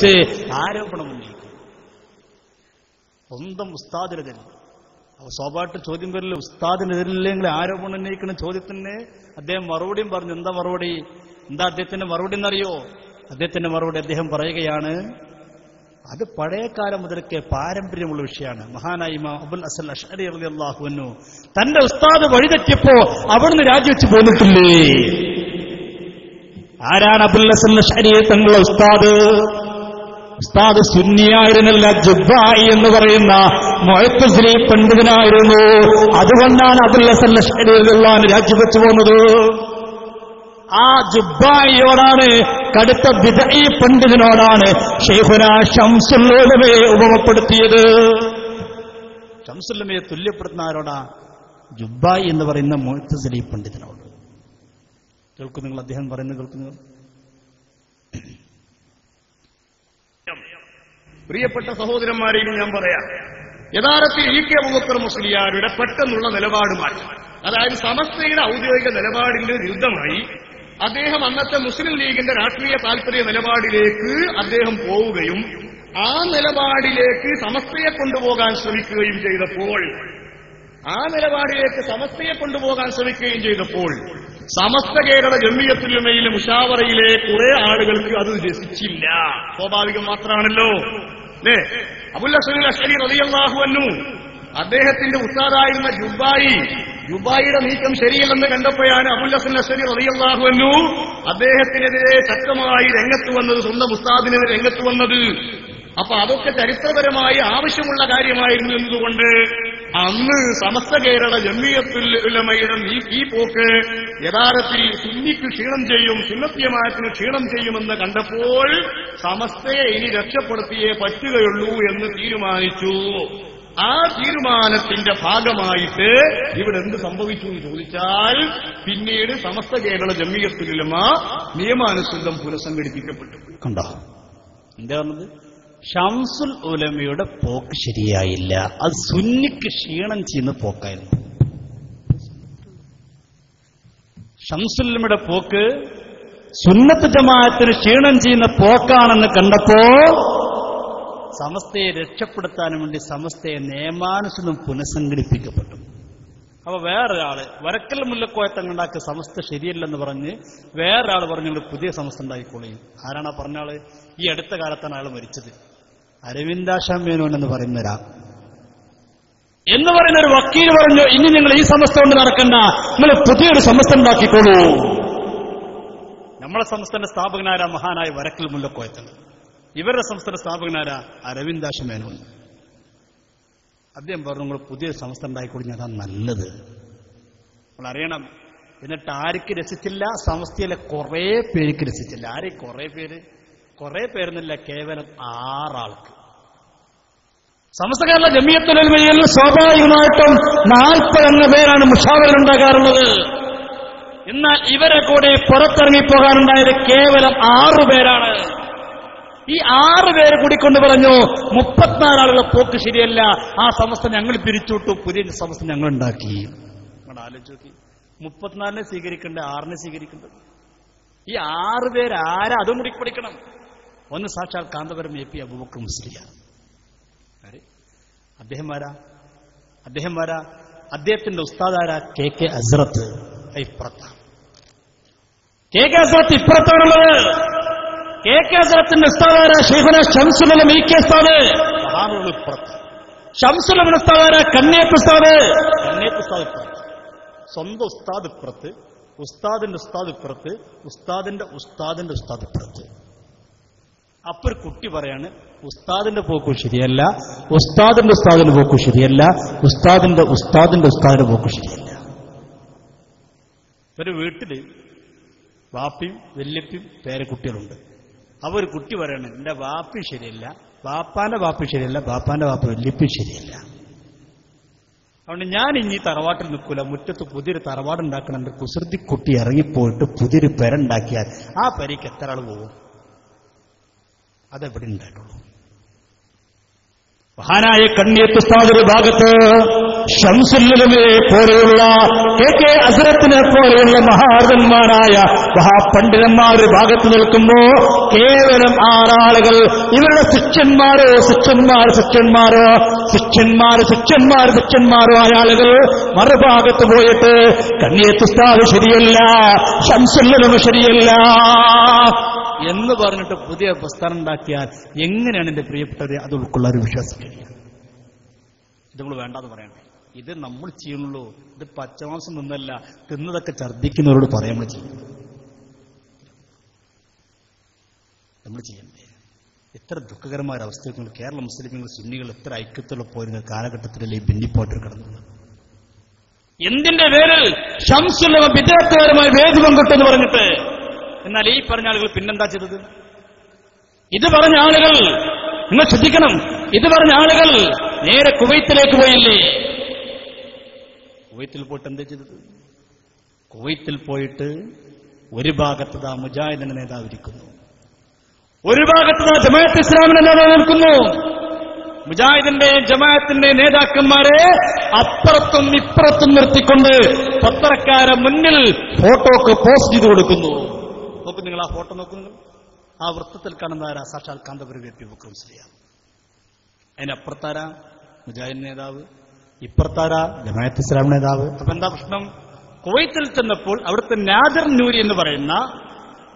വെച്ച് ആരോപണം ഉന്നയിക്കും. സ്വന്തം ഉസ്താദിനെതിരെ. സ്വാഭാവിക ചോദ്യം വരില്ല, ഉസ്താദിനെതിരില്ലെങ്കിൽ ആരോപണം ഉന്നയിക്കുന്ന ചോദ്യത്തിന് അദ്ദേഹം മറുപടിയും പറഞ്ഞു. എന്താ മറുപടി? എന്താ അദ്ദേഹത്തിന്റെ മറുപടി എന്നറിയോ? അദ്ദേഹത്തിന്റെ മറുപടി അദ്ദേഹം പറയുകയാണ്, അത് പഴയ കാലം മുതലൊക്കെ പാരമ്പര്യമുള്ള വിഷയമാണ്. മഹാനായ ഇമാം അബുൽ ഹസൻ അശ്അരി റളിയല്ലാഹു അൻഹു തന്റെ ഉസ്താദ് വഴിതെറ്റിയപ്പോ അവിടുന്ന് രാജിവെച്ച് പോന്നിട്ടില്ലേ? ആരാണ് അബുൽ ഹസൻ അശ്അരി തങ്ങളുടെ ഉസ്താദ്? ഉസ്താദ് സുന്നിയായിരുന്നില്ല, ജുബ്ബായി എന്ന് പറയുന്ന മുഅ്തസിലി പണ്ഡിതനായിരുന്നു. അതുകൊണ്ടാണ് അബുൽ ഹസൻ അശ്അരി റളിയല്ലാഹു അൻഹു രാജിവെച്ച് പോകുന്നത്. ആ ജുബ്ബായിയോടാണ്, കടുത്ത ബിദ്ഈ പണ്ഡിതനോടാണ് ശൈഖുനാ ശംസുൽ ഉലമയെ ഉപമപ്പെടുത്തിയത്. ശംസുൽ ഉലമയെ തുല്യപ്പെടുത്തുന്ന ആരോടാ? ജുബ്ബായി എന്ന് പറയുന്ന മുഅ്തസിലി പണ്ഡിതനോട്. കേൾക്കും നിങ്ങൾ അദ്ദേഹം പറയുന്നത് കേൾക്കുന്നു. പ്രിയപ്പെട്ട സഹോദരന്മാരെയും ഞാൻ പറയാം, യഥാർത്ഥത്തിൽ ഇ കെ അബൂബക്കർ മുസ്ലിയാരുടെ പെട്ടെന്നുള്ള നിലപാട് മാറ്റം, അതായത് സമസ്തയുടെ ഔദ്യോഗിക നിലപാടിന്റെ വിരുദ്ധമായി അദ്ദേഹം അന്നത്തെ മുസ്ലിം ലീഗിന്റെ രാഷ്ട്രീയ താൽപര്യ നിലപാടിലേക്ക് അദ്ദേഹം പോവുകയും ആ നിലപാടിലേക്ക് സമസ്തയെ കൊണ്ടുപോകാൻ ശ്രമിക്കുകയും ചെയ്തപ്പോൾ സമസ്ത കേരള ജംഇയ്യത്തുൽ ഉലമയിലെ മുശാവറയിലെ കുറെ ആളുകൾക്ക് അത് രസിച്ചില്ല. സ്വാഭാവികം മാത്രമാണല്ലോ, അല്ലേ? അബുൽ ഹസൻ അശ്അരി റളിയല്ലാഹു അൻഹു അദ്ദേഹത്തിന്റെ ഉസ്താദായിരുന്ന ജുബ്ബായിയുടെ നീക്കം ശരിയല്ലെന്ന് കണ്ടപ്പോഴാണ് അബുൽ ഹസൻ അശ്അരി റളിയല്ലാഹു അൻഹു അദ്ദേഹത്തിനെതിരെ ശക്തമായി രംഗത്ത് വന്നത്, സ്വന്തം ഉസ്താദിനെതിരെ രംഗത്ത് വന്നത്. അപ്പൊ അതൊക്കെ ചരിത്രപരമായി ആവശ്യമുള്ള കാര്യമായിരുന്നു എന്നതുകൊണ്ട് അന്ന് സമസ്ത കേരള ജംഇയ്യത്തുൽ ഉലമയുടെ ഈ പോക്ക് യഥാർത്ഥത്തിൽ സുന്നിക്ക് ക്ഷീണം ചെയ്യും, സുന്നത്ത് ജമാഅത്തിന് ക്ഷീണം ചെയ്യുമെന്ന് കണ്ടപ്പോൾ സമസ്തയെ ഇനി രക്ഷപ്പെടുത്തിയേ പറ്റുകയുള്ളൂ എന്ന് തീരുമാനിച്ചു. ആ തീരുമാനത്തിന്റെ ഭാഗമായിട്ട് ഇവിടെ എന്ത് സംഭവിച്ചു എന്ന് ചോദിച്ചാൽ, പിന്നീട് സമസ്ത കേരള ജംഇയ്യത്തുൽ ഉലമ നിയമാനുസൃതം പുനഃസംഘടിപ്പിക്കപ്പെട്ടു. കണ്ടോ എന്താ പറഞ്ഞത്? ശംസുൽ ഉലമയുടെ പോക്ക് ശരിയായില്ല, അത് സുന്നിക്ക് ക്ഷീണം ചെയ്യുന്ന പോക്കായിരുന്നു. ശംസുൽ ഉലമയുടെ പോക്ക് സുന്നത്ത് ജമാഅത്തിന് ക്ഷീണം ചെയ്യുന്ന പോക്കാണെന്ന് കണ്ടപ്പോ സമസ്തയെ രക്ഷപ്പെടുത്താൻ വേണ്ടി സമസ്തയെ നിയമാനുസൃതം പുനഃസംഘടിപ്പിക്കപ്പെട്ടു. അപ്പൊ വേറൊരാള് വരക്കൽ മുല്ലക്കോയ തങ്ങളുണ്ടാക്കിയ സമസ്ത ശരിയല്ലെന്ന് പറഞ്ഞ് വേറൊരാൾ പറഞ്ഞു പുതിയ സമസ്ത ഉണ്ടായിക്കോളി. ആരാണ് പറഞ്ഞാള്? ഈ അടുത്ത കാലത്താണ് അയാൾ മരിച്ചത്. അരവിന്ദാശാം മേനോൻ എന്ന് പറയുന്ന ഒരു വക്കീൽ പറഞ്ഞു, ഇനി നിങ്ങൾ ഈ സമസ്ത കൊണ്ട് നടക്കണ്ട, നിങ്ങൾ പുതിയൊരു സമസ്ത ഉണ്ടാക്കിക്കോളൂ. നമ്മളെ സംസ്ഥയുടെ സ്ഥാപകനാരാ? മഹാനായ വരക്കൽ മുല്ലക്കോയ തങ്ങൾ. ഇവരുടെ സംസ്ഥയുടെ സ്ഥാപകനാരാ? അരവിന്ദാശാം മേനോൻ. അദ്ദേഹം പറഞ്ഞു, നിങ്ങൾ പുതിയ സംസ്ഥ ഉണ്ടായിക്കൊടുഞ്ഞാൽ അതാണ് നല്ലത്. നമ്മൾ അറിയണം. എന്നിട്ട് ആർക്ക് രസിച്ചില്ല? സംസ്ഥയിലെ കുറെ പേർക്ക് രസിച്ചില്ല. ആരെ കുറെ പേരെന്നില്ല, കേവലം 6 ആൾക്ക്. സമസ്ത കേരള ജംഇയ്യത്തുൽ ഉലമയിൽ സ്വാഭാവികമായിട്ടും 40 പേരാണ് മുശാവറയിലുണ്ടാകാറുള്ളത്. എന്നാൽ ഇവരെ കൂടെ പുറത്തിറങ്ങിപ്പോകാനുണ്ടായത് കേവലം 6 പേരാണ്. ഈ 6 പേര് കൂടിക്കൊണ്ട് പറഞ്ഞു 34 ആളുകളെ പോക്ക് ശരിയല്ല, ആ സമസ്ത ഞങ്ങൾ പിരിച്ചുവിട്ടു, പുതിയ സമസ്ത ഞങ്ങൾ ഉണ്ടാക്കി. നിങ്ങൾ ആലോചിച്ച് നോക്കി, 34 സ്വീകരിക്കേണ്ടത് 6 സ്വീകരിക്കേണ്ടത്. ഈ 6 പേര് ആരാ? അതും കൂടി പഠിക്കണം. ഒന്ന് സാക്ഷാൽ കാന്തപുരം എ പി അബൂബക്കർ മുസ്ലിയാർ. അദ്ദേഹമാരാ? അദ്ദേഹത്തിന്റെ ഉസ്താദാരാ? K K Hazrat. ഇപ്പുറത്താണ് കെ കെ ഹസ്രത്ത്, ഇപ്പുറത്താണുള്ളത്. കെ കെ ഹസ്രത്തിന്റെ ഉസ്താദാരാ? ശൈഖുനാ ശംസുൽ ഉലമ ഇ കെ ഉസ്താദ്. ഇപ്പുറത്ത് ശംസുൽ ഉലമ ഉസ്താദാരാ? കണ്ണേത്ത് ഉസ്താദ്. ഇപ്പുറത്ത് സ്വന്തം ഉസ്താദ് ഇപ്പുറത്ത്, ഉസ്താദിന്റെ ഉസ്താദ് ഇപ്പുറത്ത്, ഉസ്താദിന്റെ ഉസ്താദ് ഇപ്പുറത്ത്. അപ്പൊ ഒരു കുട്ടി പറയാണ്, ഉസ്താദിന്റെ പോക്കും ശരിയല്ല, ഉസ്താദിന്റെ പോക്കും ശരിയല്ല, ഉസ്താദിന്റെ പോക്കും ശരിയല്ല. ഒരു വീട്ടില് വാപ്പിയും വല്യപ്പയും പേരക്കുട്ടികളുണ്ട്. അപ്പൊ ഒരു കുട്ടി പറയാണ്, എന്റെ വാപ്പി ശരിയല്ല, വാപ്പാന്റെ വാപ്പി ശരിയല്ല, വാപ്പാന്റെ വാപ്പ വല്യപ്പയും ശരിയല്ല. അതുകൊണ്ട് ഞാൻ ഇനി തറവാട്ടിൽ നിൽക്കൂല, മുറ്റത്ത് പുതിയൊരു തറവാടുണ്ടാക്കണം. എന്റെ കുസൃതി കുട്ടി ഇറങ്ങിപ്പോയിട്ട് പുതിയൊരു പെരണ്ടാക്കിയാൽ ആ പെരയ്ക്ക് എത്ര ആൾ പോകും? അതെവിടെ ഉണ്ടായിട്ടുള്ളൂ? മഹാനായ കണ്ണിയത്ത് ഉസ്താദ് ഒരു ഭാഗത്ത്, ശംസുൽ ഉലമയെ പോലെയുള്ള കെ അസ്ഹറത്തിനെ പോലെയുള്ള മഹാരഥന്മാരായ മഹാപണ്ഡിതന്മാർ ഭാഗത്ത് നിൽക്കുമ്പോ കേവലം 6 ആളുകൾ ഇവരുടെ ശിഷ്യന്മാരോ ആയ ആളുകൾ മറുഭാഗത്ത് പോയിട്ട് കണ്ണിയത്ത് ഉസ്താദ് ശരിയല്ല, ശംസുൽ ഉലമ ശരിയല്ല എന്ന് പറഞ്ഞിട്ട് പുതിയ പ്രസ്ഥാനം ഉണ്ടാക്കിയാൽ എങ്ങനെയാണ് എന്റെ പ്രിയപ്പെട്ടവരെ അത് ഉൾക്കൊള്ള ഒരു വിശ്വാസം കഴിയുക? ഇത് നമ്മൾ വേണ്ടാന്ന് പറയണ്ടേ? ഇത് നമ്മൾ ചെയ്യുന്നുള്ളൂ. ഇത് പച്ചമാംസം നിന്നല്ല, തിന്നതൊക്കെ ഛർദ്ദിക്കുന്നവരോട് പറയാൻ നമ്മൾ ചെയ്യണ്ടേ? എത്ര ദുഃഖകരമായ അവസ്ഥകൾ കേരള മുസ്ലിങ്ങൾ സുന്നികൾ എത്ര ഐക്യത്തോടെ പോരുന്ന കാലഘട്ടത്തിലല്ലേ ഭിന്നിപ്പോട്ട് കിടന്നത്? എന്തിന്റെ പേരിൽ ശംസുൽ ഉലമ വിദ്യാർത്ഥിപരമായി വേദി പങ്കിട്ടെന്ന് പറഞ്ഞിട്ട്? എന്നാൽ ഈ പറഞ്ഞ ആളുകൾ പിന്നെന്താ ചെയ്തത്? ഇത് പറഞ്ഞ ആളുകൾ, നിങ്ങൾ ശ്രദ്ധിക്കണം, ഇത് പറഞ്ഞ ആളുകൾ നേരെ കുവൈത്തിലേക്ക് പോയില്ലേ? കുവൈത്തിൽ പോയിട്ട് എന്താ ചെയ്തത്? കുവൈത്തിൽ പോയിട്ട് ഒരു ഭാഗത്ത് മുജാഹിദിന്റെ നേതാവ് ഇരിക്കുന്നു, ഒരു ഭാഗത്ത് ജമാഅത്ത് ഇസ്ലാമിന്റെ നേതാവ് നിൽക്കുന്നു. മുജാഹിദിന്റെയും ജമാഅത്തിന്റെയും നേതാക്കന്മാരെ അപ്പുറത്തും ഇപ്പുറത്തും നിർത്തിക്കൊണ്ട് പത്രക്കാരെ മുന്നിൽ ഫോട്ടോക്ക് പോസ്റ്റ് ചെയ്ത് കൊടുക്കുന്നു. നോക്കൂ നിങ്ങൾ, ആ ഫോട്ടോ നോക്കൂ നിങ്ങൾ. ആ വൃത്തത്തിൽ കാണുന്ന ആരാ? സാക്ഷാൽ കാന്തപുരം വി പി ബുക്കർ മുസ്ലിയാർ. അതിനപ്പുറത്താരാ? മുജാഹിദ് നേതാവ്. ഇപ്പുറത്താരാ? ജമാഅത്ത് ഇസ്ലാം നേതാവ്. അപ്പൊ എന്താ പ്രശ്നം? കുവൈത്തിൽ ചെന്നപ്പോൾ അവിടുത്തെ നാദിർ നൂരി എന്ന് പറയുന്ന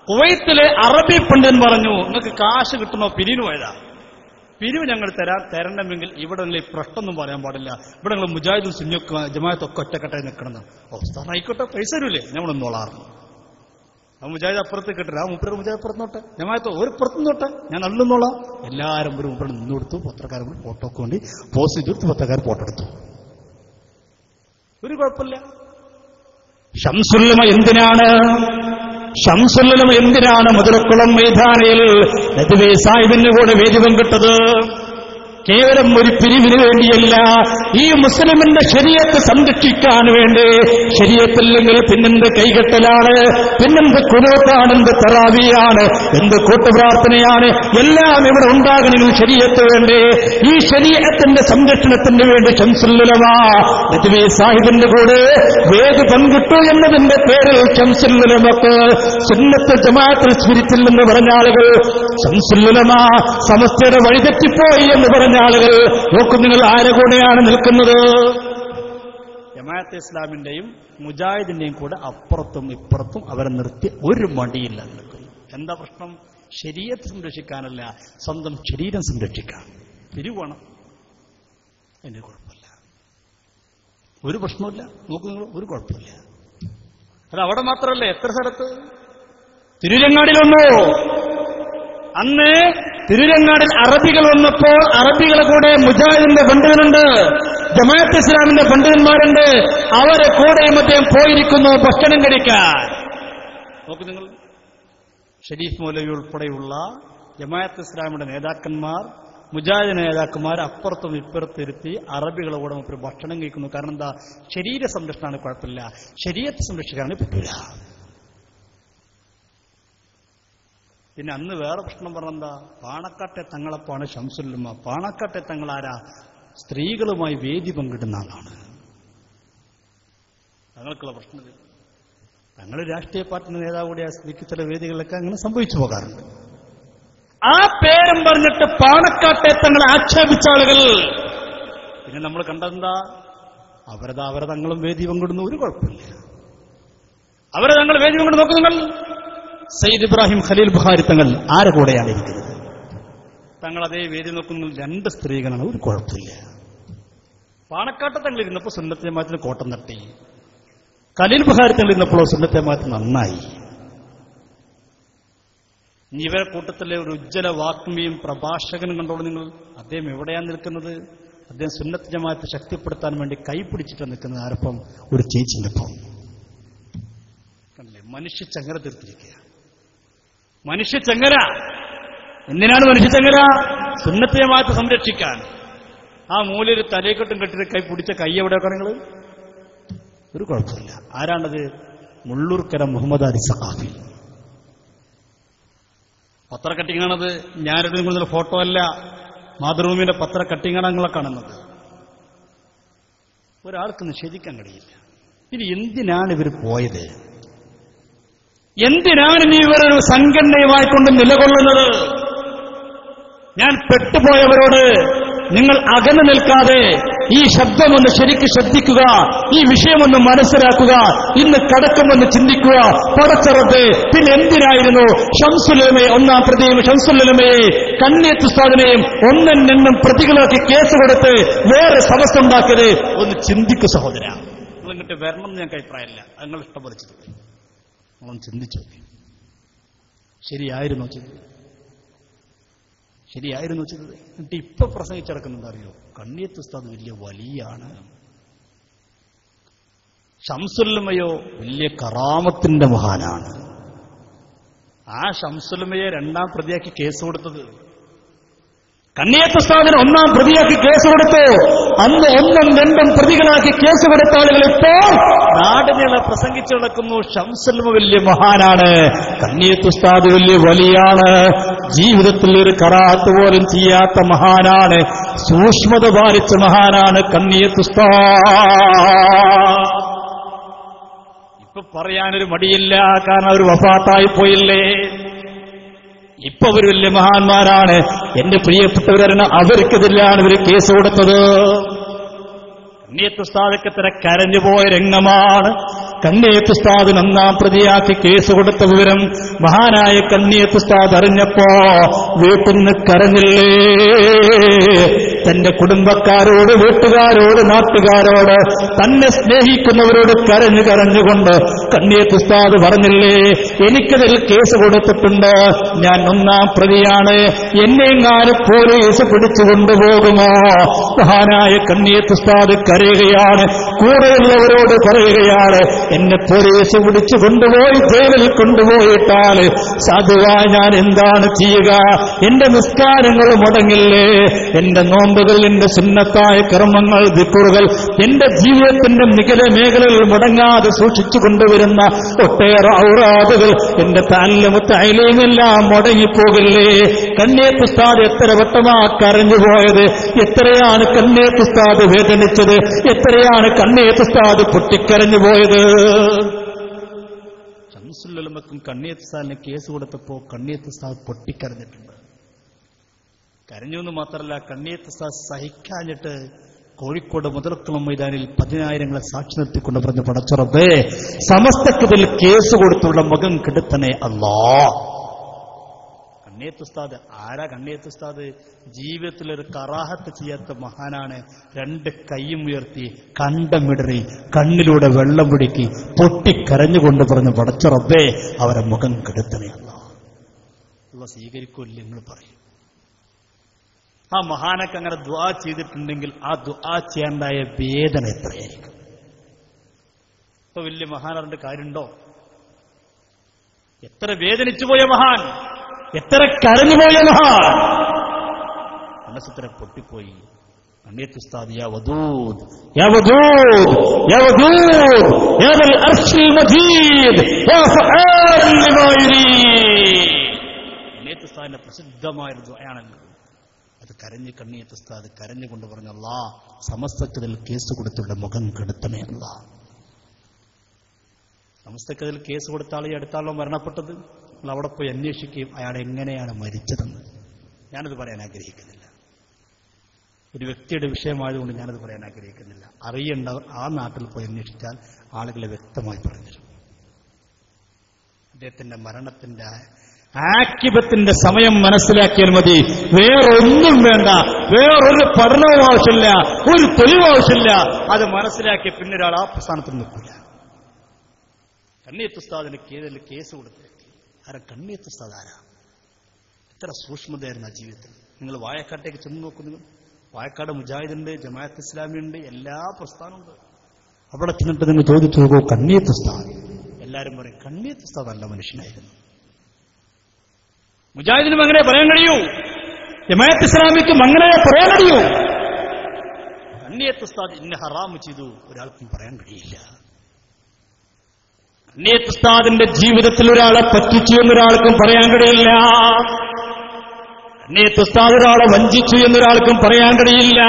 കുവൈത്തിലെ അറബി പണ്ഡിതൻ പറഞ്ഞു, നിങ്ങൾക്ക് കാശ് കിട്ടുന്നോ പിരിവിന് പോയതാ, പിരിവ് ഞങ്ങൾ തരണമെങ്കിൽ ഇവിടെ നിങ്ങൾ ഈ പ്രശ്നമൊന്നും പറയാൻ പാടില്ല, ഇവിടെ നിങ്ങൾ മുജാഹിദും സുന്നിയൊക്കെ ജമാഅത്തൊക്കെ ഒറ്റക്കെട്ടായി നിൽക്കണം. സ്ഥാനം ആയിക്കോട്ടെ, പൈസ തരൂലേ, ഞമ്മളൊന്നോളാറുണ്ട്. ആ മുജാഹിദ് അപ്പുറത്ത് കിട്ടില്ല, ആ മുപ്പര് മുജാഹിദ് അപ്പുറത്തോട്ടെ, ജമാഅത്ത് ഒരു പുറത്തുനിന്നോട്ടെ, ഞാൻ അള്ളുന്നോളാം. എല്ലാവരും ഒരു മുപ്പര് നിന്ന് കൊടുത്തു. പത്രക്കാരും കൂടി ഫോട്ടോക്ക് വേണ്ടി പോസ്റ്റ് ചെയ്തെടുത്ത് പത്രക്കാർ ഫോട്ടോ എടുത്തു. ഒരു കുഴപ്പമില്ല. ശംസുൽ ഉലമ എന്തിനാണ് മുതലക്കുളം മൈതാനിയിൽ നദ്വി സാഹിബിന് കൂടെ വേദി പങ്കിട്ടത്? കേവലം ഒരു പിരിവിന് വേണ്ടിയല്ല, ഈ മുസ്ലിമിന്റെ ശരീഅത്ത് സംരക്ഷിക്കാൻ വേണ്ടി. ശരീഅത്തില്ലെങ്കിൽ പിന്നെന്ത് കൈകെട്ടലാണ്, പിന്നെന്ത് ഖുനൂത്താണ്, എന്ത് തറാവിയാണ്, എന്ത് കൂട്ടുപ്രാർത്ഥനയാണ്, എല്ലാം ഇവിടെ ഉണ്ടാകണമെങ്കിൽ ശരീഅത്ത് വേണ്ടി. ഈ ശരീഅത്തിന്റെ സംരക്ഷണത്തിന് വേണ്ടി ശംസുൽ ഉലമ നദ്വി സാഹിബിന്റെ കൂടെ വേദി പങ്കിട്ടു എന്നതിന്റെ പേരിൽ ശംസുൽ ഉലമക്ക് സുന്നത്ത് ജമാഅത്തിൽ സ്പിരിറ്റിൽ എന്ന് പറഞ്ഞ ആളുകൾ, ശംസുൽ ഉലമ സമസ്തയുടെ വഴിതെറ്റിപ്പോയി എന്ന് പറഞ്ഞ ആളുകൾ, നോക്കൂ നിങ്ങൾ ആരെ കൂടെയാണ് നിൽക്കുന്നത്? ജമാഅത്തെ ഇസ്ലാമിന്റെയും മുജാഹിദിന്റെയും കൂടെ അപ്പുറത്തും ഇപ്പുറത്തും അവരെ നിർത്തി ഒരു മടിയില്ല നിൽക്കുന്നു. എന്താ പ്രശ്നം? ശരീഅത്ത് സംരക്ഷിക്കാനല്ല, സ്വന്തം ശരീരം സംരക്ഷിക്കാൻ. പിരിവാണ്, അതിന് കുഴപ്പമില്ല, ഒരു പ്രശ്നമില്ല. നോക്കൂ നിങ്ങൾ, ഒരു കുഴപ്പമില്ല. അത് അവിടെ മാത്രമല്ല, എത്ര സ്ഥലത്ത്. തിരുരങ്ങാടിലൊന്നോ അന്ന് തിരുരങ്ങാടിൽ അറബികൾ വന്നപ്പോൾ അറബികളെ കൂടെ മുജാഹിദിന്റെ പണ്ഡിതനുണ്ട്, ജമാഅത്ത് ഇസ്ലാമിന്റെ പണ്ഡിതന്മാരുണ്ട്. അവരെ കൂടെ അദ്ദേഹം പോയിരിക്കുന്നു ഭക്ഷണം കഴിക്കാൻ. നോക്കൂ നിങ്ങൾ, ഷരീഫ് മൗലവി ഉൾപ്പെടെയുള്ള ജമാഅത്ത് ഇസ്ലാമിന്റെ നേതാക്കന്മാർ, മുജാഹിദ് നേതാക്കന്മാർ അപ്പുറത്തും ഇപ്പുറത്തും ഇരുത്തി അറബികളെ കൂടെ മുപ്പര് ഭക്ഷണം കഴിക്കുന്നു. കാരണം എന്താ? ശരീര സംരക്ഷണമാണ്, കുഴപ്പമില്ല, ശരീഅത്ത് സംരക്ഷിക്കാനാണ് പറ്റില്ല. പിന്നെ അന്ന് വേറെ പ്രശ്നം പറഞ്ഞെന്താ? പാണക്കാട്ടെ തങ്ങളപ്പാണ് ശംസുൽ ഉലമ. പാണക്കാട്ടെ തങ്ങളാരാ? സ്ത്രീകളുമായി വേദി പങ്കിടുന്ന ആളാണ്. തങ്ങൾക്കുള്ള പ്രശ്നം, തങ്ങൾ രാഷ്ട്രീയ പാർട്ടിയുടെ നേതാവ് കൂടിയ സ്ഥിതിക്ക് ചില വേദികളിലൊക്കെ അങ്ങനെ സംഭവിച്ചു പോകാറുണ്ട്. ആ പേരും പറഞ്ഞിട്ട് പാണക്കാട്ടെ തങ്ങളെ ആക്ഷേപിച്ച ആളുകൾ. പിന്നെ നമ്മൾ കണ്ടെന്താ? അവരെ തങ്ങളും വേദി പങ്കിടുന്നു, ഒരു കുഴപ്പമില്ല. അവരെ തങ്ങൾ വേദി പങ്കിട്ട് നോക്കൂ നിങ്ങൾ. സയ്യിദ് ഇബ്രാഹിം ഖലീൽ ബുഖാരി തങ്ങൾ ആരെ കൂടെയാണ് ഇരിക്കുന്നത്? തങ്ങൾ അതേ വേദി നോക്കുന്നു, 2 സ്ത്രീകളാണ്, ഒരു കുഴപ്പമില്ല. പാണക്കാട്ടെ തങ്ങൾ ഇരുന്നപ്പോൾ സുന്നത്ത് ജമാഅത്തിന് കോട്ടം തട്ടി, ഖലീൽ ബുഖാരി തങ്ങൾ ഇരുന്നപ്പോഴോ സുന്നത്ത് ജമാഅത്ത് നന്നായി. ഇനി ഇവരെ കൂട്ടത്തിലെ ഒരു ഉജ്ജ്വല വാഗ്മിയും പ്രഭാഷകനും കണ്ടോളൂ നിങ്ങൾ. അദ്ദേഹം എവിടെയാണ് നിൽക്കുന്നത്? അദ്ദേഹം സുന്നത്ത് ജമാഅത്ത് ശക്തിപ്പെടുത്താൻ വേണ്ടി കൈപിടിച്ചിട്ട് നിൽക്കുന്നത് ആരപ്പം? ഒരു ചേച്ചിന്റെ ഒപ്പം. കണ്ടില്ലേ? മനുഷ്യ ചങ്ങല തീർത്തിരിക്കുക. മനുഷ്യ ചങ്ങല. എന്തിനാണ് മനുഷ്യ ചങ്ങല? സുന്നത്ത് ജമാഅത്ത് സംരക്ഷിക്കാൻ. ആ മൂലൊരു തലയെക്കെട്ടും കെട്ടിട്ട് കൈ പിടിച്ച കൈ എവിടെയൊക്കെ നിങ്ങൾ? ഒരു കുഴപ്പമില്ല. ആരാണത്? മുള്ളൂർക്കര മുഹമ്മദ് അലി സഖാഫി. പത്ര കട്ടിങ്ങാണത്. ഞാനിവിടെ നിങ്ങളുടെ ഫോട്ടോ അല്ല, മാതൃഭൂമിയുടെ പത്ര കട്ടിങ്ങാണ് നിങ്ങളെ കാണുന്നത്. ഒരാൾക്ക് നിഷേധിക്കാൻ കഴിയില്ല. ഇനി എന്തിനാണ് ഇവർ പോയത്? എന്തിനാണ് ഇനി ഇവരൊരു സംഘടനയുമായിക്കൊണ്ട് നിലകൊള്ളുന്നത്? ഞാൻ പെട്ടുപോയവരോട് നിങ്ങൾ അകന്നു നിൽക്കാതെ ഈ ശബ്ദമൊന്ന് ശരിക്ക് ശ്രദ്ധിക്കുക, ഈ വിഷയമൊന്ന് മനസ്സിലാക്കുക, ഇന്ന് കടക്കുമെന്ന് ചിന്തിക്കുക. പടച്ചറത്ത് പിന്നെ എന്തിനായിരുന്നു ഷംസുലുലമയെ, ഒന്നാം പ്രതിയും ഷംസുലുലമയെ കണ്ണിയത്ത് ഉസ്താദിനെയും ഒന്നും രണ്ടും പ്രതികളാക്കി കേസ് കൊടുത്ത് വേറെ സമസ്ത ഉണ്ടാക്കിയത്? ഒന്ന് ചിന്തിക്കു സഹോദര. നിങ്ങൾ ഇങ്ങോട്ട് വരണം എന്ന് ഞങ്ങൾക്ക് അഭിപ്രായമില്ല, നിങ്ങൾ ഇഷ്ടപോലെ ചെയ്തു. നിങ്ങളൊന്ന് ചിന്തിച്ചു, ശരിയായിരുന്നോ ചെയ്തത്? ശരിയായിരുന്നു ചെയ്തത്? എന്നിട്ട് ഇപ്പൊ പ്രസംഗിച്ചിടക്കുന്നുണ്ട് അറിയോ, കണ്ണിയത്ത് ഉസ്താദ് വലിയ വലിയാണ്, ഷംസുലുലമയോ വലിയ കറാമത്തിന്റെ മഹാനാണ്. ആ ഷംസുലുലമയെ രണ്ടാം പ്രതിയാക്കി കേസ് കൊടുത്തത്, കണ്ണിയത്ത് ഉസ്താദിന് ഒന്നാം പ്രതിയാക്കി കേസ് കൊടുത്തു. അന്ന് ഒന്നും രണ്ടും പ്രതികളാക്കി കേസ് കൊടുത്ത ആളുകൾ ഇപ്പോൾ നാടിനെ പ്രസംഗിച്ചു നടക്കുന്നു, ഷംസുലുലമ വലിയ മഹാനാണ്, കണ്ണിയത്ത് ഉസ്താദ് വലിയ വലിയാണ്, ജീവിതത്തിൽ ഒരു കറാത്ത് പോലും ചെയ്യാത്ത മഹാനാണ്, സൂക്ഷ്മത പാലിച്ച മഹാനാണ് കണ്ണിയത്ത് ഉസ്താദ്. ഇപ്പൊ പറയാനൊരു മടിയില്ല, കാരണം അവർ വഫാത്തായി പോയില്ലേ. ഇപ്പൊ അവർ വലിയ മഹാന്മാരാണ്. എന്റെ പ്രിയപ്പെട്ടവരാണ്, അവർക്കെതിരെയാണ് ഇവർ കേസ് കൊടുത്തത്. കണ്ണിയത്ത് ഉസ്താദൊക്കെ ഇത്ര കരഞ്ഞുപോയ രംഗമാണ്. കണ്ണിയത്ത് ഉസ്താദിന് ഒന്നാം പ്രതിയാക്കി കേസ് കൊടുത്ത വിവരം മഹാനായ കണ്ണിയത്ത് ഉസ്താദ് അറിഞ്ഞപ്പോ വീട്ടിൽ നിന്ന് കരഞ്ഞില്ലേ? തന്റെ കുടുംബക്കാരോട്, വീട്ടുകാരോട്, നാട്ടുകാരോട്, തന്നെ സ്നേഹിക്കുന്നവരോട് കരഞ്ഞുകൊണ്ട് കണ്ണിയത്ത് ഉസ്താദ് പറഞ്ഞില്ലേ, എനിക്കതിൽ കേസ് കൊടുത്തിട്ടുണ്ട്, ഞാൻ ഒന്നാം പ്രതിയാണ്, എന്നെങ്ങാനും പോലീസ് പിടിച്ചു കൊണ്ടുപോകുമോ? മഹാനായ കണ്ണിയത്ത് ഉസ്താദ് കരയുകയാണ്, കൂടെയുള്ളവരോട് പറയുകയാണ്, എന്നെ പോലീസ് പിടിച്ചു കൊണ്ടുപോയി ജയിലിൽ കൊണ്ടുപോയിട്ടാൽ സാധുവായി ഞാൻ എന്താണ് ചെയ്യുക? എന്റെ നിസ്കാരങ്ങൾ മുടങ്ങില്ലേ? എന്റെ നോമ്പുകൾ, എന്റെ സുന്നത്തായ കർമ്മങ്ങൾ, ദിക്റുകൾ, എന്റെ ജീവിതത്തിന്റെ മികല മേഖലയിൽ മുടങ്ങാതെ സൂക്ഷിച്ചു കൊണ്ടുവരുന്ന ഒട്ടേറെ ഔറാദുകൾ, എന്റെ തഅലീമെല്ലാം മുടങ്ങിപ്പോകില്ലേ? കണ്ണിയത്ത് ഉസ്താദ് എത്ര വട്ടമാ കരഞ്ഞുപോയത്, എത്രയാണ് കണ്ണിയത്ത് ഉസ്താദ് വേദനിച്ചത്, എത്രയാണ് കണ്ണിയത്ത് ഉസ്താദ് പൊട്ടിക്കരഞ്ഞു പോയത്. ഷംസുലുലമക്കും കണ്ണിയത്ത് ഉസ്താദിന് കേസ് കൊടുത്തപ്പോ കണ്ണിയത്ത് ഉസ്താദ് പൊട്ടിക്കരഞ്ഞിട്ടുണ്ട്. കരഞ്ഞു എന്ന് മാത്രമല്ല, കണ്ണിയത്ത് ഉസ്താദ് സഹിക്കാഞ്ഞിട്ട് കോഴിക്കോട് മുതലക്കുളം മൈതാനിൽ 10,000 സാക്ഷി നിർത്തിക്കൊണ്ട് പറഞ്ഞു, പടച്ചറബ്ബേ സമസ്തക്കതിൽ കേസ് കൊടുത്തുള്ള മുഖം കെടുത്തണേ അല്ലാ. കണ്ണിയത്ത് ഉസ്താദ് ആരാ? കണ്ണിയത്ത് ഉസ്താദ് ജീവിതത്തിലൊരു കറാഹത്ത് ചെയ്യാത്ത മഹാനാണ്. 2 കൈയും ഉയർത്തി, കണ്ടമിടറി, കണ്ണിലൂടെ വെള്ളം പിടിക്കി, പൊട്ടിക്കരഞ്ഞുകൊണ്ട് പറഞ്ഞു, പടച്ച റബ്ബേ അവരെ മുഖം കെടുത്തണേ അല്ലാ. അല്ലാഹ് സ്വീകരിക്കൂല്ലേ? നിങ്ങൾ പറയും. ആ മഹാനൊക്കെ അങ്ങനെ ദുആ ചെയ്തിട്ടുണ്ടെങ്കിൽ ആ ദുആ ചെയ്യാണ്ടായ വേദന എത്രയായിരിക്കും? ഇപ്പൊ വലിയ മഹാനറിന്റെ കാര്യമുണ്ടോ? എത്ര വേദനിച്ചു പോയ മഹാൻ, എത്ര കരഞ്ഞുപോയ മഹാൻ, മനസ്സെത്ര പൊട്ടിപ്പോയി. കണ്ണിയത്ത് ഉസ്താദ് യാ വദൂദ് യാ വദൂദ് യാ വദൂദ് യാ ദൽ അർശിൽ മജീദ് യാ ഫആൽ ലിമാ യുരീദ്. കണ്ണിയത്ത് ഉസ്താദിന്റെ പ്രസിദ്ധമായ ദുആയാണല്ലോ അത്. കരഞ്ഞ് കണ്ണിയത്ത് ഉസ്താദ് കരഞ്ഞുകൊണ്ട് പറഞ്ഞു, അല്ലാഹ് സമസ്തക്കതിൽ കേസ് കൊടുത്തുള്ള മുഖം കെടുത്തണേ അല്ലാഹ്. സമസ്തക്കതിൽ കേസ് കൊടുത്ത ആൾ ഈ അടുത്താളോ മരണപ്പെട്ടത്, നിങ്ങൾ അവിടെ പോയി അന്വേഷിക്കുകയും അയാൾ എങ്ങനെയാണ് മരിച്ചതെന്ന്. ഞാനത് പറയാൻ ആഗ്രഹിക്കുന്നില്ല, ഒരു വ്യക്തിയുടെ വിഷയമായതുകൊണ്ട് ഞാനത് പറയാൻ ആഗ്രഹിക്കുന്നില്ല. അറിയേണ്ടവർ ആ നാട്ടിൽ പോയി അന്വേഷിച്ചാൽ ആളുകളെ വ്യക്തമായി പറഞ്ഞുതരും. അദ്ദേഹത്തിന്റെ മരണത്തിന്റെ ആക്കിബത്തിന്റെ സമയം മനസ്സിലാക്കിയാൽ മതി. വേറൊന്നും വേണ്ട, വേറൊരു പഠനവും ആവശ്യമില്ല, ഒരു തെളിവും ആവശ്യമില്ല. അത് മനസ്സിലാക്കിയ പിന്നെ ഒരാൾ ആ പ്രസ്ഥാനത്തിൽ നിൽക്കില്ല. കണ്ണിയത്ത് ഉസ്താദിന് കേസ് കൊടുത്ത വ്യക്തി ആരാ? കണ്ണിയത്ത് ഉസ്താദ് ആരാ? എത്ര സൂക്ഷ്മതയായിരുന്നു ആ ജീവിതത്തിൽ. നിങ്ങൾ വായക്കാട്ടേക്ക് ചെന്ന് നോക്കുന്നു, വായക്കാട് മുജാഹിദുണ്ട്, ജമാഅത്ത് ഇസ്ലാമി ഉണ്ട്, എല്ലാ പ്രസ്ഥാനമുണ്ട്. അവിടെ ചെന്നിട്ട് നിങ്ങൾ ചോദിച്ചു നോക്കൂ, കണ്ണിയത്ത് ഉസ്താദ്, എല്ലാവരും പറയും കണ്ണിയത്ത് ഉസ്താദ് നല്ല മനുഷ്യനായിരുന്നു. മുജാഹിദിനും അങ്ങനെ പറയാൻ കഴിയൂ, ജമാഅത്ത് ഇസ്ലാമിക്കും അങ്ങനെ പറയാൻ കഴിയൂ. കണ്ണിയത്ത് ഉസ്താദ് ഇന്ന ഹറാമ് ചെയ്തു ഒരാൾക്കും പറയാൻ കഴിയില്ല. കണ്ണിയത്ത് ഉസ്താദിന്റെ ജീവിതത്തിൽ ഒരാളെ പറ്റിച്ചു എന്നൊരാൾക്കും പറയാൻ കഴിയില്ല. കണ്ണിയത്ത് ഉസ്താദ് ഒരാളെ വഞ്ചിച്ചു എന്നൊരാൾക്കും പറയാൻ കഴിയില്ല.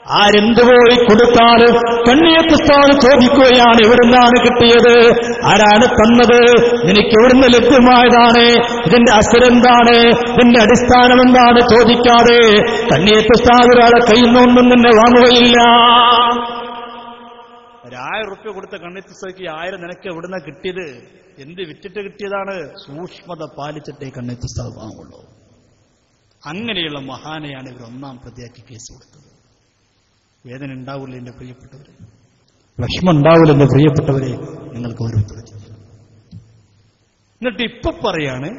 ആരെന്തുപോയി കൊടുത്താലും കണ്ണിയത്ത് ഉസ്താദ് ചോദിക്കുകയാണ്, എവിടുന്നാണ് കിട്ടിയത്, ആരാണ് തന്നത്, നിനക്ക് എവിടുന്ന് ലഭ്യമായതാണ്, ഇതിന്റെ അസരെന്താണ്, ഇതിന്റെ അടിസ്ഥാനം എന്താണ് ചോദിക്കാതെ കണ്ണിയത്ത് ഉസ്താദ് ഒരാളെ കയ്യിൽ നിന്നൊന്നും തന്നെ വാങ്ങുകയില്ല. 1000 റുപ്യ കൊടുത്ത കണ്ണിയത്ത് ഉസ്താദിക്ക് 1000 നിനക്ക് എവിടുന്ന കിട്ടിയത്, എന്ത് വിറ്റിട്ട് കിട്ടിയതാണ്, സൂക്ഷ്മത പാലിച്ചിട്ടേ കണ്ണിയത്ത് ഉസ്താദ് വാങ്ങുള്ളൂ. അങ്ങനെയുള്ള മഹാനെയാണ് ഇവർ ഒന്നാം പ്രതിയാക്കി കേസ് കൊടുത്തത്. വേദന ഉണ്ടാവില്ല എന്റെ പ്രിയപ്പെട്ടവരെ, വിഷമം ഉണ്ടാവില്ല എന്റെ പ്രിയപ്പെട്ടവരെ, നിങ്ങൾക്ക് ഓരോരുത്തരും. എന്നിട്ട് ഇപ്പൊ പറയാണ്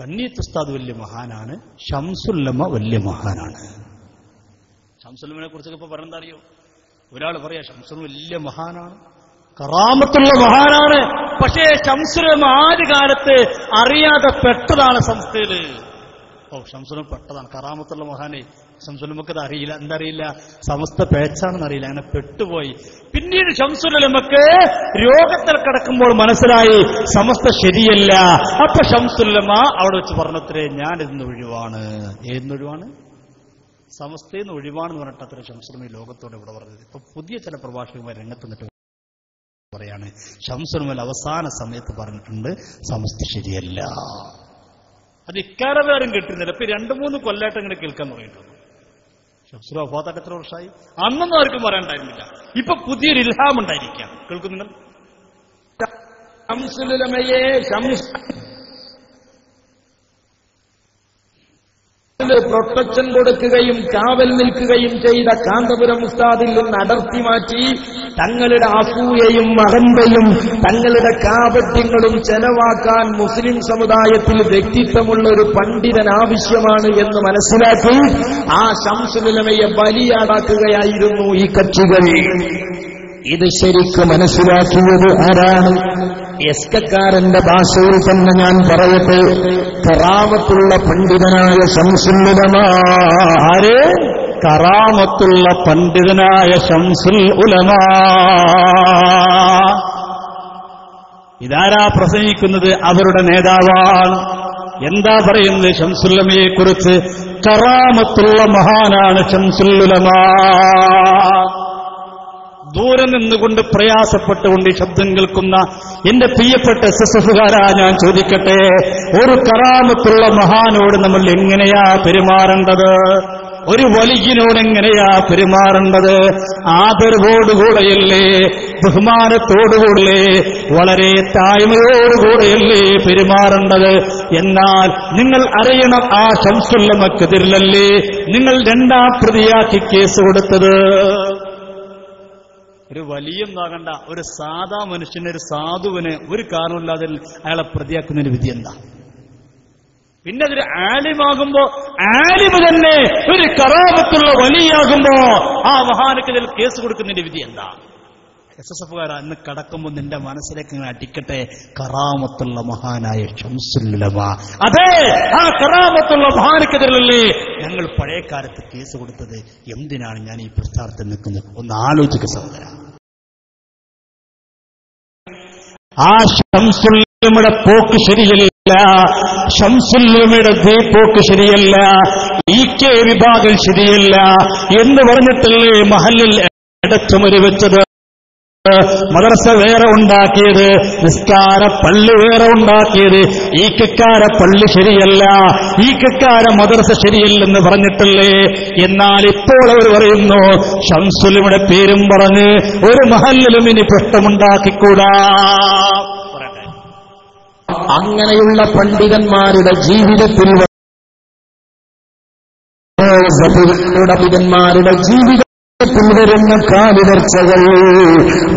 കണ്ണിയത്ത് ഉസ്താദ് വലിയ മഹാനാണ്, ശംസുല്ലമ വലിയ മഹാനാണ്. ശംസുല്ലമനെ കുറിച്ചൊക്കെ ഇപ്പൊ പറഞ്ഞാ അറിയോ? ഒരാൾ പറയാ ശംസുൽ വലിയ മഹാനാണ്, കറാമത്തുള്ള മഹാനാണ്. പക്ഷേ ശംസുല്ലമ ആദ്യ കാലത്ത് അറിയാതെ പെട്ടതാണ് സംസ്ഥയില്. ശംസുലമ പെട്ടതാണ്, കറാമത്തുള്ള മഹാനെ. ശംസുലമക്ക് അറിയില്ല, എന്താ അറിയില്ല, സമസ്ത പേച്ചാണെന്ന് അറിയില്ല, അങ്ങനെ പെട്ടുപോയി. പിന്നീട് ശംസുലമക്ക് രോഗത്തിൽ കിടക്കുമ്പോൾ മനസ്സിലായി സമസ്ത ശരിയല്ല. അപ്പൊ ശംസുലമ അവിടെ വെച്ച് പറഞ്ഞത്രേ, ഞാൻ ഇന്ന് ഒഴിവാണ്. ഏതൊഴിവാണ്? സമസ്തയിൽ നിന്ന് ഒഴിവാണെന്ന് പറഞ്ഞിട്ട് അത്ര ശംസുലമ ലോകത്തോടെ ഇവിടെ പറഞ്ഞത്. ഇപ്പൊ പുതിയ ചില പ്രഭാഷകന്മാർ രംഗത്ത് നിന്നിട്ട് പറയാണ്, ശംസുലമ അവസാന സമയത്ത് പറഞ്ഞിട്ടുണ്ട് സമസ്ത ശരിയല്ല. അത് ഇക്കാലവേറും കിട്ടുന്നില്ല. ഇപ്പൊ 2-3 കൊല്ലായിട്ട് ഇങ്ങനെ കേൾക്കാൻ തുടങ്ങിയിട്ടുണ്ട്. ശംസുൽ വഫാത്തായിട്ട് എത്ര വർഷമായി? അന്നൊന്നും ആർക്കും പറയാനുണ്ടായിരുന്നില്ല. ഇപ്പൊ പുതിയൊരു ഇൽഹാം ഉണ്ടായിരിക്കാം. കേൾക്കുന്നുണ്ട്. ശംസുലമയെ പ്രൊട്ടക്ഷൻ കൊടുക്കുകയും കാവൽ നിൽക്കുകയും ചെയ്ത കാന്തപുരം ഉസ്താദിൽ നിന്ന് അടർത്തി മാറ്റി തങ്ങളുടെ അസൂയയും അഹന്തയും തങ്ങളുടെ കാപട്യങ്ങളും ചെലവാക്കാൻ മുസ്ലിം സമുദായത്തിൽ വ്യക്തിത്വമുള്ള ഒരു പണ്ഡിതൻ ആവശ്യമാണ് എന്ന് മനസ്സിലാക്കി ആ ശംസുലമയെ ബലിയാടാക്കുകയായിരുന്നു ഈ കക്ഷികൾ. ഇത് ശരിക്കും മനസ്സിലാക്കിയത് ആരാണ്? എസ്കക്കാരന്റെ ഭാഷയിൽ തന്നെ ഞാൻ പറയട്ടെ, കറാമത്തുള്ള പണ്ഡിതനായ ശംസുൽ ഉലമ. ആര്? കറാമത്തുള്ള പണ്ഡിതനായ ശംസുൽ ഉലമ. ഇതാരാ പ്രസംഗിക്കുന്നത്? അവരുടെ നേതാവാണ്. എന്താ പറയുന്നത് ശംസുൽ ഉലമയെ കുറിച്ച്? കറാമത്തുള്ള മഹാനാണ് ശംസുൽ ഉലമ. ദൂരെ നിന്നുകൊണ്ട് പ്രയാസപ്പെട്ടുകൊണ്ട് ഈ ശബ്ദം കേൾക്കുന്ന എന്റെ പ്രിയപ്പെട്ട SSFകാരാ, ഞാൻ ചോദിക്കട്ടെ, ഒരു കറാമത്തുള്ള മഹാനോട് നമ്മൾ എങ്ങനെയാ പെരുമാറേണ്ടത്? ഒരു വലിയനോട് എങ്ങനെയാ പെരുമാറേണ്ടത്? ആദരവോടുകൂടെയല്ലേ, ബഹുമാനത്തോടുകൂടല്ലേ, വളരെ താഴ്മയോടുകൂടെയല്ലേ പെരുമാറേണ്ടത്? എന്നാൽ നിങ്ങൾ അറിയണം, ആ ശംസുല്ലമക്കെതിരിലല്ലേ നിങ്ങൾ 2ാം പ്രതിയാക്കി കേസ് കൊടുത്തത്. ഒരു വലിയ നാകണ്ട, ഒരു സാധാ മനുഷ്യന്, ഒരു സാധുവിന് ഒരു കാരണമില്ലാതെ അയാളെ പ്രതിയാക്കുന്നതിന് വിധി എന്താ? പിന്നെ അതൊരു ആലിമാകുമ്പോ, ആലിമ് തന്നെ ഒരു കറാമത്തുള്ള വലിയാകുമ്പോ ആ മഹാനക്കെതിൽ കേസ് കൊടുക്കുന്നതിന്റെ വിധി എന്താ? SSFകാരാ, ഇന്ന് കടക്കുമ്പോൾ നിന്റെ മനസ്സിലേക്ക് ഇങ്ങനെ അടിക്കട്ടെ, കറാമത്തുള്ള മഹാനായ ശംസുൽ ഉലമ. അതെ, ആ കറാമത്തുള്ള മഹാനക്കെതിരല്ലേ ഞങ്ങൾ പഴയ കാലത്ത് കേസ് കൊടുത്തത്. എന്തിനാണ് ഞാൻ ഈ പ്രസ്ഥാനത്തിൽ നിൽക്കുന്നത്? ഒന്ന് ആലോചിക്കുക സഹോദരാ. ആ ശംസുൽ ഉലമയുടെ പോക്ക് ശരിയല്ല, ശംസുൽ ഉലമയുടെ പോക്ക് ശരിയല്ല, EK വിഭാഗം ശരിയല്ല എന്ന് പറഞ്ഞിട്ടല്ലേ മഹല്ലിൽ ഇടച്ചുമരി വെച്ചത്. മദ്രസ വേറെ ഉണ്ടാക്കിയത്, നിസ്കാര പള്ളി വേറെ ഉണ്ടാക്കിയത്. ഈക്കക്കാര പള്ളി ശരിയല്ല, ഈക്കക്കാര മദ്രസ ശരിയല്ലെന്ന് പറഞ്ഞിട്ടല്ലേ. എന്നാൽ ഇപ്പോൾ അവർ പറയുന്നു ശംസുലിയുടെ പേരും പറഞ്ഞ് ഒരു മഹല്ലിലും ഇനി പ്രശ്നമുണ്ടാക്കിക്കൂടാ. അങ്ങനെയുള്ള പണ്ഡിതന്മാരുടെ ജീവിതത്തിൽ വരുന്ന കാലിടർച്ചകൾ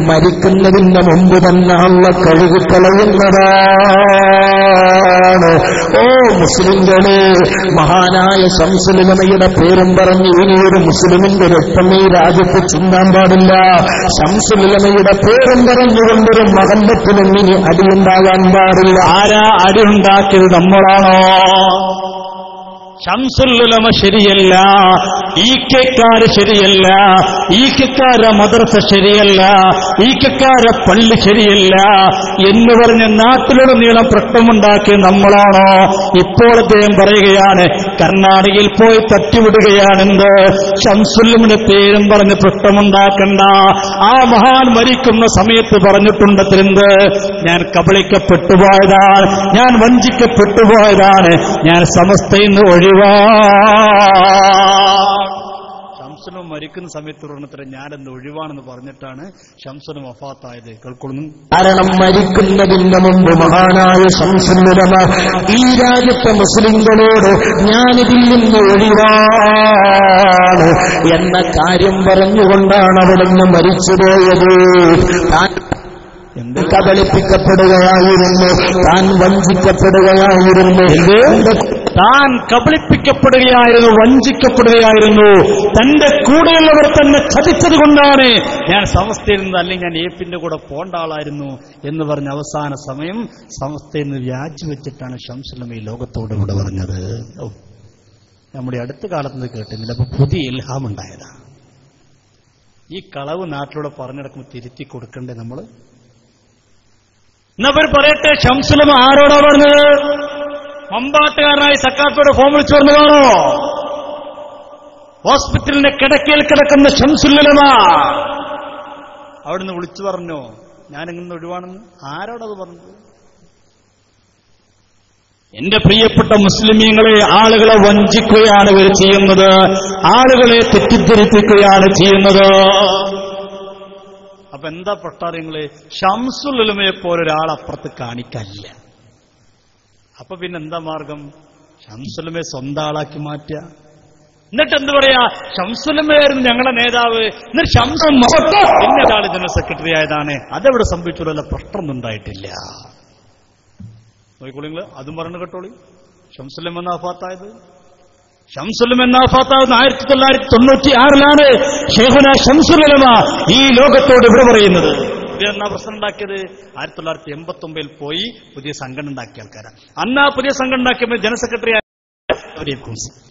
മരിക്കുന്നതിന് മുമ്പ് തന്നെ അള്ള കഴുകിക്കളയുന്നതാണ്. ഓ മുസ്ലിംകളെ, മഹാനായ ശംസുൽ ഉലമയുടെ പേരും പറഞ്ഞ് ഇനിയൊരു മുസ്ലിമിന്റെ രക്തം ഈ രാജ്യത്ത് ചിന്താൻ പാടില്ല. ശംസുൽ ഉലമയുടെ പേരും പറഞ്ഞുകൊണ്ടൊരു മഹല്ലത്തിലും ഇനി അടിയുണ്ടാകാൻ പാടില്ല. ആരാ അടിയുണ്ടാക്കിയത്? നമ്മളാണോ? ശംസുൽ ഉലമ ശരിയല്ല, ഈക്കക്കാര് ശരിയല്ല, ഈക്കക്കാര മദ്രസ ശരിയല്ല, ഈക്കക്കാര പള്ളി ശരിയല്ല എന്ന് പറഞ്ഞ് നാട്ടിലുടനീളം പ്രശ്നമുണ്ടാക്കിയ നമ്മളാണോ? ഇപ്പോൾ അദ്ദേഹം പറയുകയാണ് കർണാടകയിൽ പോയി തട്ടിവിടുകയാണെന്ന്. ശംസുല്ലുമിന്റെ പേരും പറഞ്ഞ് പ്രശ്നമുണ്ടാക്കണ്ട. ആ മഹാൻ മരിക്കുന്ന സമയത്ത് പറഞ്ഞിട്ടുണ്ടത്തിരുന്ന്, ഞാൻ കബളിക്കപ്പെട്ടുപോയതാണ്, ഞാൻ വഞ്ചിക്കപ്പെട്ടുപോയതാണ്, ഞാൻ സമസ്തയിൽ നിന്ന് ശംസുലും മരിക്കുന്ന സമയത്ത് പറഞ്ഞത്ര ഞാനെന്ന് ഒഴിവാണെന്ന് പറഞ്ഞിട്ടാണ് ശംസുലും വഫാത്തായത്. കേൾക്കുന്നു. കാരണം മരിക്കുന്നതിന് മുമ്പ് മഹാനായ ശംസുലുലമ ഈ രാജ്യത്തെ മുസ്ലിങ്ങളോട് ഞാനിതിൽ നിന്ന് ഒഴിവാണ് എന്ന കാര്യം പറഞ്ഞുകൊണ്ടാണ് അവിടുന്ന് മരിച്ചുപോയത്. താൻ കബളിപ്പിക്കപ്പെടുകയായിരുന്നു, താൻ വഞ്ചിക്കപ്പെടുകയായിരുന്നു, താൻ കബളിപ്പിക്കപ്പെടുകയായിരുന്നു, വഞ്ചിക്കപ്പെടുകയായിരുന്നു. തന്റെ കൂടെയുള്ളവർ തന്നെ ചതിച്ചത് കൊണ്ടാണ് ഞാൻ സമസ്തയിൽ നിന്ന്, അല്ലെങ്കിൽ ഞാൻ ഏപ്പിന്റെ കൂടെ പോണ്ട ആളായിരുന്നു എന്ന് പറഞ്ഞ അവസാന സമയം സമസ്തയിൽ നിന്ന് വ്യാജുവെച്ചിട്ടാണ് ശംസുലമ ഈ ലോകത്തോട് ഇവിടെ പറഞ്ഞത്. നമ്മുടെ അടുത്ത കാലത്ത് കേട്ടിരുന്നില്ല. അപ്പൊ പുതിയ ഇൽഹാം ഉണ്ടായതാണ്. ഈ കളവ് നാട്ടിലൂടെ പറഞ്ഞിടക്കുമ്പോൾ തിരുത്തി കൊടുക്കണ്ടേ നമ്മൾ? എന്നവർ പറയട്ടെ, ശംസുലമ ആരോടാ പറഞ്ഞത്? മമ്പാട്ടുകാരനായി സക്കാത്തോടെ ഫോം വിളിച്ചു പറഞ്ഞതാണോ? ഹോസ്പിറ്റലിന്റെ കിടക്കയിൽ കിടക്കുന്ന ശംസുലുലമ അവിടുന്ന് വിളിച്ചു പറഞ്ഞോ ഞാനിങ്ങനെ ഒഴിവാണെന്ന്? ആരോടത് പറഞ്ഞത്? എന്റെ പ്രിയപ്പെട്ട മുസ്ലിമീങ്ങളെ, ആളുകളെ വഞ്ചിക്കുകയാണ് ഇവർ ചെയ്യുന്നത്, ആളുകളെ തെറ്റിദ്ധരിപ്പിക്കുകയാണ് ചെയ്യുന്നത്. അപ്പൊ എന്താ പൊട്ടാറിയങ്ങള്? ശംസുലുലമയെ പോലെ ഒരാളപ്പുറത്ത് കാണിക്കാനില്ല. അപ്പൊ പിന്നെന്താ മാർഗം? ശംസുലമയെ സ്വന്തം ആളാക്കി മാറ്റുക. എന്നിട്ട് എന്ത് പറയാ? ശംസുലമയായിരുന്നു ഞങ്ങളുടെ നേതാവ്, എന്നിട്ട് ശംസും പിന്നെ ഒരാൾ ജനറൽ സെക്രട്ടറി ആയതാണ്. അതെവിടെ സംഭവിച്ചുള്ള പ്രശ്നമൊന്നും ഉണ്ടായിട്ടില്ല. നോക്കിക്കോളിങ്ങള്, അതും പറഞ്ഞു കേട്ടോളി. ശംസുലമ എന്ന വഫാത്തായത്, ശംസുലമ എന്ന വഫാത്താവുന്ന 1996 ഷെയ്ഖുന ശംസുലുലമ ഈ ലോകത്തോട് ഇവിടെ പറയുന്നത്. എന്നാ പ്രശ്നം ഉണ്ടാക്കിയത്? 1989 പോയി പുതിയ സംഘടന ഉണ്ടാക്കിയ ആൾക്കാരാണ്. അന്ന് ആ പുതിയ സംഘടന ഉണ്ടാക്കിയപ്പോൾ ജനറൽ സെക്രട്ടറി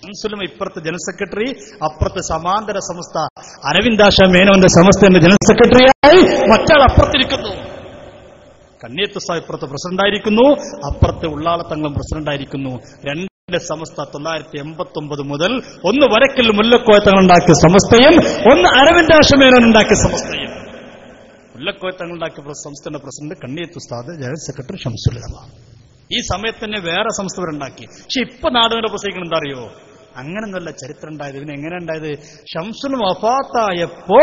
ശംസുലമ ഇപ്പുറത്ത് ജനറൽ സെക്രട്ടറി, അപ്പുറത്ത് സമാന്തര സംസ്ഥ അരവിന്ദാഷ മേനോന്റെ സമസ്തന്റെ ജനറൽ സെക്രട്ടറിയായി മറ്റാൾ അപ്പുറത്തിരിക്കുന്നു. കണ്ണിയത്ത് സാഹിബ് ഇപ്പുറത്ത് പ്രസിഡന്റായിരിക്കുന്നു, അപ്പുറത്ത് ഉള്ളാളത്തങ്ങളും പ്രസിഡന്റായിരിക്കുന്നു. രണ്ട് സമസ്ത 1989 മുതൽ ഒന്ന് വരക്കൽ മുല്ലക്കോയത്തങ്ങൾ ഉണ്ടാക്കിയ സമസ്തയും ഒന്ന് അരവിന്ദാഷ മേനോൻ ഉണ്ടാക്കിയ സമസ്തയും. മുല്ലക്കോയത്തങ്ങൾ ഉണ്ടാക്കിയ സംസ്ഥയുടെ പ്രസിഡന്റ് കണ്ണിയത്ത് ഉസ്താദ്, ജനറൽ സെക്രട്ടറി ശംസുലുലമ. ഈ സമയത്ത് തന്നെ വേറെ സംസ്ഥവരുണ്ടാക്കി. പക്ഷെ ഇപ്പൊ നാടുകളുടെ പ്രസംഗിക്കണം എന്താ അറിയോ? അങ്ങനൊന്നുമല്ല ചരിത്രം ഉണ്ടായത്. ഇതിന് എങ്ങനെ ഉണ്ടായത്? ശംസുലും വഫാത്തായപ്പോ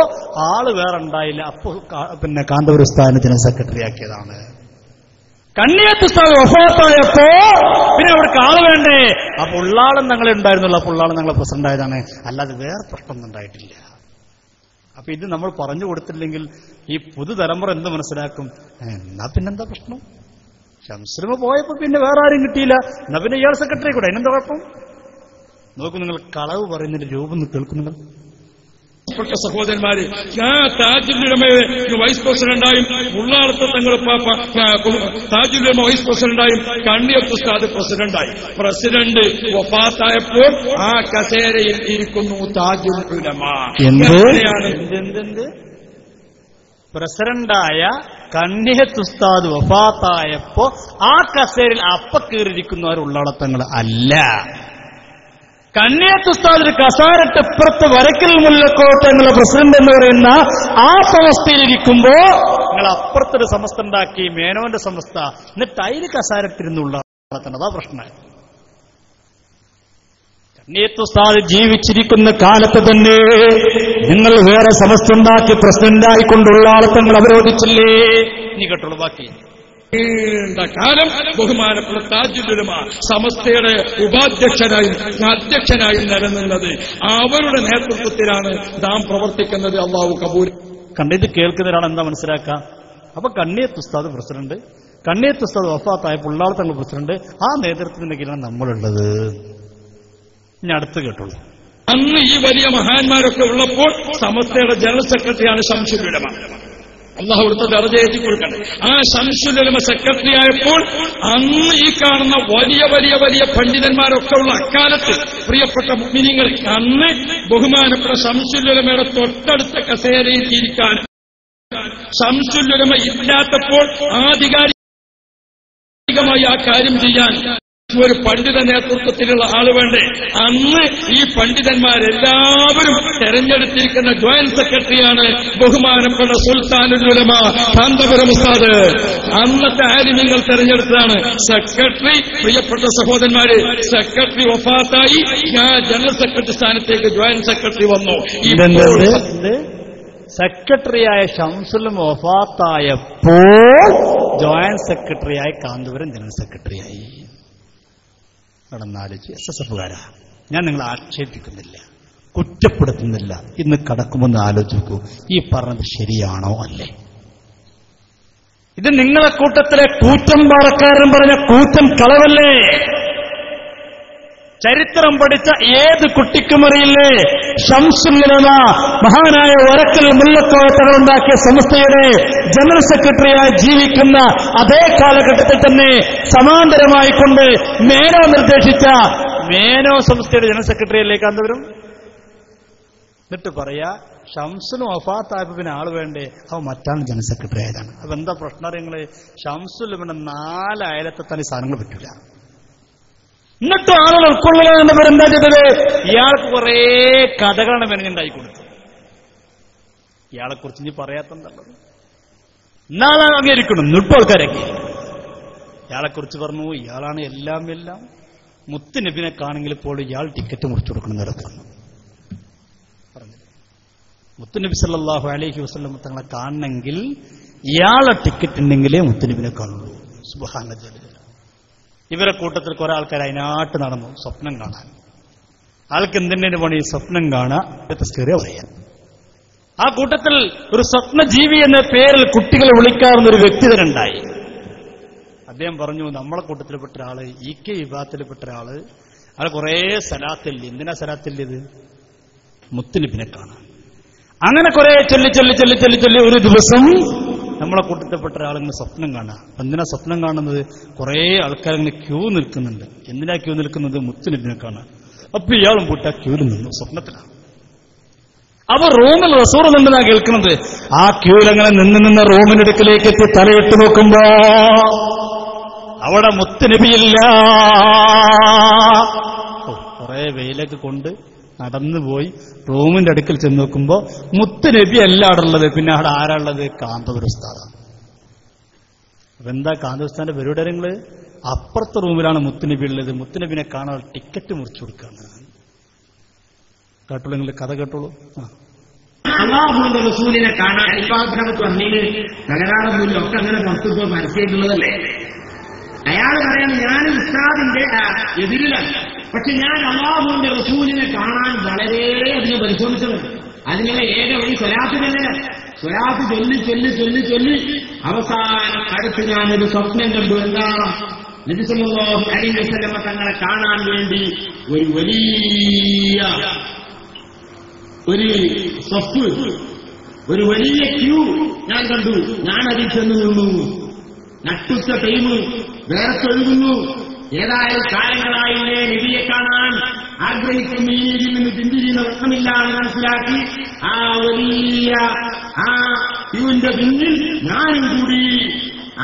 ആള് വേറെ ഉണ്ടായില്ല. അപ്പോ പിന്നെ കാന്തപുര ഉസ്താദിനെ ജനറൽ സെക്രട്ടറി ആക്കിയതാണ്. കണ്ണിയത്ത് ഉസ്താദ് വഫാത്തായപ്പോ പിന്നെ അവർക്ക് ആള് വേണ്ടേ? അപ്പൊ ഉള്ളാളം ഞങ്ങളെ ഉണ്ടായിരുന്നുള്ളൂ. അപ്പൊ ഉള്ളാളം ഞങ്ങളെ പ്രസിഡന്റ് ആയതാണ്, അല്ലാതെ വേറെ പ്രശ്നമൊന്നും ഉണ്ടായിട്ടില്ല. അപ്പൊ ഇത് നമ്മൾ പറഞ്ഞു കൊടുത്തില്ലെങ്കിൽ ഈ പുതുതലമുറ എന്ത് മനസ്സിലാക്കും? എന്നാ പിന്നെന്താ പ്രശ്നം? ശംസുലമ പോയപ്പോ പിന്നെ വേറെ ആരും കിട്ടിയില്ല, എന്നാ പിന്നെ ഇയാൾ സെക്രട്ടറി കൂടെ, അതിനെന്താ കുഴപ്പം? നോക്കൂ, നിങ്ങൾ കളവ് പറയുന്നതിന്റെ രൂപം കേൾക്കുന്നു. സഹോദരന്മാര്, ഞാൻ താജുലുലമയെ വൈസ് പ്രസിഡന്റായും ഉള്ളാളത്തെ തങ്ങൾ താജുലുലമ വൈസ് പ്രസിഡന്റായും കണ്ണിയത്ത് ഉസ്താദ് പ്രസിഡന്റായി. പ്രസിഡന്റ് വഫാത്തായപ്പോൾ ആ കസേരയിൽ ഇരിക്കുന്നു താജുലുലമ. എന്ത് പ്രസിഡന്റായ കണ്ണിയത്ത് ഉസ്താദ് വഫാത്തായപ്പോ ആ കസേരയിൽ അപ്പ കയറിയിരിക്കുന്നവർ ഉള്ളാളത്തങ്ങൾ അല്ല. കണ്ണിയത്ത് ഉസ്താദിന് കസാരട്ട് ഇപ്പുറത്ത് വരക്കൽ മുല്ലക്കോട്ട് എന്നുള്ള പ്രസിഡന്റ് എന്ന് പറയുന്ന ആ സമസ്തയിലിരിക്കുമ്പോ നിങ്ങൾ അപ്പുറത്തൊരു സമസ്ത ഉണ്ടാക്കി, മേനോന്റെ സമസ്ത, എന്നിട്ട് അതിന് കസാരട്ടിരുന്നുള്ള അതാ പ്രശ്നം. കണ്ണിയത്ത് ഉസ്താദ് ജീവിച്ചിരിക്കുന്ന കാലത്ത് തന്നെ നിങ്ങൾ വേറെ സമസ്ത ഉണ്ടാക്കി പ്രസിഡന്റായിക്കൊണ്ടുള്ള ആളത്തങ്ങൾ അവരോധിച്ചില്ലേ? ഇനി കേട്ടോളൂ ബാക്കി. നീണ്ട കാലം ബഹുമാനപ്പെട്ട താജുലുലമ സമസ്തയുടെ ഉപാധ്യക്ഷനായും അധ്യക്ഷനായും നിലനിന്നത് അവരുടെ നേതൃത്വത്തിലാണ് നാം പ്രവർത്തിക്കുന്നത്. അള്ളാഹു കബൂൽ. കണ്ടിട്ട് കേൾക്കുന്ന ഒരാൾ എന്താ മനസ്സിലാക്കുക? അപ്പൊ കണ്ണിയത്ത് ഉസ്താദ് പ്രസിഡന്റ്, കണ്ണിയത്ത് ഉസ്താദ് വഫാത്തായ ഉള്ളാളത്തങ്ങൾ പ്രസിഡന്റ്, ആ നേതൃത്വത്തിന്റെ കീഴിലാണ് നമ്മളുള്ളത്. ഇനി അടുത്ത് കേട്ടോളൂ. അന്ന് ഈ വലിയ മഹാന്മാരൊക്കെ ഉള്ളപ്പോൾ സമസ്തയുടെ ജനറൽ സെക്രട്ടറിയാണ് ശംസുലുലമ. അള്ളാഹു കൊടുത്ത ദർജയേറ്റി കൊടുക്കട്ടെ. ആ ശംസുലുലമ സെക്രട്ടറി ആയപ്പോൾ അന്ന് ഈ കാണുന്ന വലിയ വലിയ വലിയ പണ്ഡിതന്മാരൊക്കെ ഉള്ള അക്കാലത്ത് പ്രിയപ്പെട്ട മുഅ്മിനീങ്ങൾ, അന്ന് ബഹുമാനപ്പെട്ട ശംസുലുലമയുടെ തൊട്ടടുത്ത കസേരയിൽ ഇരിക്കാൻ ശംസുലുലമ ഇല്ലാത്തപ്പോൾ ആധികാരികമായി ആ കാര്യം ചെയ്യാൻ ഒരു പണ്ഡിത നേതൃത്വത്തിലുള്ള ആള് വേണ്ടേ? അന്ന് ഈ പണ്ഡിതന്മാരെല്ലാവരും തെരഞ്ഞെടുത്തിരിക്കുന്ന ജോയിന്റ് സെക്രട്ടറിയാണ് ബഹുമാനപ്പെട്ട സുൽത്താനുൽ ഉലമ കാന്തപുരം ഉസ്താദ്. അന്നത്തെ ആലിമ്യങ്ങൾ തെരഞ്ഞെടുത്തതാണ് സെക്രട്ടറി. പ്രിയപ്പെട്ട സഹോദരന്മാര്, സെക്രട്ടറി വഫാത്തായി, ഞാൻ ജനറൽ സെക്രട്ടറി സ്ഥാനത്തേക്ക് ജോയിന്റ് സെക്രട്ടറി വന്നു. സെക്രട്ടറിയായ ഷംസുൽ വഫാത്തായപ്പോൾ ജോയിന്റ് സെക്രട്ടറിയായി കാന്തപുരം ജനറൽ സെക്രട്ടറിയായി. നടന്നാലോചിച്ച് SSFകാരാ, ഞാൻ നിങ്ങളെ ആക്ഷേപിക്കുന്നില്ല, കുറ്റപ്പെടുത്തുന്നില്ല. ഇന്ന് കടക്കുമെന്ന് ആലോചിക്കൂ, ഈ പറഞ്ഞത് ശരിയാണോ അല്ലേ? ഇത് നിങ്ങളെ കൂട്ടത്തിലെ കൂറ്റം പാറക്കാരൻ പറഞ്ഞ കൂറ്റം കളവല്ലേ? ചരിത്രം പഠിച്ച ഏത് കുട്ടിക്കും അറിയില്ലേ, ശംസുൽ ഉലമ മഹാനായ ഒരക്കൽ മുല്ലക്കോയ തങ്ങളുണ്ടാക്കിയ സംസ്ഥയുടെ ജനറൽ സെക്രട്ടറിയായി ജീവിക്കുന്ന അതേ കാലഘട്ടത്തിൽ തന്നെ സമാന്തരമായി കൊണ്ട് മേനോ നിർദ്ദേശിച്ച മേനോ സംസ്ഥയുടെ ജനറൽ സെക്രട്ടറിയല്ലേ കാന്തപുരം? എന്നിട്ട് പറയാ ഷംസുൽ വഫാത്തായപ്പോ പിന്നെ ആള് വേണ്ടേ, അവ മറ്റാണ് ജനറൽ സെക്രട്ടറി ആയതാണ്. അപ്പൊ എന്താ പ്രശ്നം? നിങ്ങള് ഷംസുൽ ഉലമയുടെ 4 അയലത്തെത്താൻ ഈ സാധനങ്ങൾ പറ്റൂല. എന്നിട്ടും ആളുകൾ ഉൾക്കൊള്ളുക എന്ന പേരെന്താ ചെയ്തത്? ഇയാൾക്ക് കുറെ കഥകളാണ് മെനഞ്ഞുണ്ടായി കൊടുത്തത്. ഇയാളെ കുറിച്ച് ഇനി പറയാത്തതുള്ളത് എന്നാളെ അംഗീകരിക്കണം. എന്നിട്ടും ആൾക്കാരൊക്കെ ഇയാളെ കുറിച്ച് പറഞ്ഞു, ഇയാളാണ് എല്ലാം എല്ലാം. മുത്തുനബിനെ കാണെങ്കിൽ ഇപ്പോൾ ഇയാൾ ടിക്കറ്റ് മുറിച്ചു കൊടുക്കണം നടക്കുന്നു പറഞ്ഞു. മുത്തുനബി സല്ലല്ലാഹു അലൈഹി വസല്ലം തങ്ങളെ കാണണമെങ്കിൽ ഇയാളെ ടിക്കറ്റ് ഉണ്ടെങ്കിലേ മുത്തുനബിനെ കാണുള്ളൂ. സുബ്ഹാനല്ലാഹ്. ഇവരെ കൂട്ടത്തിൽ കുറെ ആൾക്കാർ അതിനാട്ട് നടന്നു സ്വപ്നം കാണാൻ. ആൾക്ക് എന്തിനു പണി? സ്വപ്നം കാണാൻ പറയാൻ. ആ കൂട്ടത്തിൽ ഒരു സ്വപ്നജീവി എന്ന പേരിൽ കുട്ടികളെ വിളിക്കാറുന്ന ഒരു വ്യക്തി തന്നെ ഉണ്ടായി. അദ്ദേഹം പറഞ്ഞു, നമ്മളെ കൂട്ടത്തിൽപ്പെട്ട ഒരാള്, EK വിഭാഗത്തിൽപ്പെട്ട ഒരാള്, അയാൾ കുറെ സലാത്തില്ല. എന്തിനാ സലാത്തില്ലത്? മുത്തുനബിനെ കാണാൻ. അങ്ങനെ കുറെ ചൊല്ലി ഒരു ദിവസം നമ്മളെ കൂട്ടത്തിൽപ്പെട്ട ഒരാളിങ്ങനെ സ്വപ്നം കാണാം. എന്തിനാ സ്വപ്നം കാണുന്നത്? കുറെ ആൾക്കാരിങ്ങനെ ക്യൂ നിൽക്കുന്നുണ്ട്. എന്തിനാ ക്യൂ നിൽക്കുന്നത്? മുത്തുനബിനെ കാണാൻ. അപ്പൊ ഇയാളും പോയിട്ട് ആ ക്യൂവിൽ നിന്നു. സ്വപ്നത്തിലാണ്. അപ്പൊ റൂമിൽ റസൂലുള്ളാഹിന്നാ കേൾക്കുന്നത്. ആ ക്യൂവിലങ്ങനെ നിന്ന് റൂമിന്റെ അടുക്കലേക്ക് എത്തി തലയിട്ട് നോക്കുമ്പോ അവിടെ മുത്തുനബിയില്ല. കുറെ വെയിലൊക്കെ കൊണ്ട് നടന്നുപോയി റൂമിന്റെ അടുക്കൽ ചെന്ന് നോക്കുമ്പോ മുത്തുനബി അല്ല അവിടെ ഉള്ളത്. പിന്നെ അവിടെ ആരാളുള്ളത്? കാന്തപുരം ഉസ്താദാണ്. അപ്പൊ എന്താ കാന്തപുരം ഉസ്താദിന്റെ പരിപാടി? നിങ്ങള് അപ്പുറത്തെ റൂമിലാണ് മുത്തുനബി ഉള്ളത്. മുത്തുനബിനെ കാണാൻ ടിക്കറ്റ് മുറിച്ചു കൊടുക്കാണ്. കേട്ടോളൂ, നിങ്ങൾ കഥ കേട്ടോളൂ. അല്ലാഹുവിന്റെ റസൂലിനെ കാണാൻ ഇബാദത്ത് വന്നീന് തകരാറൊന്നുമില്ല, ഒക്കെ അങ്ങനെ പുറത്തുപ്പോ പരസ്യമായിട്ടുള്ളതല്ലേ. അയാൾ പറയാണ്, ഞാൻ ഉസ്താദിന്റെ എതിരിലല്ല, പക്ഷെ ഞാൻ അല്ലാഹുവിന്റെ റസൂലിനെ കാണാൻ വളരെയധികം പരിശ്രമിച്ചത്. അതിനുള്ള ഏക വഴി സ്വലാത്ത് തന്നെ. സ്വലാത്ത് ചൊല്ലി അവസാനം അടുത്ത് ഞാനൊരു സ്വപ്നം കണ്ടു. എന്താ? നബി സല്ലല്ലാഹു അലൈഹി വസല്ലം തങ്ങളെ കാണാൻ വേണ്ടി ഒരു വലിയ സ്വഫ്, ഒരു വലിയ ക്യൂ ഞാൻ കണ്ടു. ഞാൻ അതിൽ ചെന്ന് നിന്നു. നട്ടുച്ച ടൈം, വേർത്തൊഴുകുന്നു. ഏതായാലും കാലങ്ങളായില്ലേ നബിയെ കാണാൻ ആഗ്രഹിക്കുന്ന ഇതിൽ നിന്ന് പിന്തിരിയുന്ന പ്രശ്നമില്ല എന്ന് മനസ്സിലാക്കി ആ വലിയ ആ ക്യൂവിന്റെ പിന്നിൽ ഞാനും കൂടി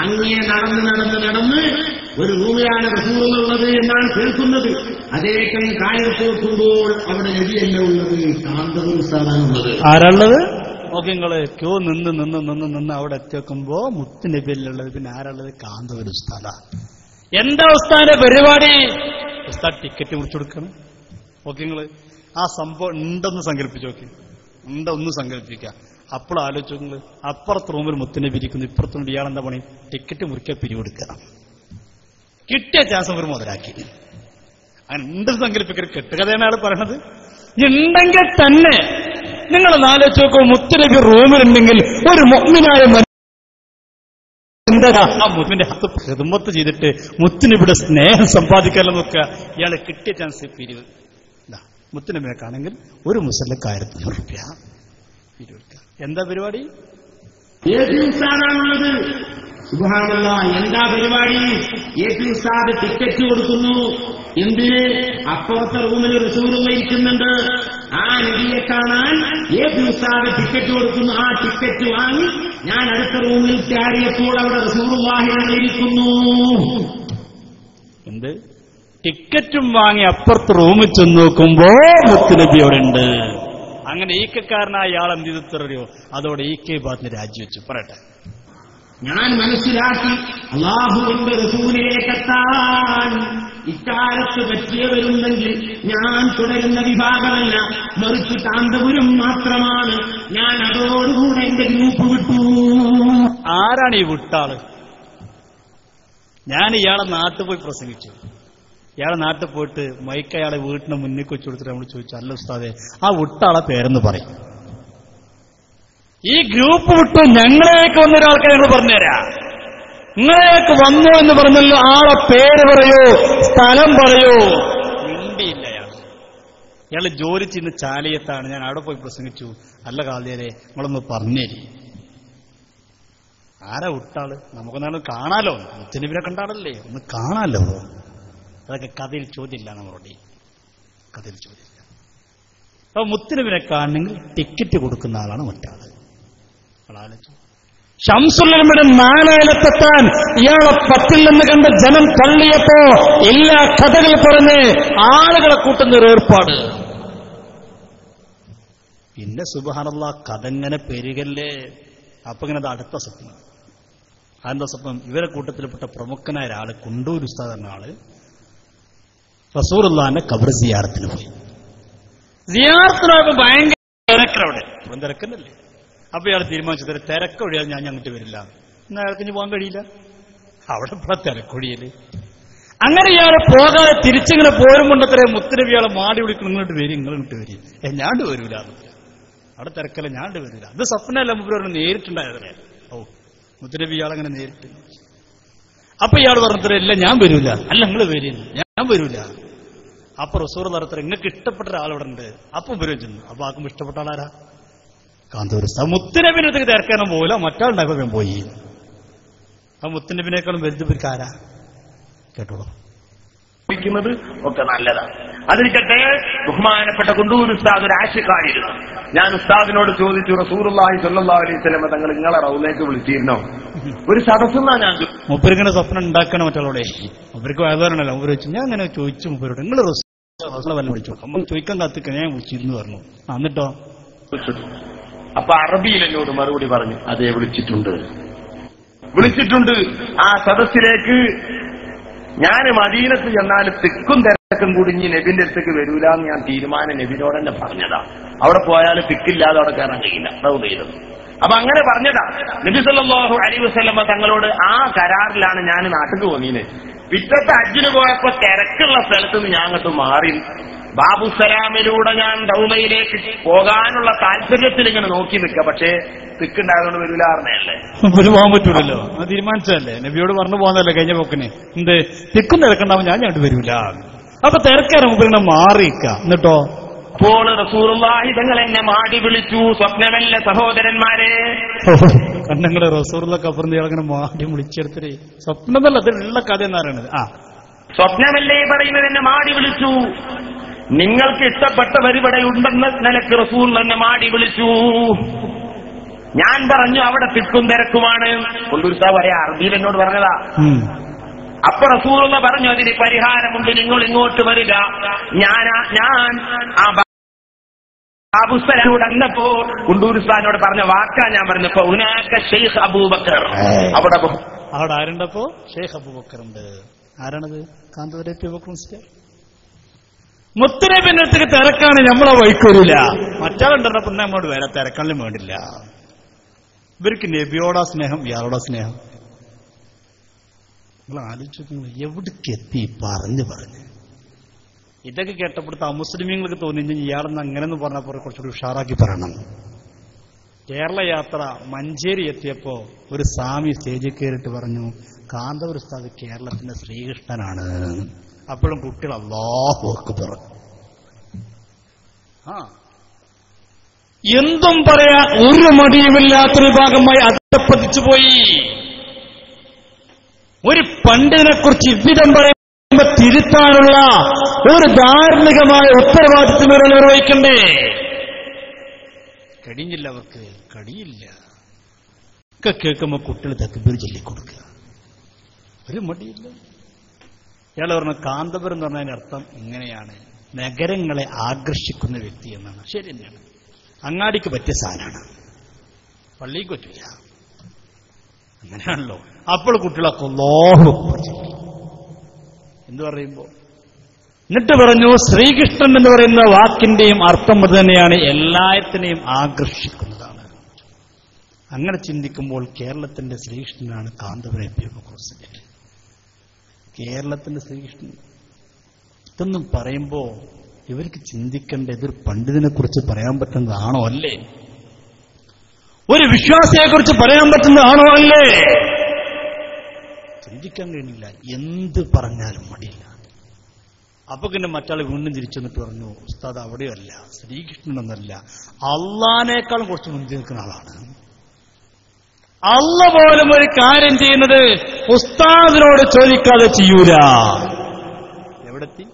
അങ്ങേ നടന്ന് ഒരു റൂമിലാണ് റസൂലുള്ളത് എന്നാണ് കേൾക്കുന്നത്. അദ്ദേഹം കാലത്ത് വെക്കുമ്പോൾ അവിടെ നബിയല്ല ഉള്ളത്, കാന്തപുരം ഉസ്താദാണുള്ളത്. ആരാളുള്ളത്? ഓക്കെ, നിങ്ങള് ക്യൂ നിന്ന് അവിടെ എത്തിവെക്കുമ്പോ മുത്തുനബിയല്ലുള്ളത്. പിന്നെ ആരാളുള്ളത്? കാന്തപുരം ഉസ്താദാ. എന്താ ഉസ്താദിന്റെ പരിപാടി? ഉസ്താദ് ടിക്കറ്റ് മുറിച്ചു കൊടുക്കണം. ഓക്കെ, നിങ്ങള് ആ സംഭവം ഉണ്ടെന്ന് സങ്കല്പിച്ചു നോക്കി. ഒന്ന് സങ്കല്പിക്കുക. അപ്പോൾ ആലോചിച്ചു നിങ്ങള്, അപ്പുറത്ത് റൂമിൽ മുത്തുനബി ഇരിക്കുന്നു, ഇപ്പുറത്തുണ്ട് ഇയാളെന്താ പണി? ടിക്കറ്റ് മുറിക്കുക, പിരിവെടുക്കുക. കിട്ടിയ ചാൻസ് ഒരു മുതലാക്കി. അങ്ങനെ ഉണ്ടെന്ന് സങ്കല്പിക്കരുത്. കെട്ടുകഥയാണ് അയാൾ പറയണത്. ഉണ്ടെങ്കിൽ തന്നെ നിങ്ങളൊന്ന് ആലോചിച്ച് നോക്കൂ, മുത്തുനബി റൂമിലുണ്ടെങ്കിൽ ഒരു മുഅ്മിനായ എന്താ ആ മുത്തുവിന്റെ ഹിദ്മത്ത് ചെയ്തിട്ട് മുത്തുനബിയുടെ സ്നേഹം സമ്പാദിക്കാനോ നോക്കുക. ഇയാളെ കിട്ടിയ ചാൻസ് പിരിവ്. മുത്തുനബിനെക്കാണെങ്കിൽ ഒരു മുസല്ലക്ക് 1500 രൂപ പിരിവെടുക്കുക. എന്താ പരിപാടി? ഉസ്താദാണുള്ളത്. സുബ്ഹാനല്ലാഹ്, എന്താ പരിപാടി? ഉസ്താദ് ടിക്കറ്റ് കൊടുക്കുന്നു. എന്തിന്? അപ്പുറത്തെ റൂമിൽ റസൂലുള്ള ഇരിക്കുന്നുണ്ട്. ആ നബിയെ കാണാൻ ഉസ്താദ് ടിക്കറ്റ് കൊടുക്കുന്നു. ആ ടിക്കറ്റ് വാങ്ങി ഞാൻ അടുത്ത റൂമിൽ കയറിയപ്പോൾ അവിടെ റസൂലുള്ളാഹി ഇരിക്കുന്നു. എന്ത് ടിക്കറ്റും വാങ്ങി അപ്പുറത്ത് റൂമിൽ ചെന്ന് നോക്കുമ്പോ മുത്തുനബി അവിടെ ഉണ്ട്. അങ്ങനെ ഈക്കക്കാരനായ ആൾ എന്ത് ചെയ്തറിയോ? അതോടെ ഈക്കെ ഭാഗത്തിന് രാജിവെച്ചു. പറയട്ടെ, ഞാൻ മനസ്സിലാക്കി അല്ലാഹുവിന്റെ റസൂലിലേക്കെത്താൻ ഇക്കാലത്ത് പറ്റിയവരുണ്ടെങ്കിൽ ഞാൻ തുടരുന്ന വിഭാഗമല്ല, മറിച്ച് കാന്തപുരം മാത്രമാണ്. ഞാൻ അതോടുകൂടെ എന്റെ ഗ്രൂപ്പ് വിട്ടു. ആരാണ് ഈ വിട്ടാള്? ഞാൻ ഇയാളെ നാട്ടിൽ പോയി പ്രസംഗിച്ചു. ഇയാളെ നാട്ടിൽ പോയിട്ട് മൈക്ക് അയാളെ വീട്ടിന് മുന്നിൽ വെച്ചു കൊടുത്തിട്ട് നമ്മൾ ചോദിച്ചു, അല്ല ഉസ്താദെ ആ വിട്ടാളെ പേരെന്ന് പറയും. ഈ ഗ്രൂപ്പ് വിട്ടു ഞങ്ങളേക്ക് വന്ന ഒരാൾക്ക് ഞങ്ങൾ പറഞ്ഞുതരാം. നിങ്ങളേക്ക് വന്നു എന്ന് പറഞ്ഞല്ലോ, ആളെ പേര് പറയൂ, സ്ഥലം പറയൂ. മിണ്ടിയില്ല ഇയാള് ജോലി ചെയ്യുന്ന ചാലിയത്താണ്. ഞാൻ അവിടെ പോയി പ്രസംഗിച്ചു. അല്ല കാളിയരെ, നിങ്ങളൊന്ന് പറഞ്ഞേരി ആരാ വിട്ടാള്? നമുക്കൊന്നാണ് കാണാലോ, മുത്തനബിനെ കണ്ടാളല്ലേ, ഒന്ന് കാണാലോ. അതൊക്കെ കഥയിൽ ചോദ്യമില്ല. നമ്മളോട് കഥയിൽ ചോദ്യമില്ല. അപ്പൊ മുത്തനബിനെ കാണണമെങ്കിൽ ടിക്കറ്റ് കൊടുക്കുന്ന ആളാണ് മറ്റാള്. ശംസുല്ലയുടെ നാലായിരത്തെത്താൻ ഇയാളെ പറ്റില്ലെന്ന് കണ്ട് ജനം തള്ളിയപ്പോ എല്ലാ കഥകൾ പറഞ്ഞ് ആളുകളെ കൂട്ടുന്ന ഒരു ഏർപ്പാട്. പിന്നെ സുബ്ഹാനല്ലാഹ് കഥ ഇങ്ങനെ പെരുകല്ലേ. അപ്പൊ ഇങ്ങനെ അത് അടുത്ത സ്വപ്നം. അതെന്താ സ്വപ്നം? ഇവരെ കൂട്ടത്തിൽപ്പെട്ട പ്രമുഖനായ ഒരാള്, കുണ്ടൂർ ഉസ്താദ് എന്ന ആള് റസൂലുള്ളാഹിന്റെ ഖബർ സിയാറത്തിന് പോയി. സിയാറത്തിനൊക്കെ ഭയങ്കര തിരക്കവിടെ. തിരക്കുന്നല്ലേ. അപ്പൊ ഇയാൾ തീരുമാനിച്ചത് തിരക്കൊഴിയാതെ ഞാൻ അങ്ങോട്ട് വരില്ല. എന്നാൽ അയാൾക്ക് ഇനി പോകാൻ കഴിയില്ല. അവിടെ ഇപ്പോൾ തിരക്കൊഴിയല്. അങ്ങനെ ഇയാൾ പോകാതെ തിരിച്ചിങ്ങനെ പോരുമ്പോണ്ടത്രേ മുത്തനബി ഇയാളെ മാടി വിളിക്കണം, ഇങ്ങോട്ട് വരും, ഇങ്ങോട്ട് വരും. ഞാണ്ട് വരൂല, അവിടെ തിരക്കല്ല, ഞാണ്ട് വരൂല. ഇത് സ്വപ്നമല്ല, മുമ്പ് നേരിട്ടുണ്ടായതല്ലേ. ഓ, മുത്തനബി ഇയാളങ്ങനെ നേരിട്ട്. അപ്പൊ ഇയാൾ പറഞ്ഞത്ര, ഇല്ല ഞാൻ വരൂല. അല്ല നിങ്ങൾ വരില്ല, ഞാൻ വരൂല. അപ്പൊ റസൂൽ നടത്തര, നിങ്ങൾക്ക് ഇഷ്ടപ്പെട്ട ഒരാളവിടെ ഉണ്ട്. അപ്പം വരും ചെന്നു. അപ്പൊ ആർക്കും ഇഷ്ടപ്പെട്ട ആളാരാ? കാന്തൂർ ഉസ്താദ്. മുത്തനബിന്റെ അടുത്തേക്ക് തിരക്കാനും പോകില്ല, മറ്റാളുണ്ടാക്കാൻ പോയി. ആ മുത്തനബിനേക്കാളും വലുതുകാരാ? കേട്ടോളൂ. ഒക്കെ നല്ലതാണ്. അതിരിക്കട്ടെ, ബഹുമാനപ്പെട്ട കുണ്ടൂർ ഉസ്താദ് ഒരു ആശയക്കാരിയിരുന്നു. ഞാൻ ഉസ്താദിനോട് ചോദിച്ചു, റസൂലുള്ളാഹി സ്വല്ലല്ലാഹു അലൈഹി വസല്ലം തങ്ങൾ നിങ്ങളെ റൗലേക്ക് വിളിച്ചിരുന്നോ? ഒരു സദസ്സെന്നാ ഞാൻ മുപ്പരിങ്ങനെ സ്വപ്നം ഉണ്ടാക്കണം മറ്റുള്ളവടെ. മുപ്പർക്ക് വേദനല്ലോ. മുപ്പര് വെച്ചു, ഞാൻ അങ്ങനെ ചോദിച്ചു മുപ്പരോട്, നിങ്ങൾ വല്ല വിളിച്ചു നമ്മൾ ചോദിക്കാൻ കാത്തിക്ക, ഞാൻ വിളിച്ചിരുന്നു പറഞ്ഞു. എന്നിട്ടോ? അപ്പൊ അറബിയിൽ എന്നോട് മറുപടി പറഞ്ഞു, അതെ വിളിച്ചിട്ടുണ്ട്. ആ സദസ്സിലേക്ക് ഞാൻ മദീനത്ത് ചെന്നാൽ തിക്കും തിരക്കും കുടിഞ്ഞ് നബിന്റെ അടുത്തേക്ക് വരൂലെന്ന് ഞാൻ തീരുമാനം നബിനോട് തന്നെ പറഞ്ഞതാ. അവിടെ പോയാൽ തിക്കില്ലാതെ അവിടെ കയറാൻ കഴിയില്ല, റൗദയിലും. അപ്പൊ അങ്ങനെ പറഞ്ഞതാ നബി സല്ലല്ലാഹു അലൈഹി വസല്ലം തങ്ങളോട്. ആ കരാറിലാണ് ഞാൻ നാട്ടിൽ പോന്നീന്. പിറ്റത്തെ ഹജ്ജിന് പോയപ്പോ തിരക്കുള്ള സ്ഥലത്ത് നിന്ന് ഞാൻ അങ്ങോട്ട് മാറി. ബാബുസലാമിലൂടെ ഞാൻ ദൗമയിലേക്ക് പോകാനുള്ള താല്പര്യത്തിൽ ഇങ്ങനെ നോക്കി നിൽക്കുക. പക്ഷേ തിക്കുണ്ടായതുകൊണ്ട് വരൂലാർന്നല്ലേ, പോകാൻ പറ്റൂലല്ലോ. അത് തീരുമാനിച്ചതല്ലേ, നബിയോട് പറഞ്ഞു പോകുന്നതല്ലേ കഴിഞ്ഞ പോക്കിന്. എന്ത് തിക്കും തിരക്കുണ്ടാവും, ഞാൻ ഞങ്ങോട്ട് വരൂല. അപ്പൊ തിരക്കേറെ മുമ്പ് ഇങ്ങനെ മാറിയിക്ക. എന്നിട്ടോ? അപ്പോൾ റസൂലുള്ളാഹി തങ്ങൾ എന്നെ മാടി വിളിച്ചു. സ്വപ്നമല്ല സഹോദരന്മാരെ, കണ്ണങ്ങളെ റസൂലുള്ളാഹിക്ക് അപ്പുറം ഇയാളങ്ങനെ മാടി വിളിച്ചെടുത്തിട്ട് സ്വപ്നമല്ല, അതിലുള്ള കഥ എന്ന് പറയണത്. സ്വപ്നമല്ലേ പറയുന്നത്? എന്നെ മാടി വിളിച്ചു. നിങ്ങൾക്ക് ഇഷ്ടപ്പെട്ടവർ ഇവിടെ ഉണ്ടെന്ന നിലക്ക് റസൂൽ എന്നെ മാടി വിളിച്ചു. ഞാൻ പറഞ്ഞു അവിടെ തിക്കും തിരക്കുമാണ്. കൊണ്ടൂർത്ത പറയാ, അറബിയിൽ എന്നോട് പറഞ്ഞതാ. അപ്പൊ റസൂലുള്ള പറഞ്ഞു, അതിന് പരിഹാരമുണ്ട്, നിങ്ങൾ ഇങ്ങോട്ട് വരിക. ഞാൻ ആ ബാബുസ്തലോട് അന്നപ്പോ കുണ്ടൂർസ്ഥാനോട് പറഞ്ഞ വാക്കാ ഞാൻ പറഞ്ഞപ്പോ, ഉനാക്ക ഷെയ്ഖ് അബൂബക്കർ. അവിടെ ആരുണ്ടപ്പോ? ഷെയ്ഖ് അബൂബക്കർ ഉണ്ട്. ആരാണത്? കാന്തപുരം അബൂബക്കർ. മുത്തനബിന്റെ അടുത്തേക്ക് തിരക്കാണ്, നമ്മളെ വഴിക്കൂരില്ല. മറ്റാളുണ്ടപ്പോ നമ്മളോട് വേറെ തിരക്കാളിലും വേണ്ടില്ല. ഇവർക്ക് നബിയോടാ സ്നേഹം, ഇയാളോടാ സ്നേഹം. നിങ്ങൾ ആലോചിച്ചു, എവിടേക്കെത്തി പറഞ്ഞ് ഇതൊക്കെ കേട്ടപ്പെടുത്ത അമുസ്ലിമീങ്ങൾക്ക് തോന്നി ഇയാളെന്ന് അങ്ങനെന്ന് പറഞ്ഞപ്പോൾ കുറച്ചുകൂടി ഉഷാറാക്കി പറയണം. കേരള യാത്ര മഞ്ചേരി എത്തിയപ്പോ ഒരു സ്വാമി സ്റ്റേജിൽ കയറിയിട്ട് പറഞ്ഞു, കാന്തപുര ഉസ്താദ് കേരളത്തിന്റെ ശ്രീകൃഷ്ണനാണ്. അപ്പോഴും കുട്ടികൾ അല്ലാഹു അക്ബർ. എന്തും പറയാൻ ഒരു മടിയുമില്ലാത്തൊരു ഭാഗമായി അധപ്പതിച്ചു പോയി. ഒരു പണ്ഡിതനെ കുറിച്ച് ഇவ்விதം പറയുമ്പോ തിരുത്താനുള്ള ഒരു ധാർമ്മികമായ ഉത്തരവാദിത്വം ഇവരെ നിർവഹിക്കണ്ടേ? കഴിയില്ല, അവർക്ക് കഴിയില്ല. ഒക്കെ കേൾക്കുമ്പോ കുട്ടികൾ തക്ബീർ ചൊല്ലിക്കൊടുക്കുക. ഒരു മടിയില്ല. ഇയാൾ പറഞ്ഞു കാന്തപുരം എന്ന് പറഞ്ഞതിന്റെ അർത്ഥം ഇങ്ങനെയാണ്, നഗരങ്ങളെ ആകർഷിക്കുന്ന വ്യക്തി എന്നാണ്. ശരി തന്നെയാണ്, അങ്ങാടിക്ക് പറ്റിയ സാധനമാണ്, പള്ളിക്ക് പറ്റില്ല. അങ്ങനെയാണല്ലോ. അപ്പോൾ കുട്ടികളൊക്കെ അല്ലാഹു എന്ത് പറയുമ്പോ എന്നിട്ട് പറഞ്ഞു ശ്രീകൃഷ്ണൻ എന്ന് പറയുന്ന വാക്കിന്റെയും അർത്ഥം അത് തന്നെയാണ്, എല്ലാത്തിനെയും ആകർഷിക്കുന്നതാണ്. അങ്ങനെ ചിന്തിക്കുമ്പോൾ കേരളത്തിന്റെ ശ്രീകൃഷ്ണനാണ് കാന്തപുരം എപ്പിയെ. കേരളത്തിന്റെ ശ്രീകൃഷ്ണൻ ഇതൊന്നും പറയുമ്പോ ഇവർക്ക് ചിന്തിക്കേണ്ട ഇതൊരു പണ്ഡിതനെ കുറിച്ച് പറയാൻ പറ്റുന്നതാണോ അല്ലേ? ഒരു വിശ്വാസിയെക്കുറിച്ച് പറയാൻ പറ്റുന്നതാണോ അല്ലേ? ചിന്തിക്കാൻ കഴിയുന്നില്ല. എന്ത് പറഞ്ഞാലും മടിയില്ല. അപ്പൊ പിന്നെ മറ്റാൾ വീണ്ടും തിരിച്ചു വന്നിട്ട് പറഞ്ഞു, ഉസ്താദ് അവിടെയല്ല, ശ്രീകൃഷ്ണനൊന്നല്ല, അള്ളാനേക്കാളും കുറച്ച് മുൻപ് നിൽക്കുന്ന ആളാണ്. അള്ള പോലും ഒരു കാര്യം ചെയ്യുന്നത് ഉസ്താദിനോട് ചോദിക്കാതെ ചെയ്യൂല. എവിടെത്തി?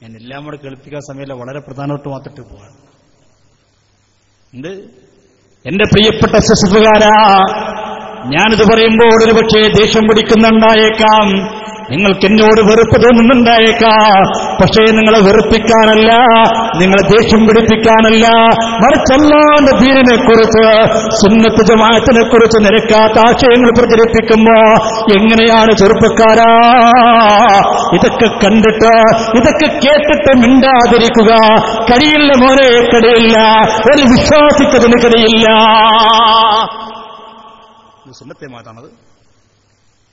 ഞാൻ എല്ലാം കൂടെ കേൾപ്പിക്കാൻ സമയമില്ല, വളരെ പ്രധാനമായിട്ട് മാത്രം പോവാണ്. എന്ത് എന്റെ പ്രിയപ്പെട്ട ശിശുകാരാ, ഞാനിത് പറയുമ്പോൾ ഒരു പക്ഷേ ദേഷ്യം പിടിക്കുന്നുണ്ടായേക്കാം, നിങ്ങൾക്ക് എന്നോട് വെറുപ്പ് തോന്നുന്നുണ്ടായേക്കാം. പക്ഷേ നിങ്ങളെ വെറുപ്പിക്കാനല്ല, നിങ്ങളെ ദേഷ്യം പിടിപ്പിക്കാനല്ല, മറിച്ച് അല്ലാഹുവിന്റെ ദീനിനെ കുറിച്ച്, സുന്നത്ത് ജമാഅത്തിനെ കുറിച്ച് നിരക്കാത്ത ആശയങ്ങൾ പ്രചരിപ്പിക്കുമ്പോ എങ്ങനെയാണ് ചെറുപ്പക്കാരാ ഇതൊക്കെ കണ്ടിട്ട് ഇതൊക്കെ കേട്ടിട്ട് മിണ്ടാതിരിക്കുക? കഴിയില്ല മോനെ, കഴിയില്ല. ഒരു വിശ്വാസിക്കതിന് കഴിയില്ല. സുന്നത്തെ മാതാണത്.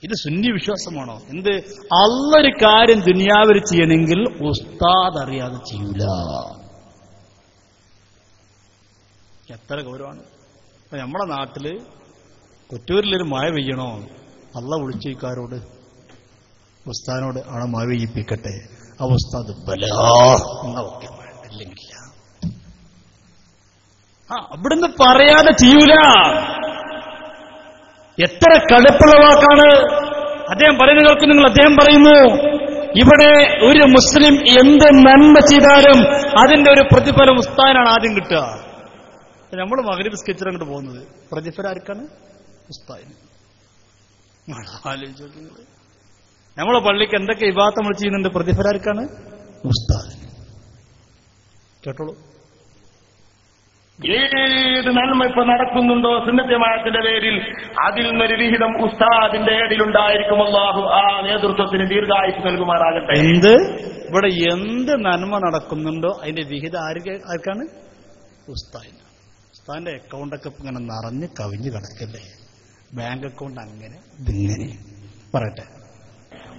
ഇത് സുന്നി വിശ്വാസമാണോ? എന്ത് അള്ളൊരു കാര്യം ദുനിയാവിൽ ചെയ്യണമെങ്കിൽ ഉസ്താദ് അറിയാതെ ചെയ്യൂല. എത്ര ഗൗരവമാണ്. ഇപ്പൊ നമ്മളെ നാട്ടില് കൊറ്റൂരിലൊരു മഴ പെയ്യണോ, അള്ള വിളിച്ചോക്കാരോട്, ഉസ്താദിനോട് അവിടെ മഴ പെയ്യിപ്പിക്കട്ടെ. ആ ഉസ്താദ് ബലാ എന്നാ ഒക്കെ ഇല്ലെങ്കില്ല. അവിടുന്ന് പറയാതെ ചെയ്യൂല. എത്ര കടുപ്പുള്ള വാക്കാണ് അദ്ദേഹം പറയുന്നത് കേൾക്കും നിങ്ങൾ. അദ്ദേഹം പറയുന്നു, ഇവിടെ ഒരു മുസ്ലിം എന്ത് നന്മ ചെയ്താലും അതിന്റെ ഒരു പ്രതിഫലം ഉസ്താദിനാണ് ആദ്യം കിട്ടുക. നമ്മൾ മഗ്‌രിബ് സ്കെച്ചിൽ അങ്ങോട്ട് പോകുന്നത്, പ്രതിഫലം ആർക്കാണ്? ഉസ്താദിന്. ആലോചിച്ച് നോക്കി നിങ്ങൾ. നമ്മളെ പള്ളിക്ക് എന്തൊക്കെ ഇബാദത്ത് നമ്മൾ ചെയ്യുന്നുണ്ട്, പ്രതിഫലം ആർക്കാണ്? ഉസ്താദിന്. കേട്ടോളൂ. ഏത് നന്മ ഇപ്പൊ നടക്കുന്നുണ്ടോ സുന്നത്ത് ജമാഅത്തിന്റെ പേരിൽ, അതിൽ നിന്നൊരു വിഹിതം ഉസ്താദിന്റെ ഏടിലുണ്ടായിരിക്കും. അല്ലാഹു ആ നേതൃത്വത്തിന് ദീർഘായുസ് നൽകുമാറാകട്ടെ. എന്ത് ഇവിടെ എന്ത് നന്മ നടക്കുന്നുണ്ടോ അതിന്റെ വിഹിതം ആർക്കാണ്? ഉസ്താദിന്. ഉസ്താദിന്റെ അക്കൗണ്ടൊക്കെ ഇങ്ങനെ നിറഞ്ഞ് കവിഞ്ഞ് കിടക്കല്ലേ, ബാങ്ക് അക്കൗണ്ട് അങ്ങനെ ഇതിങ്ങനെ. പറയട്ടെ,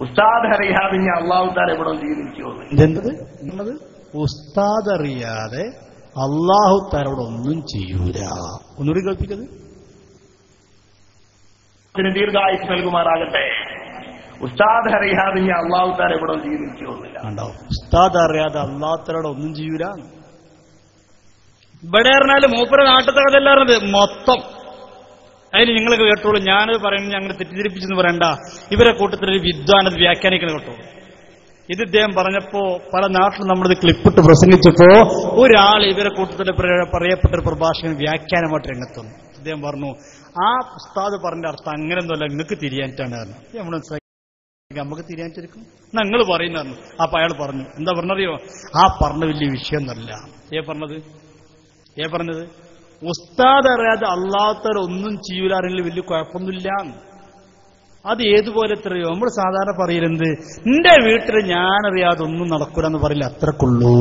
ഉസ്താദ് അറിയാതെ അള്ളാഹു താല ഇവിടെ ജീവിച്ചു. ഇതെന്തത് എന്നത്? ഉസ്താദ് അറിയാതെ അള്ളാഹു താരോട് ഒന്നും ചെയ്യൂല. ഒന്നുകൂടി കേൾപ്പിക്കത്. ദീർഘായുസ് നൽകുമാറാകട്ടെ. ഉസ്താദ് അറിയാതെ അള്ളാഹു താല ഇവിടെ ജീവിച്ചു. ഉസ്താദ് അറിയാതെ അള്ളാഹു താരോട് ഒന്നും ചെയ്യൂല. ഇവിടെ പറഞ്ഞാല് മൂപ്പര നാട്ടത്തെ കഥയല്ല പറഞ്ഞത്, മൊത്തം. അതിന് നിങ്ങൾ കേട്ടോളൂ. ഞാനത് പറയുന്നത് ഞങ്ങൾ തെറ്റിദ്ധരിപ്പിച്ചെന്ന് പറയണ്ട. ഇവരെ കൂട്ടത്തിലൊരു വിദ്വാനത് വ്യാഖ്യാനിക്കണം കേട്ടോ. ഇത് ഇദ്ദേഹം പറഞ്ഞപ്പോ പല നാട്ടിലും നമ്മളിത് ക്ലിപ്പിട്ട് പ്രസംഗിച്ചപ്പോ ഒരാൾ ഇവരെ കൂട്ടത്തിൽ പറയപ്പെട്ട ഒരു പ്രഭാഷകൻ വ്യാഖ്യാനമായിട്ട് രംഗത്ത് വന്നു. ഇദ്ദേഹം പറഞ്ഞു, ആ ഉസ്താദ് പറഞ്ഞ അർത്ഥം അങ്ങനെയൊന്നുമല്ല, നിങ്ങൾക്ക് തിരിയാനിട്ടാണ് പറഞ്ഞു. നമ്മൾ നമുക്ക് തിരിയാനിട്ടിരിക്കും, നിങ്ങൾ പറയുന്നു. അപ്പൊ അയാൾ പറഞ്ഞു, എന്താ പറഞ്ഞറിയോ? ആ പറഞ്ഞ വലിയ വിഷയം എന്നല്ല. പറഞ്ഞത് ഉസ്താദ് അറിയാതെ അള്ളാഹുത്താല ഒന്നും ചെയ്യൂലാറില്ല, വലിയ കുഴപ്പമൊന്നുമില്ല. അത് ഏതുപോലെ എത്രയോ നമ്മൾ സാധാരണ പറയലെന്ത്, എന്റെ വീട്ടിൽ ഞാനറിയാതെ ഒന്നും നടക്കൂല എന്ന് പറയില്ല, അത്രക്കുള്ളൂ.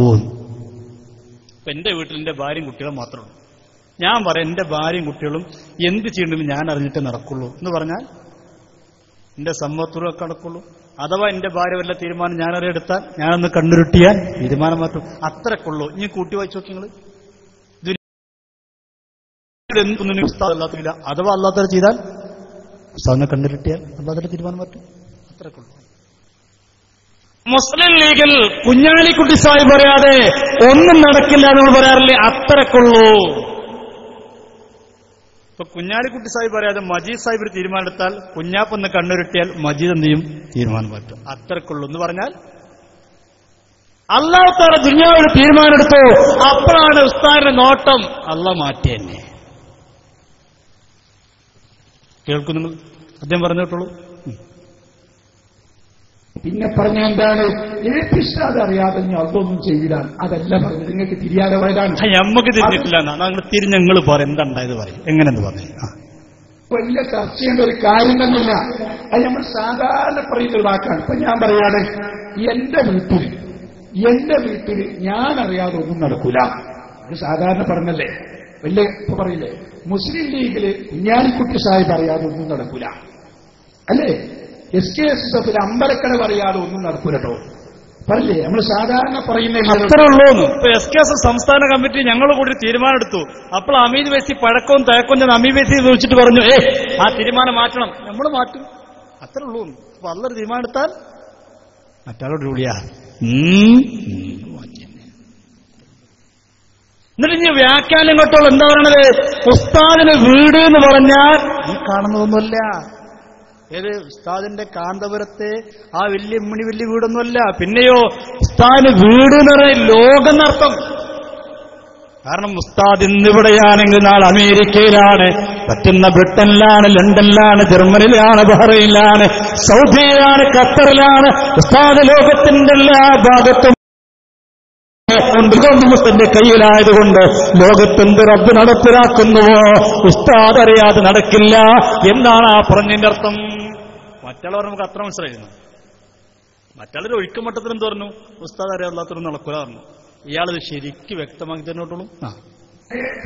ഇപ്പൊ എന്റെ വീട്ടിൽ എന്റെ ഭാര്യയും കുട്ടികളും മാത്രമേ ഉള്ളൂ. ഞാൻ പറയാം, എന്റെ ഭാര്യയും കുട്ടികളും എന്ത് ചെയ്യണമെന്ന് ഞാൻ അറിഞ്ഞിട്ട് നടക്കുള്ളൂ എന്ന് പറഞ്ഞാൽ എന്റെ സമ്മതത്തോടൊക്കെ നടക്കുള്ളൂ. അഥവാ എന്റെ ഭാര്യ വല്ല തീരുമാനം ഞാനറിയെടുത്താൽ, ഞാനൊന്ന് കണ്ണുരുട്ടിയാൽ തീരുമാനം മാറ്റും, അത്രക്കുള്ളൂ. ഇനി കൂട്ടി വായിച്ചു നോക്കി നിങ്ങൾ. എന്തൊന്നും ഉസ്താദ് അല്ലാത്തില്ല, അഥവാ അല്ലാത്ത ചെയ്താൽ ഉസ്താദിനെ കണ്ടിരുട്ടിയാൽ അല്ലാതെ തീരുമാനം മാറ്റും, അത്രക്കുള്ളൂ. മുസ്ലിം ലീഗിൽ കുഞ്ഞാലിക്കുട്ടി സാഹിബ് പറയാതെ ഒന്നും നടക്കില്ല എന്ന് പറയാറില്ലേ, അത്രക്കുള്ളൂ. ഇപ്പൊ കുഞ്ഞാലിക്കുട്ടി സാഹിബ് പറയാതെ മജീദ് സാഹിബ് ഒരു തീരുമാനമെടുത്താൽ, കുഞ്ഞാപ്പൊന്ന് കണ്ണുരുട്ടിയാൽ മജീദ് എന്ത് ചെയ്യും? തീരുമാനം മാറ്റും, അത്രക്കുള്ളൂ എന്ന് പറഞ്ഞാൽ അല്ലാഹു തആല ദുനിയാവിൽ തീരുമാനമെടുത്തു. അപ്പോഴാണ് ഉസ്താദിന്റെ നോട്ടം അല്ലാഹ് മാറ്റി തന്നെ. കേൾക്കുന്നു? അദ്ദേഹം പറഞ്ഞു കേട്ടോളൂ. പിന്നെ പറഞ്ഞ എന്താണ് ഏൽപ്പിച്ചാതെ അറിയാതെ ഞാൻ അതൊന്നും ചെയ്യില്ല. അതല്ല പറഞ്ഞത്, നിങ്ങൾക്ക് തിരിയാതെ പോയതാണ്. ഞമ്മക്ക് തിരിഞ്ഞിട്ടില്ല. നിങ്ങൾ തിരിഞ്ഞങ്ങൾ പറയും എന്താണ്ടായത് പറയും എങ്ങനെയെന്ന് പറയും. വലിയ ചർച്ച ചെയ്യേണ്ട ഒരു കാര്യം തന്നെയില്ല. അത് നമ്മൾ സാധാരണ പറയുന്ന ഒരു വാക്കാണ്. ഇപ്പൊ ഞാൻ പറയാണ്, എന്റെ വീട്ടിൽ ഞാൻ അറിയാതെ ഒന്നും നടക്കൂല. അത് സാധാരണ പറഞ്ഞല്ലേ, വലിയ ഇപ്പൊ പറയില്ലേ, മുസ്ലിം ലീഗില് കുഞ്ഞാലിക്കുട്ടി സാഹിബ് അറിയാതെ ഒന്നും നടക്കൂല അല്ലേ, SKSF അമ്പലക്കട പറയാതെ ഒന്നും നടക്കൂലട്ടോ പറയില്ലേ, നമ്മൾ സാധാരണ പറയുന്ന അത്രേ ഉള്ളൂന്ന്. ഇപ്പൊ SKSF സംസ്ഥാന കമ്മിറ്റി ഞങ്ങൾ കൂടി തീരുമാനം എടുത്തു. അപ്പോൾ അമീദ് വൈസി പഴക്കവും തയക്കവും ഞാൻ അമീദ് വൈസി വിളിച്ചിട്ട് പറഞ്ഞു, ആ തീരുമാനം മാറ്റണം. നമ്മൾ മാറ്റും, അത്രേ ഉള്ളൂ. അപ്പൊ അല്ലൊരു തീരുമാനം എടുത്താൽ മറ്റാളോട് വിളിയാ എന്നിട്ട് ഇനി വ്യാഖ്യാനം കേട്ടോളൂ. എന്താ പറയണത്? ഉസ്താദിന് വീട് എന്ന് പറഞ്ഞാൽ ഈ കാണുന്നതൊന്നുമല്ല. ഏത് ഉസ്താദിന്റെ കാന്തപുരത്തെ ആ വലിയ വീടൊന്നുമല്ല. പിന്നെയോ ഉസ്താദിന് വീട് എന്ന് പറയുന്ന ലോകം എന്നർത്ഥം. കാരണം ഉസ്താദ് ഇന്നിവിടെയാണെങ്കിൽ നാളെ അമേരിക്കയിലാണ്, പറ്റുന്ന ബ്രിട്ടനിലാണ്, ലണ്ടനിലാണ്, ജർമ്മനിയിലാണ്, ബഹ്റൈനിലാണ്, സൗദിയിലാണ്, ഖത്തറിലാണ്. ഉസ്താദ് ലോകത്തിന്റെ എല്ലാ ഭാഗത്തും തന്റെ കയ്യിലായതുകൊണ്ട് ലോകത്തെന്ത് റബ്ബ് നടപ്പിലാക്കുന്നുവോ ഉസ്താദ് അറിയാതെ നടക്കില്ല എന്നാണ് ആ പറഞ്ഞതിന്റെ അർത്ഥം. മറ്റുള്ളവർ നമുക്ക് അത്ര മനസ്സിലായിരുന്നു. മറ്റുള്ളവർ ഒഴുക്കുമട്ടത്തിൽ എന്ത് പറഞ്ഞു? ഉസ്താദ് അറിയാത്തവരൊന്നും നടക്കൂല പറഞ്ഞു. ഇയാളത് ശരിക്ക് വ്യക്തമാക്കി തന്നോട്ടുള്ളൂ.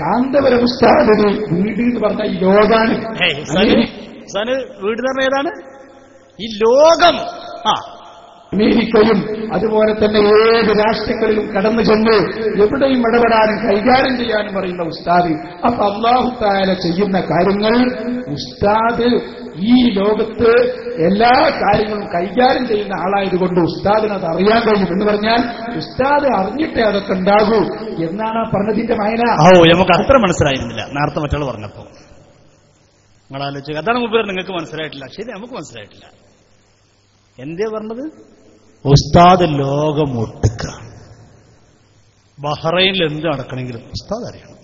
കാന്തപുരം ഉസ്താദിന് വീട് എന്ന് പറഞ്ഞ ഈ ലോകാണ്. ഉസ്താദിന് വീട് എന്ന് പറഞ്ഞ ഏതാണ്? ഈ ലോകം. അമേരിക്കയും അതുപോലെ തന്നെ ഏത് രാഷ്ട്രങ്ങളിലും കടന്നു ചെന്ന് എവിടെയും ഇടപെടാനും കൈകാര്യം ചെയ്യാനും പറയുന്ന ഉസ്താദ്. അപ്പൊ അല്ലാഹു തആല ചെയ്യുന്ന കാര്യങ്ങൾ ഉസ്താദ് ഈ ലോകത്ത് എല്ലാ കാര്യങ്ങളും കൈകാര്യം ചെയ്യുന്ന ആളായതുകൊണ്ട് ഉസ്താദിന് അത് അറിയാൻ കഴിയും. എന്ന് പറഞ്ഞാൽ ഉസ്താദ് അറിഞ്ഞിട്ടേ അതൊക്കെ ഉണ്ടാകൂ എന്നാണ് ആ പറഞ്ഞതിന്റെ വായന. നമുക്ക് അത്ര മനസ്സിലായിരുന്നില്ല നേരത്തെ മറ്റുള്ള പറഞ്ഞപ്പോ. നിങ്ങൾ ആലോചിച്ചു, അതാണ് മുമ്പ് നിങ്ങൾക്ക് മനസ്സിലായിട്ടില്ല. ശരി, നമുക്ക് മനസ്സിലായിട്ടില്ല. എന്തേ പറഞ്ഞത്? ഉസ്താദ് ലോകം ഒട്ടുക്ക. ബഹ്റൈനിൽ എന്ത് നടക്കണമെങ്കിലും ഉസ്താദ് അറിയണം.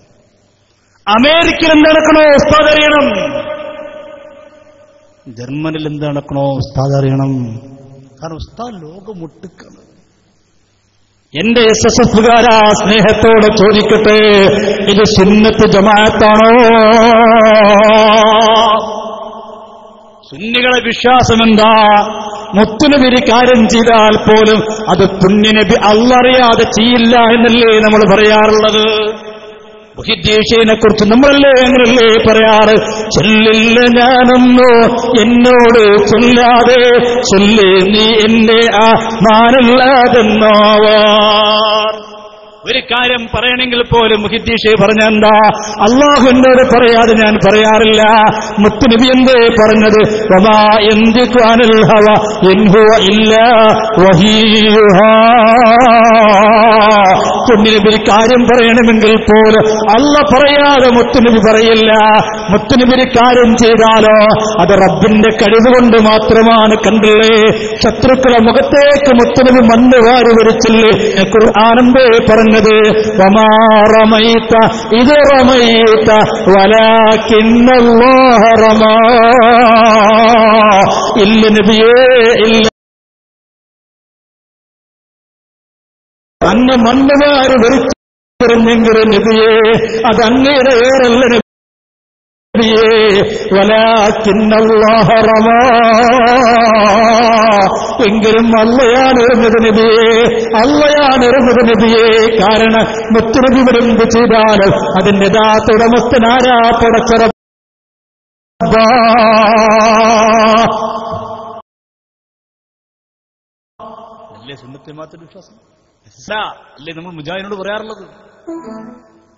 അമേരിക്കയിൽ എന്ത് നടക്കണോ ഉസ്താദ് അറിയണം. ജർമ്മനിൽ എന്ത് നടക്കണോ ഉസ്താദ് അറിയണം. കാരണം ഉസ്താദ് ലോകം ഒട്ടുക്കാണ്. എന്റെ SSFകാരാ സ്നേഹത്തോടെ ചോദിക്കട്ടെ, ഇത് സുന്നത്ത് ജമാഅത്താണോ? സുന്നികളെ വിശ്വാസമെന്താ? മുത്തുനബി കാര്യം ചെയ്താൽ പോലും അത് പുണ്യനബി അള്ളറിയാതെ ചെയ്യില്ല എന്നല്ലേ നമ്മൾ പറയാറുള്ളത്. മുഹിദ്ദീനെ കുറിച്ച് നമ്മളല്ലേ അങ്ങനല്ലേ പറയാറ്? ചൊല്ലില്ല ഞാനൊന്നു എന്നോട് ചൊല്ലാതെ, ചൊല്ലി നീ എന്നെ ആ മാനല്ലാതെന്നോവാർ. ഒരു കാര്യം പറയണമെങ്കിൽ പോലും മുഹിദ്ദീഷെ പറഞ്ഞെന്താ? അള്ളാഹുവിനോട് പറയാതെ ഞാൻ പറയാറില്ല. മുത്തുനബി എന്തേ പറഞ്ഞത്? വമാ യന്തിഖു അനിൽ ഹവ ഇൻ ഹുവ ഇല്ലാ വഹീയുഹാ. മുത്തുനബി കാര്യം പറയണമെങ്കിൽ പോലും അല്ല പറയാതെ മുത്തുനബി പറയില്ല. മുത്തുനബി കാര്യം ചെയ്താലോ അത് റബ്ബിന്റെ കഴിവുകൊണ്ട് മാത്രമാണ്. കണ്ടില്ലേ, ശത്രുക്കളെ മുഖത്തേക്ക് മുത്തുനബി മണ്ണ് വാരി വരിച്ചില്ലേ? ഖുർആനെന്തേ പറഞ്ഞത്? വമാ റമൈത ഇദ് റമൈത വലാകിന്നല്ലാഹ റമാ. ഇല്ല നബിയേ, ഇല്ല. അങ്ങ് മണ്ണുകാര് വെറുച്ചെറിഞ്ഞെങ്കിൽ നബിയേ അത് അങ്ങയുടെ ഏറല്ല നബിയേ. വലാകിന്നല്ലാഹ റമാ. എങ്കിലും അള്ളയാണ് എറിഞ്ഞത് നബിയേ, അള്ളയാണ് എറിഞ്ഞത് നബിയേ. കാരണം മുത്തുനബി എന്ത് ചെയ്താലും അതിന്റെ യഥാർത്ഥ ഉടമസ്ഥനാരാ? പടച്ചറ. അല്ലേ സുന്നത്തെ മാത്രം വിശ്വാസം അല്ലേ നമ്മൾ മുജാഹിദിനോട് പറയാറുള്ളത്?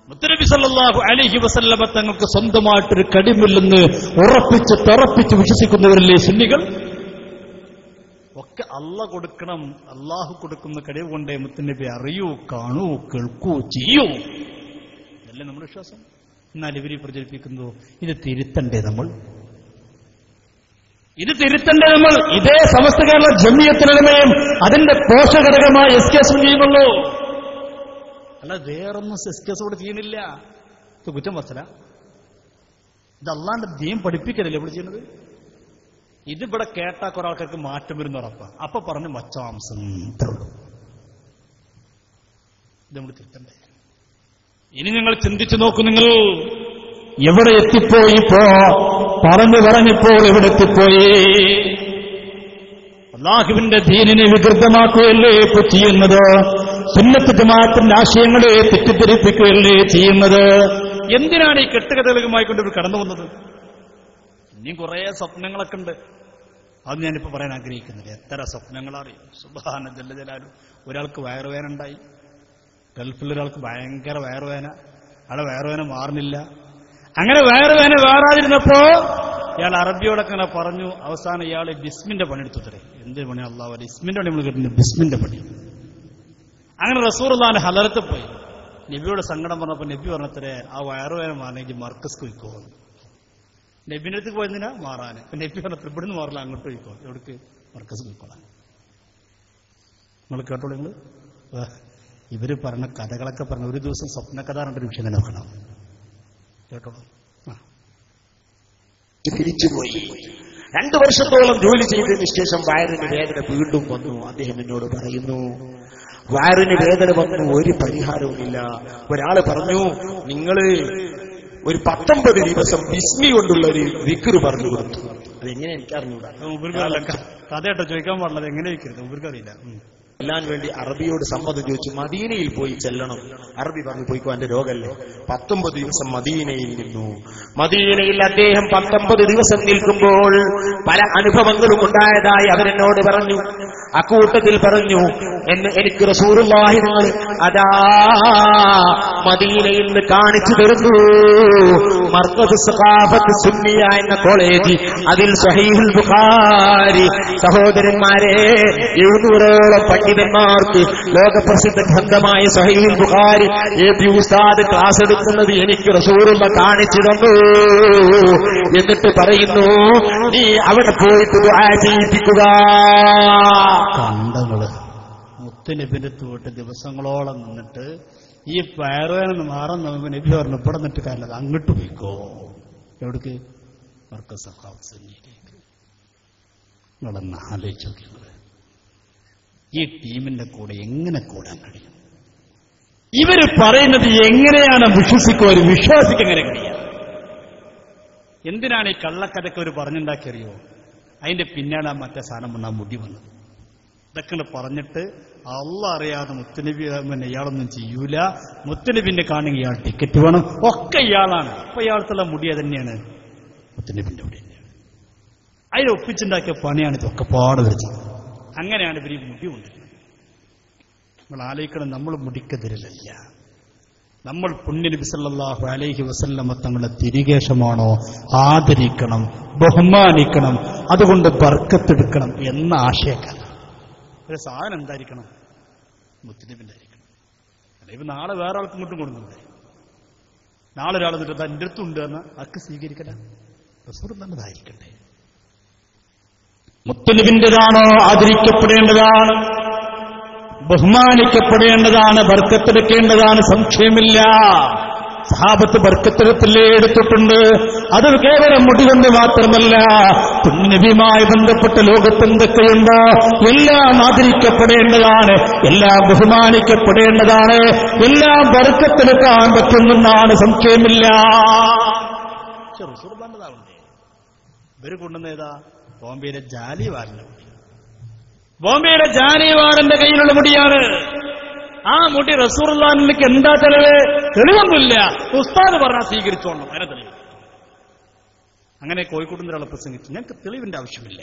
മുത്തുനബി സല്ലല്ലാഹു അലൈഹി വസല്ലമ തങ്ങൾക്ക് സ്വന്തമായിട്ടൊരു കടിമില്ലെന്ന് ഉറപ്പിച്ച് തറപ്പിച്ച് വിശ്വസിക്കുന്നവരല്ലേ സുന്നികൾ? ഒക്കെ അള്ള കൊടുക്കണം, അള്ളാഹു കൊടുക്കുന്ന കഴിവ് കൊണ്ടേ മുത്തുനബി അറിയൂ, കാണൂ, കേൾക്കൂ, ചെയ്യൂ. ഇതല്ലേ നമ്മുടെ വിശ്വാസം. എന്നാൽ ഇവര് പ്രചരിപ്പിക്കുന്നു ഇത് തിരുത്തണ്ടേ നമ്മൾ, ഇത് തിരുത്തണ്ടേ നമ്മൾ. ഇതേ സമസ്ത കേരള ജമിയത്തുലമയും അതിന്റെ പോഷകഘടകമായ SKS ചെയ്യുന്നുള്ളൂ. അല്ല വേറൊന്നും SKS ഇവിടെ ചെയ്യുന്നില്ല. ഇത് കുറ്റം വസ്തുത. ഇത് അള്ളാന്റെ ദീൻ പഠിപ്പിക്കലല്ലേ ഇവിടെ ചെയ്യുന്നത്. ഇതിവിടെ കേട്ടാ കുറെ ആൾക്കാർക്ക് മാറ്റം വരുന്ന ഉറപ്പാണ്. അപ്പൊ പറഞ്ഞു മച്ചാംസം. ഇത് നമ്മൾ തിരുത്തണ്ടേ? ഇനി നിങ്ങൾ ചിന്തിച്ചു നോക്കൂ. നിങ്ങൾ എവിടെ എത്തിപ്പോയി? ഇപ്പോ പറഞ്ഞപ്പോൾ എവിടെ എത്തിപ്പോയി? അല്ലാഹുവിന്റെ ദീനിനെ വികൃതമാക്കുകയല്ലേ ഇപ്പൊ ചെയ്യുന്നത്? സുന്നത്ത് ജമാഅത്തിന്റെ ആശയങ്ങളെ തെറ്റിദ്ധരിപ്പിക്കുകയല്ലേ ചെയ്യുന്നത്? എന്തിനാണ് ഈ കെട്ടുകഥകളുമായി കൊണ്ട് കടന്നു വന്നത്? ഇനിയും കുറെ സ്വപ്നങ്ങളൊക്കെ ഉണ്ട്. അത് ഞാനിപ്പോ പറയാൻ ആഗ്രഹിക്കുന്നില്ല. എത്ര സ്വപ്നങ്ങളറിയും. സുബ്ഹാന ജല്ല ജലാലു. ഒരാൾക്ക് വയറുവേന ഉണ്ടായി. ഗൾഫിലൊരാൾക്ക് ഭയങ്കര വയറുവേന. അയാളെ വയറുവേന മാറുന്നില്ല. അങ്ങനെ വയറുവേന വേറാതിരുന്നപ്പോ ഇയാൾ അറബിയോടൊക്കെ അങ്ങനെ പറഞ്ഞു. അവസാനം ഇയാൾ ബിസ്മിന്റെ പണിയെടുത്തു തരേ. എന്ത് പണി? അള്ളാഹു ബിസ്മിന്റെ പണി നമ്മൾ കേട്ടിട്ടുണ്ട്. ബിസ്മിന്റെ പണി. അങ്ങനെ റസൂലുള്ളാഹിന്റെ ഹലറത്ത് പോയി നബിയോട് സങ്കടം പറഞ്ഞപ്പോ നബി പറഞ്ഞത്രേ, ആ വയറുവേന മാറണമെങ്കിൽ മർക്കസ് പോയിക്കോ. നബിന്റെ അടുത്ത് പോയതിനാ മാറാന്. നബി പറഞ്ഞ ഇവിടുന്ന് മാറില്ല, അങ്ങോട്ട് പോയിക്കോ. എവിടേക്ക്? മർക്കസ് പോയിക്കോളാൻ. നിങ്ങൾ കേട്ടോളൂ. നിങ്ങൾ ഇവര് പറഞ്ഞ കഥകളൊക്കെ പറഞ്ഞ ഒരു ദിവസം സ്വപ്നകഥ ഒരു വിഷയം തന്നെ നോക്കണം. കേട്ടോളൂ. തിരിച്ചുപോയി. 2 വർഷത്തോളം ജോലി ചെയ്തതിനു ശേഷം വയറിന് വേദന വീണ്ടും വന്നു. അദ്ദേഹം എന്നോട് പറയുന്നു, വയറിന് വേദന വന്നു, ഒരു പരിഹാരവുമില്ല. ഒരാള് പറഞ്ഞു, നിങ്ങള് ഒരു 19 ദിവസം ബിസ്മി കൊണ്ടുള്ള ഒരു വിക്റ് പറഞ്ഞു കൊടുത്തു. അതെങ്ങനെ എനിക്കറിഞ്ഞൂടാ. കഥയാട്ടോ ചോദിക്കാൻ പാടില്ല. എങ്ങനെ വിൽക്കരുത് ഉപർക്കറിയില്ല. ചെല്ലാൻ വേണ്ടി അറബിയോട് സമ്മതം ചോദിച്ചു. മദീനയിൽ പോയി ചെല്ലണം. അറബി പറഞ്ഞു, പോയിക്കോ, എന്റെ രോഗല്ലേ. 19 ദിവസം മദീനയിൽ നിന്നു. മദീനയിൽ അദ്ദേഹം 19 ദിവസം നിൽക്കുമ്പോൾ പല അനുഭവങ്ങളും ഉണ്ടായതായി അവരെന്നോട് പറഞ്ഞു. അക്കൂട്ടത്തിൽ പറഞ്ഞു, എനിക്ക് റസൂലുള്ളാഹി അതാ മദീനയിൽ നിന്ന് കാണിച്ചു തരുന്നു. മർകസ് സഖാഫത്ത് സുന്നിയ എന്ന കോളേജ്, അതിൽ സഹീഹുൽ ബുഖാരി. സഹോദരന്മാരെ, 700ഓളം പണ്ഡിതന്മാർക്ക് ലോകപ്രസിദ്ധ ഗ്രന്ഥമായ സഹീഹുൽ ബുഖാരി എ.പി. ഉസ്താദ് ക്ലാസ് എടുക്കുന്നത് എനിക്ക് റസൂലുള്ള കാണിച്ചു തന്നു. എന്നിട്ട് പറയുന്നു, നീ അവിടെ പോയിട്ട് ദുആ ചെയ്യിപ്പിക്കുക. കണ്ടങ്ങള് മുത്തുനബിന്റെ തോട്ട് ദിവസങ്ങളോളം നിന്നിട്ട് ഈ വയറുവേന മാറാൻ നമുക്ക് നബി പറഞ്ഞു, ഇവിടെ നിന്നിട്ട് കാര്യമില്ല, അങ്ങോട്ട് പോയിക്കോ. എവിടേക്ക്? മർകസ് സഖാഫത്ത് സുന്നിയിലേക്ക്. നിങ്ങളൊന്ന് ആലോചിച്ച് നോക്കിയത്, ഈ ടീമിന്റെ കൂടെ എങ്ങനെ കൂടാൻ കഴിയും? ഇവര് പറയുന്നത് എങ്ങനെയാണ് വിശ്വസിക്കുക? ഒരു വിശ്വാസിക്ക് എങ്ങനെ കഴിയാം? എന്തിനാണ് ഈ കള്ളക്കഥയ്ക്ക് ഒരു പറഞ്ഞുണ്ടാക്കിയറിയോ? അതിന്റെ പിന്നാണ് മറ്റേ സാധനം വന്ന മുടി വന്നത്. ഇതൊക്കെ പറഞ്ഞിട്ട് അള്ളാഹ് അറിയാതെ മുത്തുനബി ഇയാളൊന്നും ചെയ്യൂല, മുത്തുനബിന്റെ കാണുമെങ്കിൽ ഇയാൾ ടിക്കറ്റ് വേണം, ഒക്കെ ഇയാളാണ്. അപ്പൊ ഇയാൾക്കുള്ള മുടി തന്നെയാണ് മുത്തുനബിന്റെ മുടി തന്നെയാണ്. അതിനെ ഒപ്പിച്ചുണ്ടാക്കിയ പണിയാണ് ഇതൊക്കെ പാട് വെച്ചത്. അങ്ങനെയാണ് ഇവർ ഈ മുടി കൊണ്ടിരുന്നത്. നമ്മൾ ആലോചിക്കണം, നമ്മൾ മുടിക്കെതിരല്ല. നമ്മൾ പുണ്യനബി സല്ലല്ലാഹു അലൈഹി വസല്ലമ തങ്ങളുടെ തിരികേശമാണോ ആദരിക്കണം, ബഹുമാനിക്കണം, അതുകൊണ്ട് ബർക്കത്തെടുക്കണം എന്ന ആശയക്കാണ്. ഒരു സാധനം എന്തായിരിക്കണം? മുത്തുനബിന്റെ ആയിരിക്കണം. അല്ലെങ്കിൽ നാളെ വേറെ ആൾക്കും ഇങ്ങോട്ടും കൊടുക്കുന്നുണ്ട്. നാളെ ഒരാൾ നിന്നിട്ട് എൻ്റെ അടുത്തുണ്ട് എന്ന് ആർക്ക് സ്വീകരിക്കല? റസൂൽ നല്ലതായിരിക്കട്ടെ. മുത്തുനബിന്റേതാണോ ആദരിക്കപ്പെടേണ്ടതാണ്, ബഹുമാനിക്കപ്പെടേണ്ടതാണ്, ബർക്കത്തെടുക്കേണ്ടതാണ്, സംശയമില്ല. സഹാബത്ത് ബർക്കത്തെടുത്തില്ലേ എടുത്തിട്ടുണ്ട്. അത് കേവലം മുടികൊണ്ട് മാത്രമല്ല, നബിയുമായി ബന്ധപ്പെട്ട ലോകത്ത് എന്തൊക്കെയുണ്ടോ എല്ലാം ആദരിക്കപ്പെടേണ്ടതാണ്, എല്ലാം ബഹുമാനിക്കപ്പെടേണ്ടതാണ്, എല്ലാം ബർക്കത്തെടുക്കാൻ പറ്റുമെന്നാണ്, സംശയമില്ല. ഇവര് കൊണ്ടുവന്നേതാ? ബോംബെയിലെ ജാലിവാറിന്റെ മുടി. ബോംബെയിലെ ജാലിവാറിന്റെ കയ്യിലുള്ള മുടിയാണ്. ആ മുടി റസൂലുള്ളാഹിക്ക് എന്താ തെളിവ്? തെളിവൊന്നുമില്ല. ഉസ്താദ് പറഞ്ഞാൽ സ്വീകരിച്ചോണം, അതിനെ തെളിവ്. അങ്ങനെ കോഴിക്കോട് ഒരാളെ പ്രസംഗിച്ചു, ഞങ്ങൾക്ക് തെളിവിന്റെ ആവശ്യമില്ല.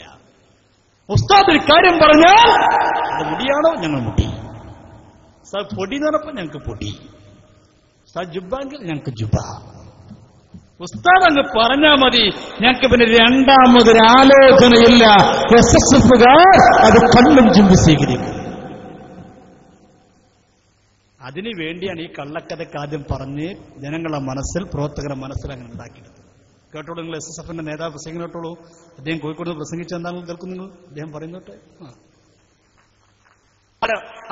ഉസ്താദ് ഒരു കാര്യം പറഞ്ഞാൽ അത് മുടിയാണോ? ഞങ്ങൾ മുടി. ഉസ്താദ് പൊടി എന്ന് പറഞ്ഞപ്പോ ഞങ്ങൾക്ക് പൊടി. ഉസ്താദ് ജുബ്ബാങ്കിൽ ഞങ്ങൾക്ക് ജുബ. ഉസ്താദ് അങ്ങ് പറഞ്ഞാൽ മതി, ഞങ്ങൾക്ക് പിന്നെ രണ്ടാമതൊരു ആലോചനയില്ല. എസ്എസ്എഫുകാർ അത് കണ്ണും ചുമ്പി സ്വീകരിക്കും. അതിനു വേണ്ടിയാണ് ഈ കള്ളക്കഥയ്ക്ക് ആദ്യം പറഞ്ഞ് ജനങ്ങളുടെ മനസ്സിൽ, പ്രവർത്തകരുടെ മനസ്സിൽ അങ്ങനെ ഉണ്ടാക്കിയത്. കേട്ടോളൂ, നിങ്ങൾ എസ്എസ്എഫിന്റെ നേതാവ് പ്രസംഗം കേട്ടോളൂ. അദ്ദേഹം കോഴിക്കോട് പ്രസംഗിച്ച എന്താണെന്ന് കേൾക്കും നിങ്ങൾ. അദ്ദേഹം പറയുന്നോട്ടെ.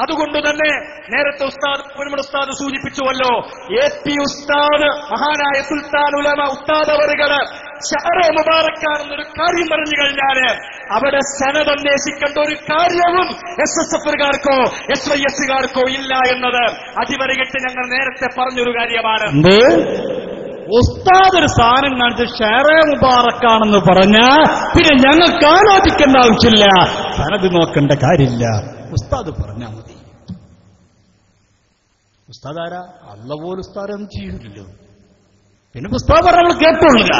അതുകൊണ്ട് തന്നെ നേരത്തെ ഉസ്താദ് സൂചിപ്പിച്ചുവല്ലോ, എ.പി. ഉസ്താദ്, മഹാനായ സുൽത്താൻ ഉലമ ഉസ്താദ് അവറുകള് ഷഹറെ മുബാറക്കാണെന്നൊരു കാര്യം പറഞ്ഞു കഴിഞ്ഞാൽ അവിടെ സനദ് അന്വേഷിക്കേണ്ട ഒരു കാര്യവും SSF-കാർക്കോ SYS-കാർക്കോ ഇല്ല എന്നത് അടിവരയിട്ട് ഞങ്ങൾ നേരത്തെ പറഞ്ഞൊരു കാര്യമാണ്. ഉസ്താദ് ഒരു സാധനം കാണിച്ച് ഷഹറെ മുബാറക്കാണെന്ന് പറഞ്ഞാൽ പിന്നെ ഞങ്ങൾക്ക് ആലോചിക്കേണ്ട ആവശ്യമില്ല, സനദ് നോക്കേണ്ട കാര്യമില്ല, ഉസ്താദ് പറഞ്ഞാൽ മതി. ഉസ്താദ് ആരാ? അല്ല പോലും ഉസ്താദൊന്നും ചെയ്യൂലല്ലോ. പിന്നെ ഉസ്താദ് പറഞ്ഞ നമ്മൾ കേട്ടുകൊള്ളുക.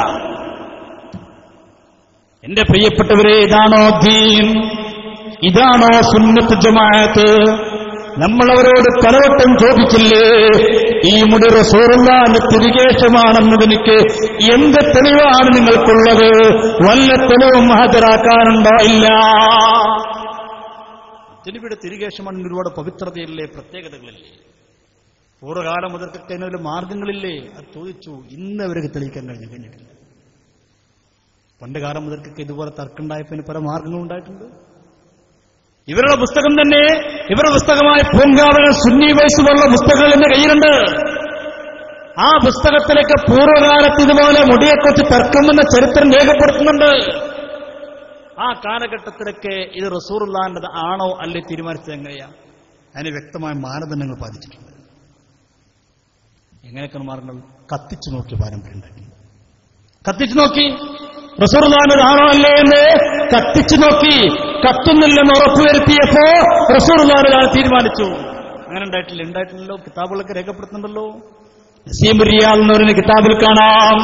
എന്റെ പ്രിയപ്പെട്ടവരെ, ഇതാണോ ദീൻ? ഇതാണോ സുന്നത്ത് ജമാഅത്ത്? നമ്മളവരോട് പലവട്ടം ചോദിച്ചില്ലേ, ഈ മുടി റസൂലുള്ളാഹിന്റെ തിരികേശമാണെന്നതിന് എന്ത് തെളിവാണ് നിങ്ങൾക്കുള്ളത്? വല്ല തെളിവും ഹാജരാക്കാനുണ്ടോ? ഇല്ല. തിരുവിയുടെ തിരികേശമാണ് ഒരുപാട് പവിത്രതയില്ലേ, പ്രത്യേകതകളില്ലേ, പൂർവ്വകാലം മുതൽക്കൊക്കെ അതിനൊരു മാർഗങ്ങളില്ലേ? അത് ചോദിച്ചു. ഇന്ന് അവർക്ക് തെളിയിക്കാൻ കഴിഞ്ഞിട്ടില്ല. പണ്ട് കാലം മുതൽക്കൊക്കെ ഇതുപോലെ തർക്കമുണ്ടായപ്പോൾ പല മാർഗങ്ങളും ഉണ്ടായിട്ടുണ്ട്. ഇവരുടെ പുസ്തകം തന്നെ, ഇവരുടെ പുസ്തകമായ പൂങ്കാവന സുന്നി വയസ്സ് പോലുള്ള പുസ്തകങ്ങൾ എന്റെ കയ്യിലുണ്ട്. ആ പുസ്തകത്തിലേക്ക് പൂർവ്വകാലത്ത് ഇതുപോലെ മുടിയെക്കുറിച്ച് തർക്കമെന്ന ചരിത്രം രേഖപ്പെടുത്തുന്നുണ്ട്. ആ കാലഘട്ടത്തിലൊക്കെ ഇത് റസൂലുള്ളാഹിന്റെ ആണോ അല്ലെ തീരുമാനിച്ചത് എങ്ങനെയാ? അതിന് വ്യക്തമായ മാനദണ്ഡങ്ങൾ പാലിച്ചിട്ടുണ്ട്. എങ്ങനെയൊക്കെയാണ് മാർഗങ്ങൾ? കത്തിച്ചു നോക്കി പാരമ്പര്യം ഉണ്ടാക്കി. കത്തിച്ചു നോക്കി റസൂലുള്ളാഹിന്റെ ആണോ അല്ലേ എന്ന് കത്തിച്ചു നോക്കി. കത്തുന്നില്ലെന്ന് ഉറപ്പുവരുത്തിയപ്പോ റസൂലുള്ളാഹിന്റെ തീരുമാനിച്ചു. അങ്ങനെ ഉണ്ടായിട്ടില്ലല്ലോ. കിതാബുകളൊക്കെ രേഖപ്പെടുത്തുന്നുണ്ടല്ലോ. നസീമുർ റിയാൽ എന്നൊരു കിതാബിൽ കാണാം,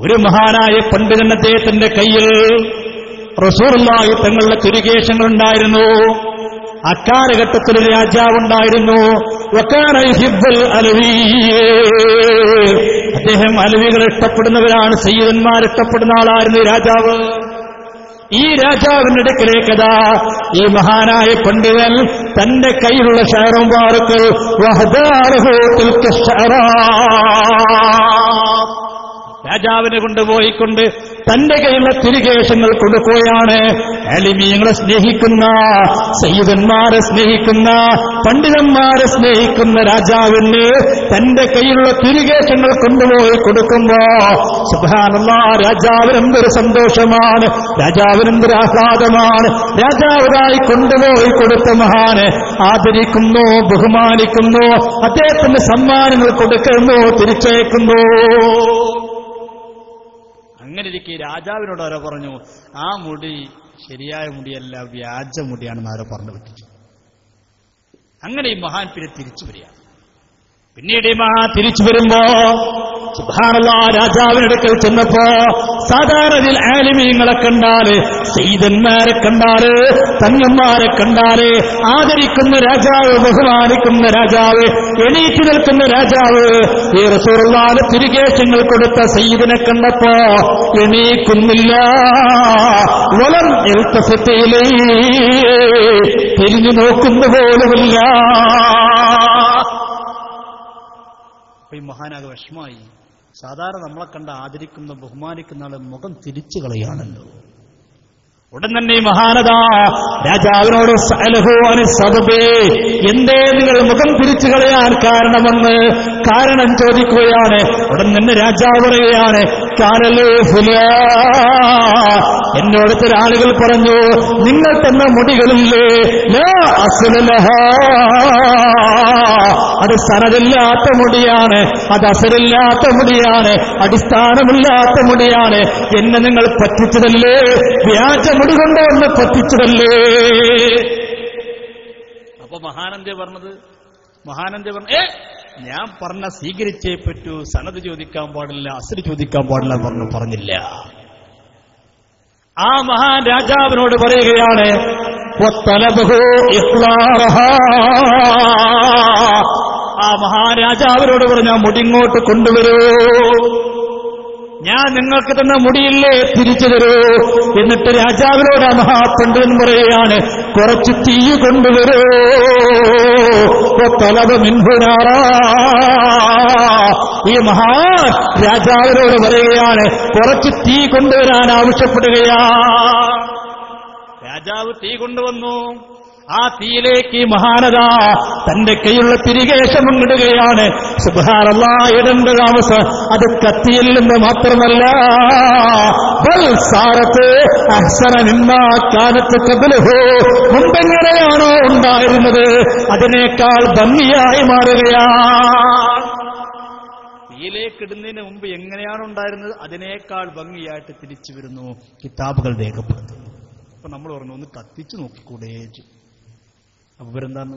ഒരു മഹാനായ പണ്ഡിതൻ അദ്ദേഹത്തിന്റെ കയ്യിൽ റസൂലുള്ളാഹി തങ്ങളുടെ തിരുകേശങ്ങളുണ്ടായിരുന്നു. അക്കാലഘട്ടത്തിൽ ഒരു രാജാവുണ്ടായിരുന്നു. വകാന യുഹിബ്ബുൽ അലവിയ്യ. അദ്ദേഹം അലവികളെ ഇഷ്ടപ്പെടുന്നവരാണ്, സയ്യിദന്മാർ ഇഷ്ടപ്പെടുന്ന ആളായിരുന്നു ഈ രാജാവ്. ഈ രാജാവിന്റെ അടുക്കലേക്കതാ ഈ മഹാനായ പണ്ഡിതൻ തന്റെ കയ്യിലുള്ള ഷഹറും വാറുക്കൾ രാജാവിനെ കൊണ്ടുപോയിക്കൊണ്ട് തന്റെ കയ്യിലുള്ള തിരികേശങ്ങൾ കൊടുക്കുകയാണ്. അലിമീങ്ങളെ സ്നേഹിക്കുന്ന, സയ്യിദന്മാരെ സ്നേഹിക്കുന്ന, പണ്ഡിതന്മാരെ സ്നേഹിക്കുന്ന രാജാവിന് തന്റെ കയ്യിലുള്ള തിരികേശങ്ങൾ കൊണ്ടുപോയി കൊടുക്കുമ്പോ സുബ്ഹാനല്ലാഹ്, രാജാവിനെന്തൊരു സന്തോഷമാണ്, രാജാവിനെന്തൊരു ആഹ്ലാദമാണ്. രാജാവിനായി കൊണ്ടുപോയി കൊടുത്ത മഹാന് ആദരിക്കുന്നു, ബഹുമാനിക്കുന്നു, അദ്ദേഹത്തിന് സമ്മാനങ്ങൾ കൊടുക്കുന്നു, തിരിച്ചയക്കുന്നു. അങ്ങനെ ഇരിക്കെ രാജാവിനോട് ആരോ പറഞ്ഞു, ആ മുടി ശരിയായ മുടിയല്ല, വ്യാജ മുടിയാണെന്ന് ആരോ പറഞ്ഞു പറ്റിച്ചു. അങ്ങനെ ഈ മഹാൻ പിന്നെ തിരിച്ചു വരിക. പിന്നീട് ഈ മഹാൻ തിരിച്ചു വരുമ്പോ സുബ്ഹാനല്ലാഹ്, രാജാവിനടുക്കൽ ചെന്നപ്പോ സാധാരണ ആലിമീങ്ങളെ കണ്ടാല്, സയ്യിദന്മാരെ കണ്ടാല്, തങ്ങന്മാരെ കണ്ടാല് ആദരിക്കുന്ന രാജാവ്, ബഹുമാനിക്കുന്ന രാജാവ്, എണീറ്റ് നിൽക്കുന്ന രാജാവ് ഈ റസൂലുള്ളാഹിന്റെ തിരുകേശങ്ങൾ കൊടുത്ത സയ്യിദിനെ കണ്ടപ്പോ എണീക്കുന്നില്ല. വലം യൽതഫിത് ഇലൈഹി, തിരിഞ്ഞു നോക്കുന്ന പോലുമില്ല. ഈ മഹാനാകെ വിഷമായി. സാധാരണ നമ്മളെ കണ്ട ആദരിക്കുന്ന, ബഹുമാനിക്കുന്ന ആളെ മുഖം തിരിച്ചു കളയാണല്ലോ. ഉടൻ തന്നെ ഈ മഹാനതാ രാജാവിനോട് എന്തേ നിങ്ങൾ മുഖം തിരിച്ചു കളയാൻ കാരണമെന്ന് കാരണം ചോദിക്കുകയാണ്. ഉടൻ തന്നെ രാജാവ് പറയുകയാണ്, എന്നോട് ചില ആളുകൾ പറഞ്ഞു, നിങ്ങൾ തന്ന മുടികളില്ലേ, അത് സനദില്ലാത്ത മുടിയാണ്, അത് അസരില്ലാത്ത മുടിയാണ്, അടിസ്ഥാനമില്ലാത്ത മുടിയാണ്. എന്നെ നിങ്ങൾ പറ്റിച്ചതല്ലേ, വ്യാജ മുടി കൊണ്ടുവന്ന് പറ്റിച്ചതല്ലേ. അപ്പൊ മഹാനന്ദ പറഞ്ഞു, ഞാൻ പറഞ്ഞ സ്വീകരിച്ചേ പറ്റൂ, സനത് ചോദിക്കാൻ പാടില്ല, അസര് ചോദിക്കാൻ പാടില്ല പറഞ്ഞില്ല. ആ മഹാൻ രാജാവിനോട് പറയുകയാണ്, ആ മഹാരാജാവിനോട് പറഞ്ഞ മുടിങ്ങോട്ട് കൊണ്ടുവരൂ, ഞാൻ നിങ്ങൾക്ക് തന്ന മുടിയില്ലേ തിരിച്ചു തരൂ. എന്നിട്ട് രാജാവിനോട് ആ മഹാപണ്ഡിതൻ പറയുകയാണ്, കുറച്ച് തീ കൊണ്ടുവരൂ. ഈ മഹാൻ രാജാവിനോട് പറയുകയാണ്, കുറച്ച് തീ കൊണ്ടുവരാൻ ആവശ്യപ്പെടുകയാ. രാജാവ് തീ കൊണ്ടുവന്നു. ആ തീയിലേക്ക് ഈ മഹാനത തന്റെ കൈയുള്ള തിരികേശം ഇടുകയാണ്. സുബ്ഹാനല്ലാഹ്, ഇടേണ്ട താമസം അത് കത്തിയിൽ നിന്ന് മാത്രമല്ല, മുമ്പെങ്ങനെയാണോ ഉണ്ടായിരുന്നത് അതിനേക്കാൾ ഭംഗിയായി മാറുകയാണ്. തീയിലേക്കിടുന്നതിന് മുമ്പ് എങ്ങനെയാണ് ഉണ്ടായിരുന്നത് അതിനേക്കാൾ ഭംഗിയായിട്ട് തിരിച്ചു വരുന്നു. കിതാബുകൾ രേഖപ്പെടുത്തുന്നു. അപ്പൊ നമ്മൾ പറഞ്ഞു ഒന്ന് കത്തിച്ചു നോക്കിക്കൂടേ. അപ്പൊ ഇവരെന്താണ്,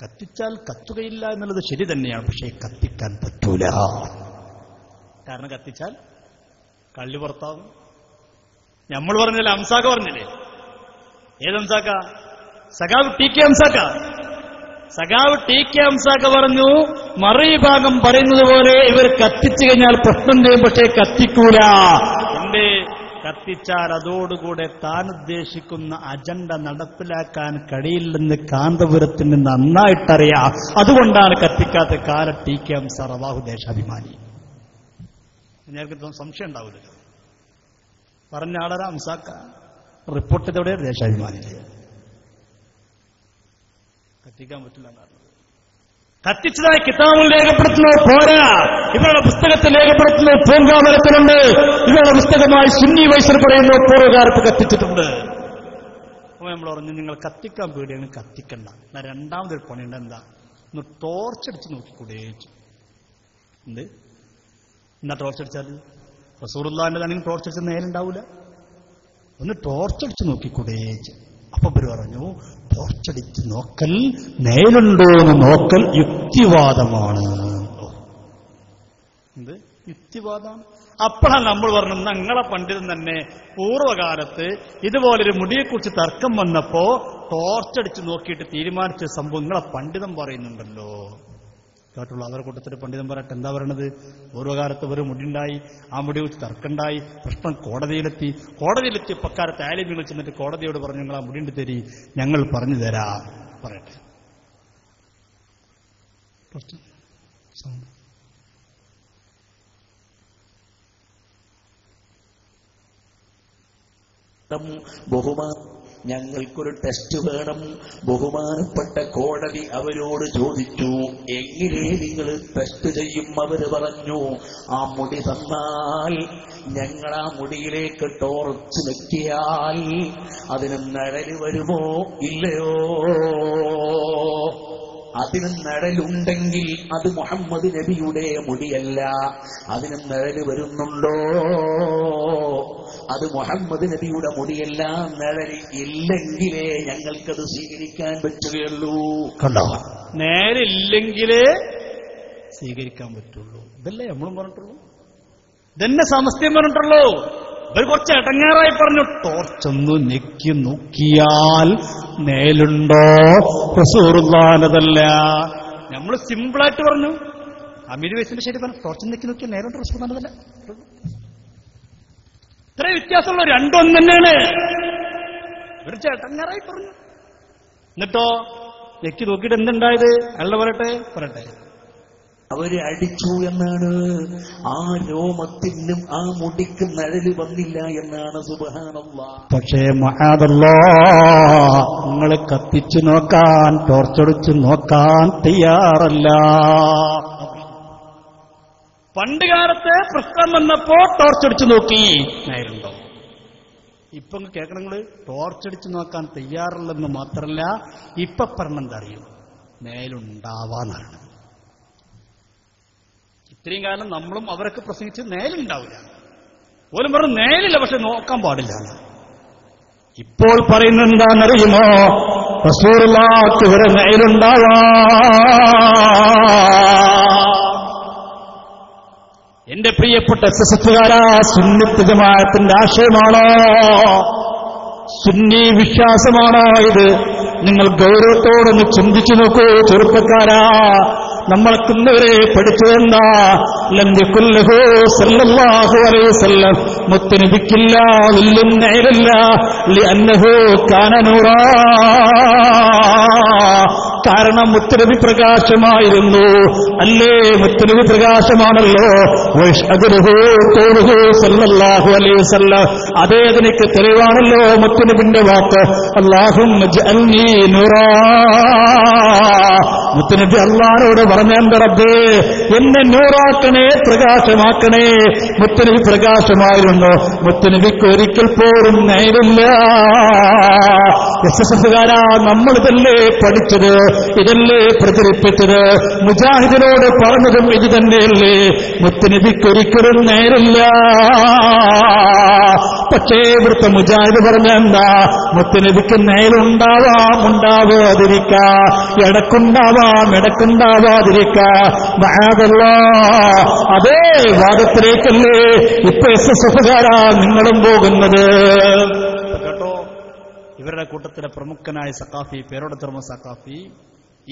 കത്തിച്ചാൽ കത്തുകയില്ല എന്നുള്ളത് ശരി തന്നെയാണ്, പക്ഷേ കത്തിക്കാൻ പറ്റൂല. കാരണം കത്തിച്ചാൽ കള്ളി പുറത്താവും. നമ്മൾ പറഞ്ഞില്ലേ, അംസാക്ക പറഞ്ഞില്ലേ? ഏതംസാക്ക? സഖാവ് ടി കെ അംസാക്ക. സഖാവ് ടി കെ അംസാക്ക പറഞ്ഞു, മറുഭാഗം പറയുന്നത് പോലെ ഇവർ കത്തിച്ചു കഴിഞ്ഞാൽ പ്രശ്നം ചെയ്യും, പക്ഷേ കത്തിക്കൂല. എന്തേ? കത്തിച്ചാൽ അതോടുകൂടെ താൻ ഉദ്ദേശിക്കുന്ന അജണ്ട നടപ്പിലാക്കാൻ കഴിയില്ലെന്ന് കാന്തപുരത്തിന് നന്നായിട്ടറിയാം. അതുകൊണ്ടാണ് കത്തിക്കാത്ത. കാലം ടി കെ അംസാർ അല്ലാഹു ദേശാഭിമാനി. ഞങ്ങൾക്ക് സംശയം ഉണ്ടാവില്ലല്ലോ. പറഞ്ഞ ആളരാ അംസാക്ക, റിപ്പോർട്ട് ഇതോടെ ദേശാഭിമാനി. കത്തിക്കാൻ പറ്റില്ല എന്നാണ്. കത്തിച്ചതായി കിതാബിൽ രേഖപ്പെടുത്തുന്നു, പോരാ. ഇവരുടെ പുസ്തകത്തിൽ രേഖപ്പെടുത്തുന്നു, പൂങ്കാവനത്തിലുണ്ട്. ഇവരുടെ പുസ്തകമായി സുന്നി വൈസർ പറയുന്നു, പൂർവ്വകാലത്ത് കത്തിച്ചിട്ടുണ്ട്. അപ്പൊ നമ്മൾ പറഞ്ഞു, നിങ്ങൾ കത്തിക്കാൻ പേടിയാണ്, കത്തിക്കണ്ട. എന്നാ രണ്ടാമതൊരു പണിയുണ്ട്. എന്താ? ഒന്ന് ടോർച്ചടിച്ച് നോക്കിക്കൂടെ. എന്ത്? എന്നാ ടോർച്ചടിച്ചാൽ റസൂലുള്ളാഹിന്റെ തന്നെ ടോർച്ചടിച്ച നേരുണ്ടാവൂല. ഒന്ന് ടോർച്ചടിച്ച് നോക്കിക്കൂടെ. അപ്പൊ ഇവര് പറഞ്ഞു, ടോർച്ചടിച്ച് നോക്കൽ, നേരുണ്ടോ എന്ന് നോക്കൽ യുക്തിവാദമാണ്. എന്ത് യുക്തിവാദമാണ്? അപ്പോഴാണ് നമ്മൾ പറഞ്ഞു, ഞങ്ങളെ പണ്ഡിതൻ തന്നെ പൂർവ്വകാലത്ത് ഇതുപോലൊരു മുടിയെക്കുറിച്ച് തർക്കം വന്നപ്പോ ടോർച്ചടിച്ച് നോക്കിയിട്ട് തീരുമാനിച്ച സംഭവം നിങ്ങളെ പണ്ഡിതൻ പറയുന്നുണ്ടല്ലോ. കേട്ടുള്ളൂ. അവരുടെ കൂട്ടത്തിൽ പണ്ഡിതൻ പറയട്ടെ, എന്താ പറയണത്? പൂർവ്വകാലത്ത് ഒരു മുടിയുണ്ടായി, ആ മുടി വെച്ച് തർക്കമുണ്ടായി, പ്രശ്നം കോടതിയിലെത്തി പക്കാലത്ത് ആലിമ്യങ്ങൾ ചെന്നിട്ട് കോടതിയോട് പറഞ്ഞു, നിങ്ങൾ ആ മുടിയുണ്ട് തരി, ഞങ്ങൾ പറഞ്ഞു തരാം. പറയട്ടെ. ഞങ്ങൾക്കൊരു ടെസ്റ്റ് വേണം. ബഹുമാനപ്പെട്ട കോടതി അവരോട് ചോദിച്ചു, എങ്ങനെ നിങ്ങൾ ടെസ്റ്റ് ചെയ്യും? അവര് പറഞ്ഞു, ആ മുടി തന്നാൽ ഞങ്ങൾ ആ മുടിയിലേക്ക് ടോർച്ച് വെക്കിയാൽ അതിന് നിഴല് വരുമോ ഇല്ലയോ? അതിന് നിഴലുണ്ടെങ്കിൽ അത് മുഹമ്മദ് നബിയുടെ മുടിയല്ല. അതിന് നിഴല് വരുന്നുണ്ടോ? അത് മുഹമ്മദ് നബിയുടെ മുടിയല്ല. നിഴല് ഇല്ലെങ്കിലേ ഞങ്ങൾക്കത് സ്വീകരിക്കാൻ പറ്റുകയുള്ളൂ. കണ്ടോ? നേരില്ലെങ്കിലേ സ്വീകരിക്കാൻ പറ്റുള്ളൂ. ഇതല്ലേ നമ്മളും പറഞ്ഞിട്ടുള്ളൂ. ഇതന്നെ സമസ്തയും പറഞ്ഞിട്ടുള്ളൂ. ഇവർ കുറച്ച് ഇടങ്ങേറായി പറഞ്ഞു, ടോർച്ചൊന്ന് ഞെക്കി നോക്കിയാൽ നേലുണ്ടോ? റസൂലുള്ളാഹിനതല്ല. നമ്മൾ സിമ്പിളായിട്ട് പറഞ്ഞു, അമീർ വയസ്സിന്റെ ശരി പറഞ്ഞു, ടോർച്ച് ഞെക്കി നോക്കിയാൽ നേലുണ്ടോ? റസൂലുള്ളാഹിനതല്ല. ഇത്ര വ്യത്യാസമുള്ള രണ്ടും തന്നെയാണ്. ഒരു ചേട്ടങ്ങാറായി പറഞ്ഞു. എന്നിട്ടോ ഞെക്കി നോക്കിയിട്ട് എന്തുണ്ടായത്? അയാളുടെ പറയട്ടെ. അവര് അടിച്ചു എന്നാണ്. ആ രോമത്തിനും ആ മുടിക്ക് നിഴല് വന്നില്ല എന്നാണ്. സുബ്ഹാനല്ലാഹ്. പക്ഷേ മഅദല്ലാഹ്, നിങ്ങൾ കത്തിച്ചു നോക്കാൻ, ടോർച്ചടിച്ചു നോക്കാൻ തയ്യാറല്ല. പണ്ട് കാലത്ത് പ്രശ്നം വന്നപ്പോ ടോർച്ചടിച്ചു നോക്കി, നേരുണ്ടോ? ഇപ്പൊ കേൾക്കണം, നിങ്ങള് ടോർച്ചടിച്ചു നോക്കാൻ തയ്യാറുള്ളതെന്ന് മാത്രമല്ല, ഇപ്പൊ പറഞ്ഞെന്താ അറിയോ? നേലുണ്ടാവാന്നാണ്. ഇത്രയും കാലം നമ്മളും അവരൊക്കെ പ്രസംഗിച്ച് നേലുണ്ടാവില്ല. പോലും പറഞ്ഞു നേലില്ല, പക്ഷെ നോക്കാൻ പാടില്ല. ഇപ്പോൾ പറയുന്നത് എന്താണെന്നറിയുമോ? റസൂലുള്ളാഹിക്ക് വരെ നേലുണ്ടാവാം. എന്റെ പ്രിയപ്പെട്ട എസ്എസ്എഫുകാരാ, സുന്നത്ത് ജമാഅത്തിന്റെ ആശയമാണോ? സുന്നി വിശ്വാസമാണോ ഇത്? നിങ്ങൾ ഗൗരവത്തോടൊന്ന് ചിന്തിച്ചു നോക്കൂ ചെറുപ്പക്കാരാ. നമ്മൾക്കിന്നവരെ പഠിച്ചതെന്താ? ലം യകുല്ലഹു സല്ലല്ലാഹു അലൈഹി വസല്ലം മുത്തനബിക്കില്ല വില്ലും നൈലല്ല ലിഅന്നഹു കാന നൂറാ. കാരണം മുത്തനബി പ്രകാശമായിരുന്നു. അല്ലേ, മുത്തനബി പ്രകാശമാണല്ലോ. സല്ലല്ലാഹു അലൈഹി വസല്ലം, അതേ അതിനൊക്കെ തെളിവാണല്ലോ മുത്തനബിന്റെ വാക്ക്. അല്ലാഹുമ്മ ജഅൽനീ നൂറാ. മുത്തനബി അല്ലാഹുവോട് പറഞ്ഞ റബ്ബേ എന്നെ നൂറാക്കണേ, പ്രകാശമാക്കണേ. മുത്തനബി പ്രകാശമായിരുന്നു. മുത്തനബിക്ക് ഒരിക്കൽ പോലും നേരില്ല. എസ്എസ്എഫുകാരാ, നമ്മളിതല്ലേ പഠിച്ചത്, ഇതല്ലേ പ്രചരിപ്പിച്ചത്, മുജാഹിദിനോട് പറഞ്ഞതും ഇത് തന്നെയല്ലേ. മുത്തനബിക്കൊരിക്കലും നേരില്ല. പക്ഷേ ഇവിടുത്തെ മുജാഹിദ് പറഞ്ഞ എന്താ? മുത്തനബിക്ക് നേരുണ്ടാവാം, ഉണ്ടാവാതിരിക്കാം, ഇടക്കുണ്ടാവാം, ഇടക്കുണ്ടാവാതിരിക്കാം. അതേ വാദത്തിലേക്കല്ലേ ഇപ്പൊ എസ്എസ്എഫുകാരാ നിങ്ങളും പോകുന്നത്. കേട്ടോ, ഇവരുടെ കൂട്ടത്തിലെ പ്രമുഖനായ സഖാഫി, പേരോട് ധർമ്മ സഖാഫി,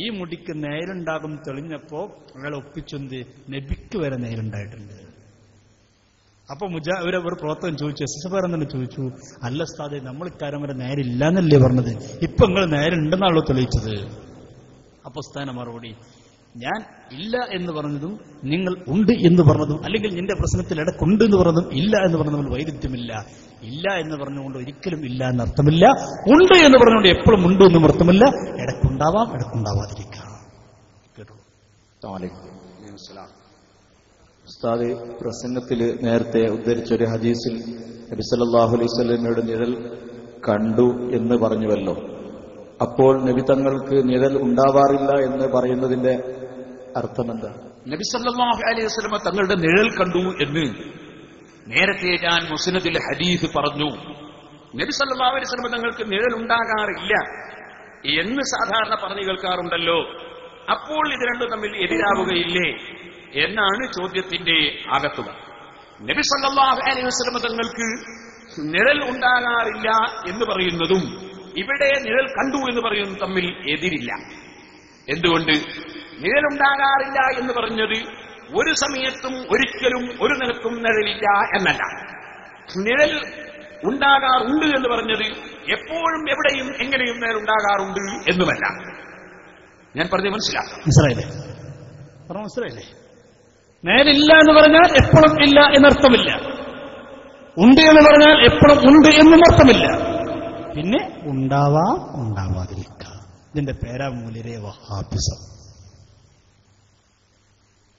ഈ മുടിക്ക് നേരുണ്ടാകും തെളിഞ്ഞപ്പോ അയാൾ ഒപ്പിച്ചൊന്ത് നബിക്ക് വരെ നേരുണ്ടായിട്ടുണ്ട്. അപ്പൊ ഒരു പ്രവർത്തകൻ ചോദിച്ചു, എസ്എസ്എഫുകാരൻ തന്നെ ചോദിച്ചു, അല്ല ഉസ്താദേ, നമ്മൾ ഇക്കാര്യം വരെ നേരില്ലാന്നല്ലേ പറഞ്ഞത്, ഇപ്പൊ നിങ്ങൾ നേരുണ്ടെന്നാണല്ലോ തെളിയിച്ചത്. അപ്പൊ ഉസ്താദിന്റെ മറുപടി, ഞാൻ ഇല്ല എന്ന് പറഞ്ഞതും നിങ്ങൾ ഉണ്ട് എന്ന് പറഞ്ഞതും, അല്ലെങ്കിൽ നിന്റെ പ്രശ്നത്തിൽ ഇടക്കുണ്ട് എന്ന് പറഞ്ഞതും ഇല്ല എന്ന് പറഞ്ഞതും വൈരുദ്ധ്യമില്ല. ഇല്ല എന്ന് പറഞ്ഞുകൊണ്ട് ഒരിക്കലും ഇല്ല എന്നർത്ഥമില്ല, ഉണ്ട് എന്ന് പറഞ്ഞുകൊണ്ട് എപ്പോഴും ഉണ്ട് എന്നും അർത്ഥമില്ല. ഇടക്കുണ്ടാവാം, ഇടക്കുണ്ടാവാതിരിക്കാം. കേട്ടോ. ഉസ്താദ് പ്രസംഗത്തിൽ നേരത്തെ ഉദ്ധരിച്ചൊരു ഹദീസിൽ നബി സല്ലല്ലാഹു അലൈഹി വസല്ലമയുടെ നിഴൽ കണ്ടു എന്ന് പറഞ്ഞുവല്ലോ. അപ്പോൾ നബി തങ്ങൾക്ക് നിഴൽ ഉണ്ടാവാറില്ല എന്ന് പറയുന്നതിന്റെ അർത്ഥം എന്താ? നബി സല്ലല്ലാഹു അലൈഹി വസല്ലമ തങ്ങളുടെ നിഴൽ കണ്ടു എന്ന് നേരത്തെ ഞാൻ മുസ്നദിൽ ഹദീസ് പറഞ്ഞു. നബി സല്ലല്ലാഹു അലൈഹി വസല്ലമ തങ്ങൾക്ക് നിഴൽ ഉണ്ടാകാറില്ല എന്ന് സാധാരണ പറഞ്ഞു കേൾക്കാറുണ്ടല്ലോ. അപ്പോൾ ഇത് രണ്ടും തമ്മിൽ എതിരാവുകയില്ലേ എന്നാണ് ചോദ്യത്തിന്റെ ആകത്തുക. നബി സല്ലല്ലാഹു അലൈഹി വസല്ലമ തങ്ങൾക്ക് നിഴൽ ഉണ്ടാകാറില്ല എന്ന് പറയുന്നതും ഇവിടെ നിഴൽ കണ്ടു എന്ന് പറയുന്നതും തമ്മിൽ എതിരില്ല. എന്തുകൊണ്ട്? നിഴലുണ്ടാകാറില്ല എന്ന് പറഞ്ഞത് ഒരു സമയത്തും ഒരിക്കലും ഒരു നിലക്കും നിഴലില്ല എന്നല്ല. നിഴൽ ഉണ്ടാകാറുണ്ട് എന്ന് പറഞ്ഞത് എപ്പോഴും എവിടെയും എങ്ങനെയും നിഴലുണ്ടാകാറുണ്ട് എന്നുമല്ല. ഞാൻ പറഞ്ഞ മനസ്സിലാക്കാം. മനസ്സിലായില്ലേ? നേരില്ല എന്ന് പറഞ്ഞാൽ എപ്പോഴും ഇല്ല എന്നർത്ഥമില്ല, ഉണ്ട് എന്ന് പറഞ്ഞാൽ എപ്പോഴും ഉണ്ട് എന്നും അർത്ഥമില്ല. പിന്നെ ഉണ്ടാവാം, ഉണ്ടാവാതിരിക്കാം. ഇതിന്റെ പേരാ മൂല്യരേ വഹാബിസം.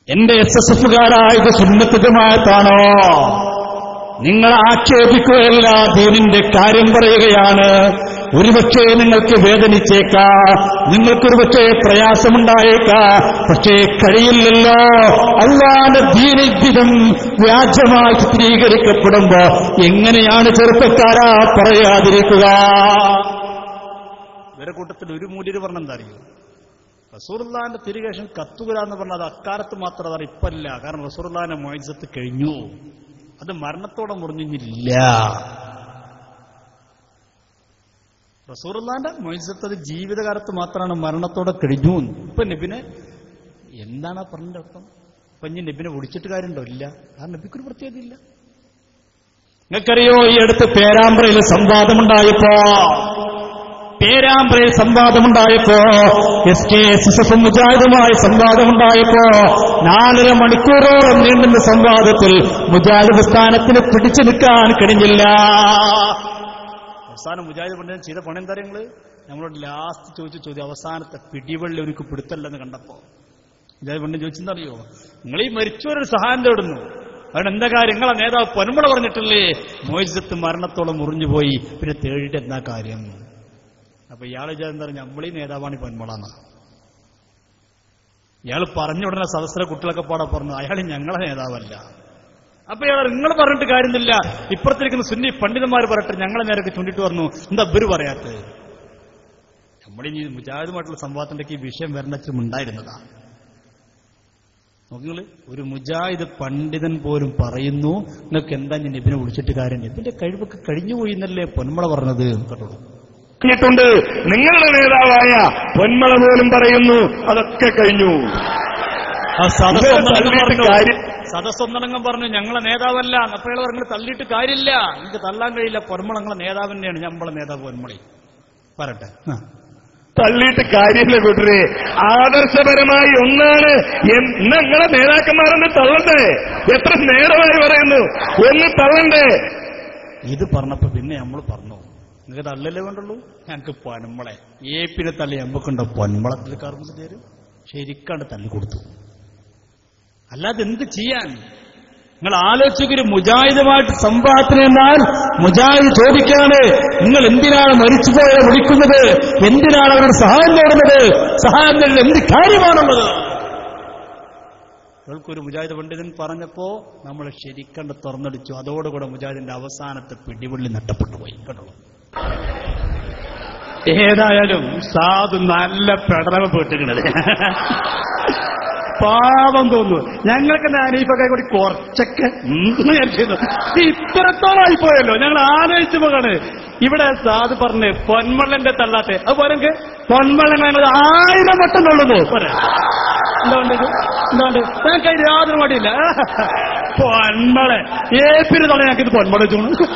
എന്റെ എസ്എസ്എഫുകാരായത് സുന്നത്ത് ജമാഅത്താണോ? നിങ്ങൾ ആക്ഷേപിക്കുകയല്ല, ദീനിന്റെ കാര്യം പറയുകയാണ്. ഒരുപക്ഷേ നിങ്ങൾക്ക് വേദനിച്ചേക്കാം, നിങ്ങൾക്കൊരുപക്ഷേ പ്രയാസമുണ്ടായേക്കാം, പക്ഷേ കഴിയില്ലല്ലോ. അല്ലാഹുവിന്റെ ദീനിദ്ദിനം വ്യാജമായി ചിത്രീകരിക്കപ്പെടുമ്പോ എങ്ങനെയാണ് ചെറുപ്പക്കാരാ പറയാതിരിക്കുക? ഇവരെ കൂട്ടത്തിൽ ഒരു മൂല്യര് പറഞ്ഞ എന്താ അറിയോ? റസൂലുള്ളാഹിന്റെ തിരുശേഷം കത്തുക എന്ന് പറഞ്ഞാൽ അത് അക്കാലത്ത് മാത്രം അതാണ്, ഇപ്പല്ല. കാരണം റസൂലുള്ളാഹിന്റെ മുഅ്ജിസത്ത് കഴിഞ്ഞു, അത് മരണത്തോടെ മുറിഞ്ഞില്ല. റസൂലുള്ളാഹിന്റെ മുഅ്ജിസത്ത് അത് ജീവിതകാലത്ത് മാത്രമാണ്, മരണത്തോടെ കഴിഞ്ഞു. ഇപ്പൊ നബിനെ എന്താണ് ആ പറഞ്ഞ അർത്ഥം? ഇപ്പൊ ഇനി നബിനെ ഒടിച്ചിട്ട് കാര്യമുണ്ടോ? ഇല്ല. കാരണം നബിക്കൊരു പ്രത്യേകത ഇല്ല. നിങ്ങൾക്കറിയോ, ഈ അടുത്ത് പേരാമ്പ്രയിൽ സംവാദമുണ്ടായപ്പോ SKSSF മുജാഹിദുമായി സംവാദമുണ്ടായപ്പോ 4.5 മണിക്കൂറോളം നീണ്ടുന്ന സംവാദത്തിൽ മുജാഹിദ് സ്ഥാനത്തിന് പിടിച്ചു നിൽക്കാൻ കഴിഞ്ഞില്ല. അവസാനം മുജാഹിദ് പണ്ഡിതൻ ചെയ്ത പണി എന്താ നിങ്ങള്? നമ്മളോട് ലാസ്റ്റ് ചോദിച്ച ചോദ്യം, അവസാനത്തെ പിടിവള്ളി എനിക്ക് പിടുത്തല്ലെന്ന് കണ്ടപ്പോ മുജാഹിദ് പണ്ഡിതൻ ചോദിച്ചെന്നറിയോ? നിങ്ങൾ ഈ മരിച്ചവരൊരു സഹായം തേടുന്നു, അവിടെ എന്താ കാര്യം? നിങ്ങളെ നേതാവ് പൊന്മള പറഞ്ഞിട്ടില്ലേ മുഅ്ജിസത്ത് മരണത്തോളം മുറിഞ്ഞുപോയി, പിന്നെ തേടിയിട്ട് എന്താ കാര്യം? അപ്പൊ ഇയാൾ എന്താ പറഞ്ഞ, നമ്മളീ നേതാവാണ് ഈ പൊന്മളാന്ന. ഇയാൾ പറഞ്ഞ ഉടനെ സദസ്സിലെ കുട്ടികളൊക്കെ പാടെ പറഞ്ഞു, അയാൾ ഞങ്ങളെ നേതാവല്ല. അപ്പൊ ഇയാൾ നിങ്ങൾ പറഞ്ഞിട്ട് കാര്യമില്ല, ഇപ്പുറത്തിരിക്കുന്ന സുന്നി പണ്ഡിതന്മാർ പറയട്ടെ, ഞങ്ങളെ നേരൊക്കെ ചൂണ്ടിട്ട് പറഞ്ഞു, എന്താ ഇവര് പറയാത്തത്? നമ്മുടെ ഈ മുജാഹിദുമായിട്ടുള്ള സംവാദത്തിന്റെ ഈ വിഷയം വരണച്ചും ഉണ്ടായിരുന്നതാ. നോക്കിങ്ങള്, ഒരു മുജാഹിദ് പണ്ഡിതൻ പോലും പറയുന്നു, നിങ്ങൾക്ക് എന്താ ഞാൻ നബിനെ വിളിച്ചിട്ട് കാര്യം? നബിന്റെ കഴിവൊക്കെ കഴിഞ്ഞുപോയി എന്നല്ലേ പൊന്മള പറഞ്ഞത്? കേട്ടോളൂ. ിട്ടുണ്ട് നിങ്ങളുടെ നേതാവായ പൊന്മള പോലും പറയുന്നു അതൊക്കെ കഴിഞ്ഞു. സദസ്സൊന്നടങ്കം പറഞ്ഞു ഞങ്ങളെ നേതാവല്ല. അപ്പോൾ നിങ്ങൾ തള്ളിയിട്ട് കാര്യമില്ല, നിങ്ങൾക്ക് തള്ളാൻ കഴിയില്ല. പൊന്മള നിങ്ങളെ നേതാവ് തന്നെയാണ്, നമ്മളെ നേതാവ് പൊന്മളി പറട്ടെ. തള്ളിയിട്ട് കാര്യമില്ല കൂട്ടരെ, ആദർശപരമായി ഒന്നാണ്. നിങ്ങളെ നേതാക്കന്മാരൊന്ന് തള്ളണ്ടേ? എത്ര നേരമായി പറയുന്നു, ഒന്ന് തള്ളണ്ടേ? ഇത് പറഞ്ഞപ്പോ പിന്നെ നമ്മൾ പറഞ്ഞു നിങ്ങൾക്ക് തള്ളല്ലേ വേണ്ടുള്ളൂ, ഞങ്ങൾക്ക് പൊന്മളെ ഏപ്പിനെ തള്ളി നമ്മക്കുണ്ടോ പൊന്മളത്തിൽ കറങ്ങുന്ന പേര് ശരിക്കാണ്ട് തള്ളിക്കൊടുത്തു. അല്ലാതെ എന്ത് ചെയ്യാൻ? നിങ്ങൾ ആലോചിക്കൊരു മുജാഹിദുമായിട്ട് സംവാദത്തിന് എന്നാൽ മുജാഹിദ് ചോദിക്കാണ്, നിങ്ങൾ എന്തിനാണ് മരിച്ചുപോയവരെ വിളിക്കുന്നത്? എന്തിനാണ് അവരുടെ സഹായം നേടുന്നത്? സഹായം നേടുന്നത് എന്ത് കാര്യമാണുള്ളത്? ഒരു മുജാഹിദ് പണ്ഡിതൻ പറഞ്ഞപ്പോ നമ്മൾ ശരിക്കണ്ട് തുറന്നടിച്ചു. അതോടുകൂടെ മുജാഹിദിന്റെ അവസാനത്തെ പിടിവള്ളി നഷ്ടപ്പെട്ടു പോയി കേട്ടോ. ഏതായാലും സാധു നല്ല പ്രകടനം പോയിട്ടിരിക്കുന്നത് പാവം തോന്നുന്നു. ഞങ്ങൾക്ക് ഹനീഫൊക്കെ കൂടി കുറച്ചൊക്കെ വിചാരിച്ചിരുന്നു. ഇത്രത്തോളമായി പോയല്ലോ. ഞങ്ങൾ ആലോചിച്ചു പോകാണ്. ഇവിടെ സാധു പറഞ്ഞ് പൊന്മള്ളന്റെ തള്ളാത്തെ അതുപോലെ പൊന്മള്ളൻ 1000 വട്ടം തള്ളുന്നു. എന്തുകൊണ്ട് ഞങ്ങൾക്ക് അതിന് യാതൊരു മടിയില്ല. പൊന്മളെ ഏപ്പിന് തള്ള ഞങ്ങൾക്ക് ഇത് പൊന്മള തോന്നുന്നു.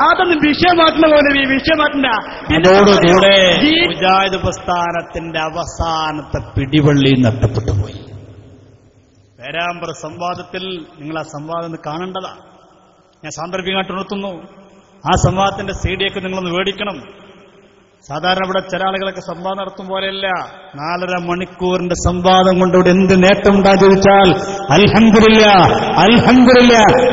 അതൊന്നും വിഷയമാറ്റുന്ന പോലെ ഈ വിഷയമാറ്റണ്ട. അതോടുകൂടെ മുജാഹിദ് പ്രസ്ഥാനത്തിന്റെ അവസാനത്തെ പിടിവള്ളി നഷ്ടപ്പെട്ടു പോയി. പേരാമ്പ്ര സംവാദത്തിൽ നിങ്ങൾ ആ സംവാദം കാണേണ്ടതാ. ഞാൻ സാന്ദർഭികമായിട്ട് ഉണർത്തുന്നു. ആ സംവാദത്തിന്റെ CD-യൊക്കെ നിങ്ങളൊന്ന് മേടിക്കണം. സാധാരണ ഇവിടെ ചില ആളുകളൊക്കെ സംവാദം നടത്തും പോലെയല്ല. 4.5 മണിക്കൂറിന്റെ സംവാദം കൊണ്ടിവിടെ എന്ത് നേട്ടം ഉണ്ടാകും ചോദിച്ചാൽ അൽഹംദുലില്ലാ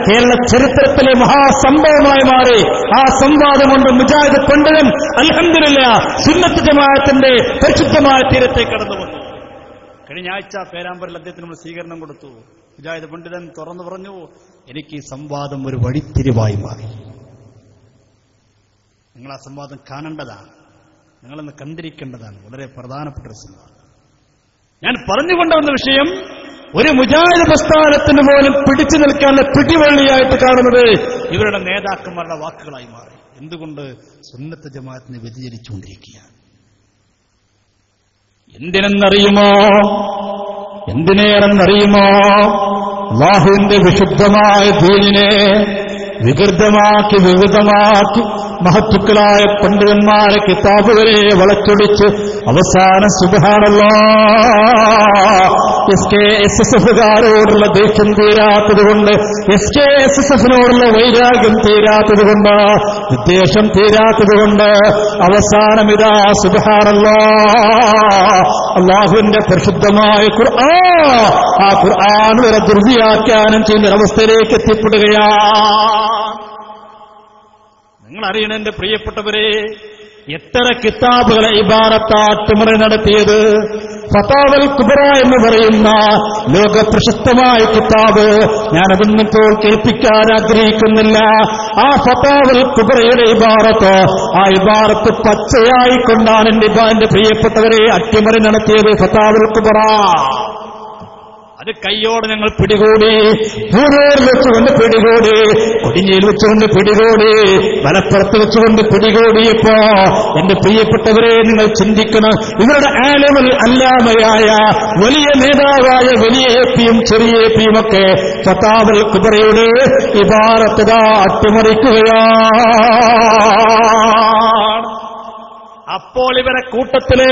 കേരള ചരിത്രത്തിലെ മഹാസംഭവമായി മാറി. ആ സംവാദം കൊണ്ട് മുജാഹിദ് പണ്ഡിതൻ അൽഹംദുലില്ലാ സുന്നത്ത് ജമാഅത്തിന്റെ പരിശുദ്ധമായ തീരത്തേക്ക് കടന്നു വന്നു. കഴിഞ്ഞ ആഴ്ച പേരാമ്പ്രയിൽ അദ്ദേഹത്തിന് നമ്മൾ സ്വീകരണം കൊടുത്തു. മുജാഹിദ് പണ്ഡിതൻ തുറന്നു പറഞ്ഞു, എനിക്ക് ഈ സംവാദം ഒരു വഴിത്തിരിവായി മാറി. നിങ്ങൾ ആ സംവാദം കാണേണ്ടതാണ്, നിങ്ങളൊന്ന് കണ്ടിരിക്കേണ്ടതാണ്. വളരെ പ്രധാനപ്പെട്ട ഒരു സംവാദം. ഞാൻ പറഞ്ഞുകൊണ്ടുവന്ന വിഷയം ഒരു മുജാഹിദ് പ്രസ്ഥാനത്തിന് പോലും പിടിച്ചു നിൽക്കാനുള്ള പിടിവള്ളിയായിട്ട് കാണുന്നത് ഇവരുടെ നേതാക്കന്മാരുടെ വാക്കുകളായി മാറി. എന്തുകൊണ്ട്? സുന്നത്ത് ജമാഅത്തിനെ വ്യതിചലിച്ചുകൊണ്ടിരിക്കുകയാണ്. എന്തിനേറെന്നറിയുമോ? അല്ലാഹുവിന്റെ വിശുദ്ധമായ ദീനിനെ വികൃതമാക്കി മഹത്തുക്കളായ പണ്ഡിതന്മാരെ കിതാബുകളെ വളച്ചൊടിച്ച് അവസാനം സുബ്ഹാനല്ലാഹ് SKSSFകാരോടുള്ള ദേഷ്യം തീരാത്തതുകൊണ്ട്, SKSSFിനോടുള്ള വൈരാഗ്യം തീരാത്തതുകൊണ്ട്, വിദ്വേഷം തീരാത്തതുകൊണ്ട് അവസാനം ഇതാ സുബ്ഹാനല്ലാഹ് അല്ലാഹുവിന്റെ പരിശുദ്ധമായ ഖുർആൻ, ആ ഖുർആൻ വരെ ദുർവ്യാഖ്യാനം ചെയ്യുന്ന അവസ്ഥയിലേക്ക് എത്തിപ്പെടുകയാണ്. നിങ്ങൾ അറിയണം എന്റെ പ്രിയപ്പെട്ടവരെ, എത്ര കിതാബുകളെ ഇബാറത്താട്ടുമുറി നടത്തിയത്. ഫതാവൽ കുബ്ര എന്ന് പറയുന്ന ലോക പ്രശസ്തമായ കിതാബ്, ഞാനതൊന്നും ഇപ്പോൾ കേൾപ്പിക്കാൻ ആഗ്രഹിക്കുന്നില്ല. ആ ഫതാവൽ കുബ്രയുടെ ഇബാറത്ത്, ആ ഇബാറത്ത് പച്ചയായിക്കൊണ്ടാണ് എന്റെ പ്രിയപ്പെട്ടവരെ അട്ടിമറി നടത്തിയത്. ഫതാവൽ കുബ്ര അത് കൈയോടെ ഞങ്ങൾ പിടികൂടി, പൂനൂരിൽ വെച്ചുകൊണ്ട് പിടികൂടി, കൊടിഞ്ഞിയിൽ വെച്ചുകൊണ്ട് പിടികൂടി, മലപ്പുറത്ത് വെച്ചുകൊണ്ട് പിടികൂടിയപ്പോ എന്റെ പ്രിയപ്പെട്ടവരെ നിങ്ങൾ ചിന്തിക്കണം, ഇവരുടെ ആലമുൽ അല്ലാമയായ വലിയ നേതാവായ വലിയ എപിയും ചെറിയ എപിയും ഒക്കെ ഫതാവൽ കുബ്രയുടെ ഇബാറത്ത് അട്ടിമറിക്കുകയാണ്. അപ്പോൾ ഇവരെ കൂട്ടത്തില്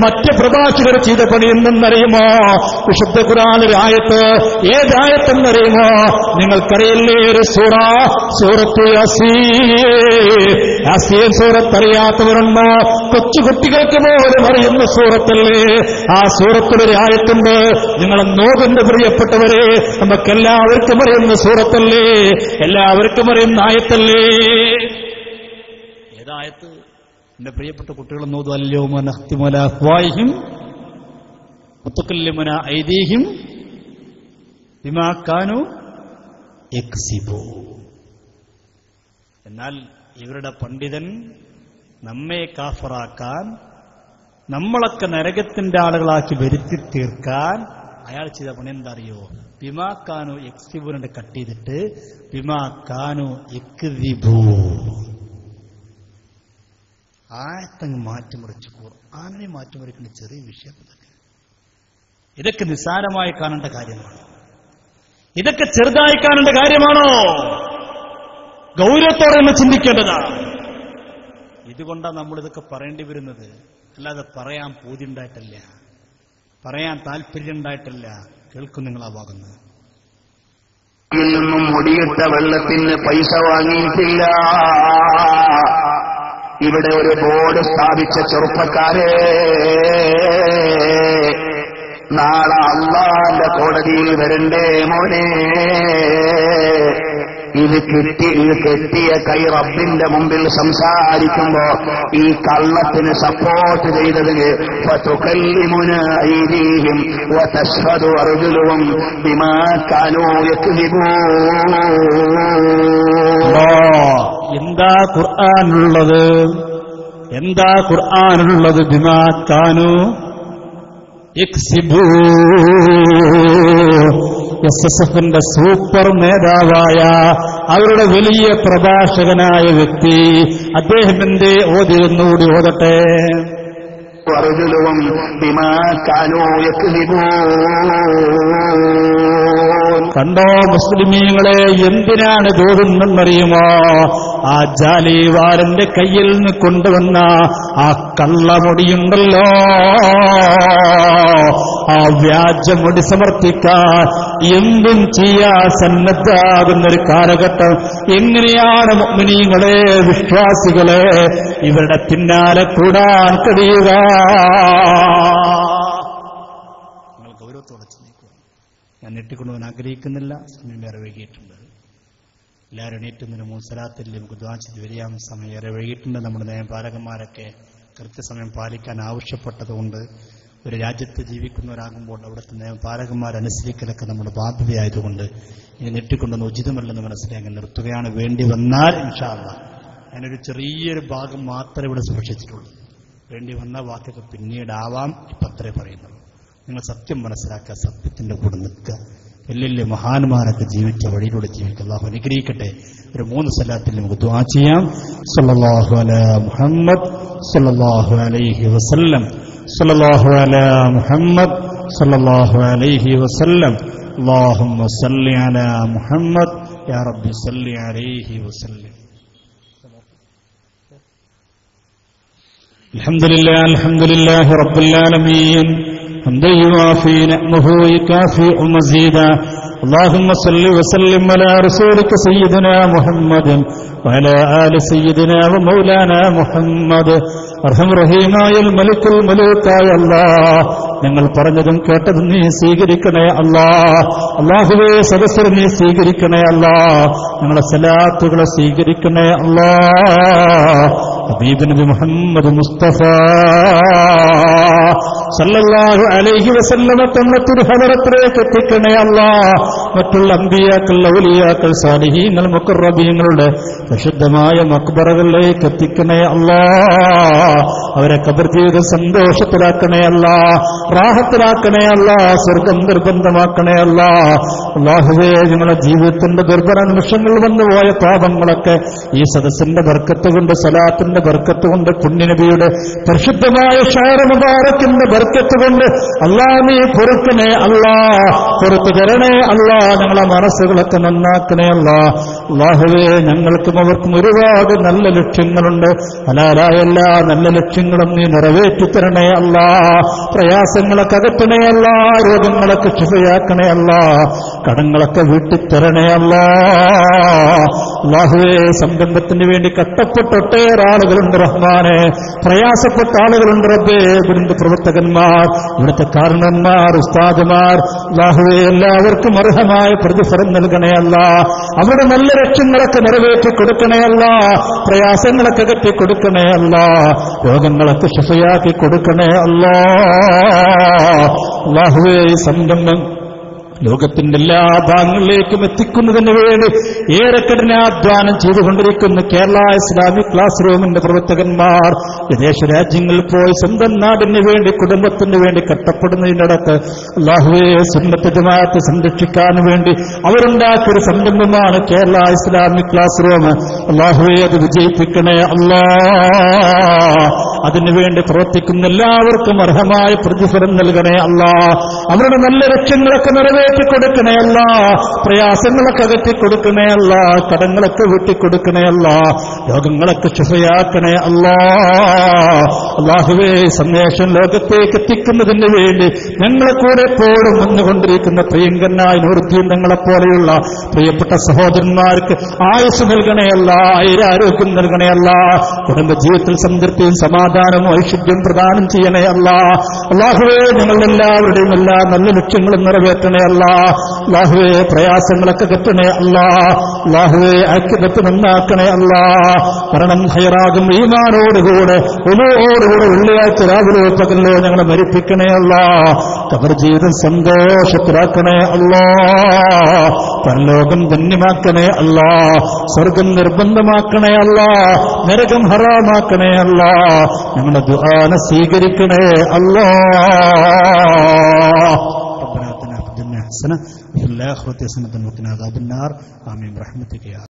മറ്റ് പ്രഭാഷകർ ചെയ്ത പണി എന്തെന്നറിയുമോ? വിശുദ്ധ ഖുർആനിലെ ആയത്ത്, ഏതായത്തെന്നറിയുമോ? നിങ്ങൾക്കറിയില്ലേ ഒരു സൂറത്ത് യാസീൻ സൂറത്ത് അറിയാത്തവരുണ്ടോ? കൊച്ചുകുട്ടികൾക്ക് പോലും അറിയുന്ന സൂറത്തല്ലേ? ആ സൂറത്തിലൊരു ആയത്തുണ്ട്. നിങ്ങളെ നോകന്റെ പ്രിയപ്പെട്ടവരെ, നമുക്കെല്ലാവർക്കും അറിയുന്ന സൂറത്തല്ലേ? എല്ലാവർക്കും അറിയുന്ന ആയത്തല്ലേ? ഏതായത്ത്? എന്റെ പ്രിയപ്പെട്ട കുട്ടികളെ നോതു, അല്യൗമ നഖ്തിമു അലാ അഫ്വാഹിഹിം വതുകല്ലിമുനാ ഐദീഹിം ബിമാ കാനൂ യക്സിബൂൻ. എന്നാൽ ഇവരുടെ പണ്ഡിതൻ നമ്മെ കാഫറാക്കാൻ, നമ്മളൊക്കെ നരകത്തിന്റെ ആളുകളാക്കി വരുത്തി തീർക്കാൻ അയാൾ ചെയ്ത പണി എന്താ അറിയോ? ബിമാ കാനൂ യക്സിബൂനെ കട്ട് ചെയ്തിട്ട് ബിമാ കാനൂ യക്ദിബൂൻ ആയത്തങ്ങ് മാറ്റിമറിച്ച് ഖുർആനെ മാറ്റിമറിക്കുന്ന ചെറിയ വിഷയം. ഇതൊക്കെ നിസ്സാരമായി കാണേണ്ട കാര്യമാണ്. ഇതൊക്കെ ചെറുതായി കാണേണ്ട കാര്യമാണോ? ഗൗരവത്തോടെ നമ്മൾ ചിന്തിക്കേണ്ടതാണ്. ഇതുകൊണ്ടാണ് നമ്മളിതൊക്കെ പറയേണ്ടി വരുന്നത്. അല്ലാതെ പറയാൻ പൂതിയുണ്ടായിട്ടല്ല, പറയാൻ താല്പര്യം ഉണ്ടായിട്ടല്ല. കേൾക്കും നിങ്ങളാ ഭാഗത്ത്. നിന്നും മുടിയിട്ട വെള്ളത്തിന് പൈസ വാങ്ങിയിട്ടില്ല. ഇവിടെ ഒരു ബോർഡ് സ്ഥാപിച്ച ചെറുപ്പക്കാരെ, നാളെ അള്ളാന്റെ കോടതിയിൽ വരണ്ടേ മോനെ. ഇത് കെട്ടിയ കൈ റബ്ബിന്റെ മുമ്പിൽ സംസാരിക്കുമ്പോ ഈ കള്ളത്തിന് സപ്പോർട്ട് ചെയ്തതിന് ഫതുകല്ലിമുന ഐദീഹിം വതശ്ഹദു അർജുലുഹും ബിമാ കാനൂ യക്ദിബൂൻ. എന്താ ഖുർആനുള്ളത്? എന്താ ഖുർആനുള്ളത്? ബിമാ കാനൂ യക്സിബൂൻ. എസ്എസ്എഫിന്റെ സൂപ്പർ നേതാവായ അവരുടെ വലിയ പ്രഭാഷകനായ വ്യക്തി അദ്ദേഹത്തിന്റെ ഓതിരുന്നുകൂടി ഓതട്ടെ. കണ്ടോ മുസ്ലിമീങ്ങളെ, എന്തിനാണ് തോന്നുന്നറിയുമോ? ആ ജാലിവാരന്റെ കയ്യിൽ നിന്ന് കൊണ്ടുവന്ന ആ കള്ളമൊടിയുണ്ടല്ലോ, ആ വ്യാജമൊടി സമർത്ഥിക്കാൻ എന്തും ചെയ്യാൻ സന്നദ്ധാകുന്നൊരു കാലഘട്ടം. എങ്ങനെയാണ് മുഅ്മിനീങ്ങളെ, വിശ്വാസികളെ ഇവരുടെ പിന്നാലെ കൂടാൻ കഴിയുക? നിങ്ങൾ ഗൗരവത്തോടെ ചിന്തിക്കുക. ഞാൻ ഞെട്ടിക്കൊണ്ടുപോകാൻ ആഗ്രഹിക്കുന്നില്ല, സമയം ഏറെ വൈകിയിട്ടുണ്ട്. എല്ലാവരും എണീറ്റുന്നതിന് മുൻസലാത്തിൽ നമുക്ക് ദുആ ചെയ്ത് വരിയാം. സമയം ഏറെ വൈകിയിട്ടുണ്ട്. നമ്മുടെ നിയമപാലകന്മാരൊക്കെ കൃത്യസമയം പാലിക്കാൻ ആവശ്യപ്പെട്ടതുകൊണ്ട് ഒരു രാജ്യത്ത് ജീവിക്കുന്നവരാകുമ്പോൾ അവിടുത്തെ നിയമപാലകന്മാരനുസരിക്കലൊക്കെ നമ്മുടെ ബാധ്യതയായതുകൊണ്ട് ഇനി ഞെട്ടിക്കൊണ്ടൊന്ന് ഉചിതമല്ലെന്ന് മനസ്സിലാക്കി നിർത്തുകയാണ്. വേണ്ടി വന്നാൽ ഇൻഷാ അല്ലാഹ് ഞാനൊരു ചെറിയൊരു ഭാഗം മാത്രമേ ഇവിടെ സൂക്ഷിച്ചിട്ടുള്ളൂ. വേണ്ടി വന്ന വാക്കൊക്കെ പിന്നീടാവാം. ഇപ്പം അത്രേ പറയുന്നുള്ളൂ. നിങ്ങൾ സത്യം മനസ്സിലാക്കുക, സത്യത്തിന്റെ കൂടെ നിൽക്കുക. വലിയ വലിയ മഹാന്മാരൊക്കെ ജീവിച്ച വഴിയിലൂടെ ജീവിക്കുക. അല്ലാഹു അനുഗ്രഹിക്കട്ടെ. ഒരു 3 സ്വലാത്തിൽ നമുക്ക് ദുആ ചെയ്യാം. സല്ലല്ലാഹു അലാ മുഹമ്മദ് സല്ലല്ലാഹു അലൈഹി വസല്ലം, സല്ലല്ലാഹു അലാ മുഹമ്മദ് സല്ലല്ലാഹു അലൈഹി വസല്ലം, അല്ലാഹുമ്മ സല്ലി അലാ മുഹമ്മദ് യാ റബ്ബി സല്ലി അലൈഹി വസല്ലം. അൽഹംദുലില്ലാഹി റബ്ബിൽ ആലമീൻ حمدا يوافي نعمه ويكافئ مزيدا. اللهم صل وسلم على رسولك سيدنا محمد وعلى آل سيدنا ومولانا محمد. അർഹം റഹീമായൽ മലിക്കുൽ മലൂക്കായ അല്ലാഹ്, ഞങ്ങൾ പറഞ്ഞതും കേട്ടതും നീ സ്വീകരിക്കണേ അല്ലാഹ്. അല്ലാഹുവേ, സദസ്സർ നീ സ്വീകരിക്കണേ അല്ലാഹ്. ഞങ്ങളെ സലാത്തുകളെ സ്വീകരിക്കണേ അല്ലാഹ്. ഹബീബ് നബി മുഹമ്മദ് മുസ്തഫ സല്ലല്ലാഹു അലൈഹി വസല്ലമ തങ്ങളുടെ തിരുഹദറത്തിലേക്ക് എത്തിക്കണേ അല്ലാഹ്. മറ്റുള്ള അമ്പിയാക്കൾ, ഔലിയാക്കൾ, സാലിഹീങ്ങൾ, മുഖറബീങ്ങളുടെ പരിശുദ്ധമായ മക്ബറകളിലേക്ക് എത്തിക്കണേ അല്ലാഹ്. അവരെ ഖബർ ജീവിത സന്തോഷത്തിലാക്കണേ അല്ലാഹ്, റാഹത്തിലാക്കണേ അല്ലാഹ്, സ്വർഗം നിർബന്ധമാക്കണേ അല്ലാഹ്. അല്ലാഹുവേ, ഞങ്ങളുടെ ജീവിതത്തിന്റെ ദുർബല നിമിഷങ്ങൾ വന്നുപോയ പാപങ്ങളൊക്കെ ഈ സദസ്സിന്റെ ബർക്കത്ത് കൊണ്ട്, സലാത്തിന്റെ ബർക്കത്ത് കൊണ്ട്, പുണ്യനബിയുടെ പരിശുദ്ധമായ ഷഹർ മുബാറക്കിന്റെ ബർക്കത്ത് കൊണ്ട് അല്ലാഹ് നീ പൊറുക്കണേ അല്ലാഹ്, പൊറുത്തു തരണേ അല്ലാഹ്. ഞങ്ങളെ മനസ്സുകളൊക്കെ നന്നാക്കണേ അല്ലാഹ്. അല്ലാഹുവേ, ഞങ്ങൾക്കും അവർക്കും ഒരുപാട് നല്ല ലക്ഷ്യങ്ങളുണ്ട്. ഹലാലായ എല്ലാ നല്ല ലക്ഷ്യങ്ങളും നീ നിറവേറ്റിത്തരണേ അല്ലാഹ്. പ്രയാസങ്ങളൊക്കെ അകറ്റണേ അല്ലാഹ്, രോഗങ്ങളൊക്കെ ശിഫയാക്കണേ അല്ലാഹ്, കടങ്ങളൊക്കെ വീട്ടിത്തരണേ അല്ലാഹ്. അല്ലാഹുവേ, സംരംഭത്തിന് വേണ്ടി കഷ്ടപ്പെട്ട ഒട്ടേറെ ആളുകളുണ്ട് റഹ്മാനെ, പ്രയാസപ്പെട്ട ആളുകളുണ്ട് റബ്ബേ. ഇവിടുത്തെ പ്രവർത്തകന്മാർ, ഇവിടുത്തെ കാരണന്മാർ, ഉസ്താദുമാർ, അല്ലാഹുവേ, എല്ലാവർക്കും അർഹമായ പ്രതിഫലം നൽകണേ അല്ലാഹ്. അവരുടെ നല്ല ലക്ഷ്യങ്ങളൊക്കെ നിറവേറ്റി കൊടുക്കണേ അല്ലാഹ്, പ്രയാസങ്ങളൊക്കെ അകറ്റി കൊടുക്കണേ അല്ലാഹ്, രോഗങ്ങളൊക്കെ ശിഫയാക്കി കൊടുക്കണേ അല്ലാഹ്. അല്ലാഹുവേ, ഈ സംരംഭം ലോകത്തിന്റെ എല്ലാ ഭാഗങ്ങളിലേക്കും എത്തിക്കുന്നതിന് വേണ്ടി ഏറെ കഠിനാധ്വാനം ചെയ്തുകൊണ്ടിരിക്കുന്ന കേരള ഇസ്ലാമിക് ക്ലാസ് റൂമിന്റെ പ്രവർത്തകന്മാർ വിദേശ രാജ്യങ്ങളിൽ പോയി സ്വന്തം നാടിന് വേണ്ടി, കുടുംബത്തിന് വേണ്ടി കഷ്ടപ്പെടുന്നതിനിടക്ക് അല്ലാഹുവേ, സുന്നത്ത് ജമാഅത്ത് സംരക്ഷിക്കാൻ വേണ്ടി അവരുണ്ടാക്കിയൊരു സംരംഭമാണ് കേരള ഇസ്ലാമിക് ക്ലാസ് റൂം. അല്ലാഹുവേ, അത് വിജയിപ്പിക്കണേ അല്ലാഹ്. അതിനുവേണ്ടി പ്രവർത്തിക്കുന്ന എല്ലാവർക്കും അർഹമായ പ്രതിഫലം നൽകണേ അല്ലാ. അവരുടെ നല്ല ലക്ഷ്യങ്ങളൊക്കെ നിറവേറ്റി കൊടുക്കണേ അല്ലാ. പ്രയാസങ്ങളൊക്കെ അകറ്റി കൊടുക്കണേ അല്ലാ. കടങ്ങളൊക്കെ വീട്ടിക്കൊടുക്കണേ അല്ലാ. രോഗങ്ങളൊക്കെ ശുഭയാക്കണേ അല്ലാ. അല്ലാഹുവേ, സന്ദേശം ലോകത്തേക്ക് എത്തിക്കുന്നതിന് വേണ്ടി ഞങ്ങളെ കൂടെ എപ്പോഴും വന്നുകൊണ്ടിരിക്കുന്ന പ്രിയങ്കരനായ നൂറുദ്ദീൻ തങ്ങളെപ്പോലെയുള്ള പ്രിയപ്പെട്ട സഹോദരന്മാർക്ക് ആയുസ് നൽകണേയല്ല, ആയുരാരോഗ്യം നൽകണേയല്ല, കുടുംബജീവിതത്തിൽ സംതൃപ്തിയും സമാധാനവും ഐശ്വര്യം പ്രദാനം ചെയ്യണേയല്ല. അല്ലാഹുവേ, ഞങ്ങളുടെ എല്ലാവരുടെയും എല്ലാ നല്ല ലക്ഷ്യങ്ങളും നിറവേറ്റണേയല്ല. അല്ലാഹുവേ, പ്രയാസങ്ങളൊക്കെ കെട്ടണേ അല്ല. അല്ലാഹുവേ, ഐക്യതത്ത് നന്നാക്കണേ അല്ല. മരണം ഹൈറാകും ഈമാനോടുകൂടെ ഉമയോടുകൂടെ വെള്ളിയാഴ്ച രാവിലെ പകലോ ഞങ്ങളെ മരിപ്പിക്കണേ അല്ല. ഖബർ ജീവിതം സന്തോഷത്തിലാക്കണേ അല്ലാ. പരലോകം ധന്യമാക്കണേ അല്ലാ. സ്വർഗം നിർബന്ധമാക്കണേ അല്ലാ. നരകം ഹറാമാക്കണേ അല്ലാ. ഞങ്ങളുടെ ദുആന സ്വീകരിക്കണേ അല്ലാ. ربنا آتنا في الدنيا حسنة وفي الآخرة حسنة وقنا عذاب النار آمين برحمتك يا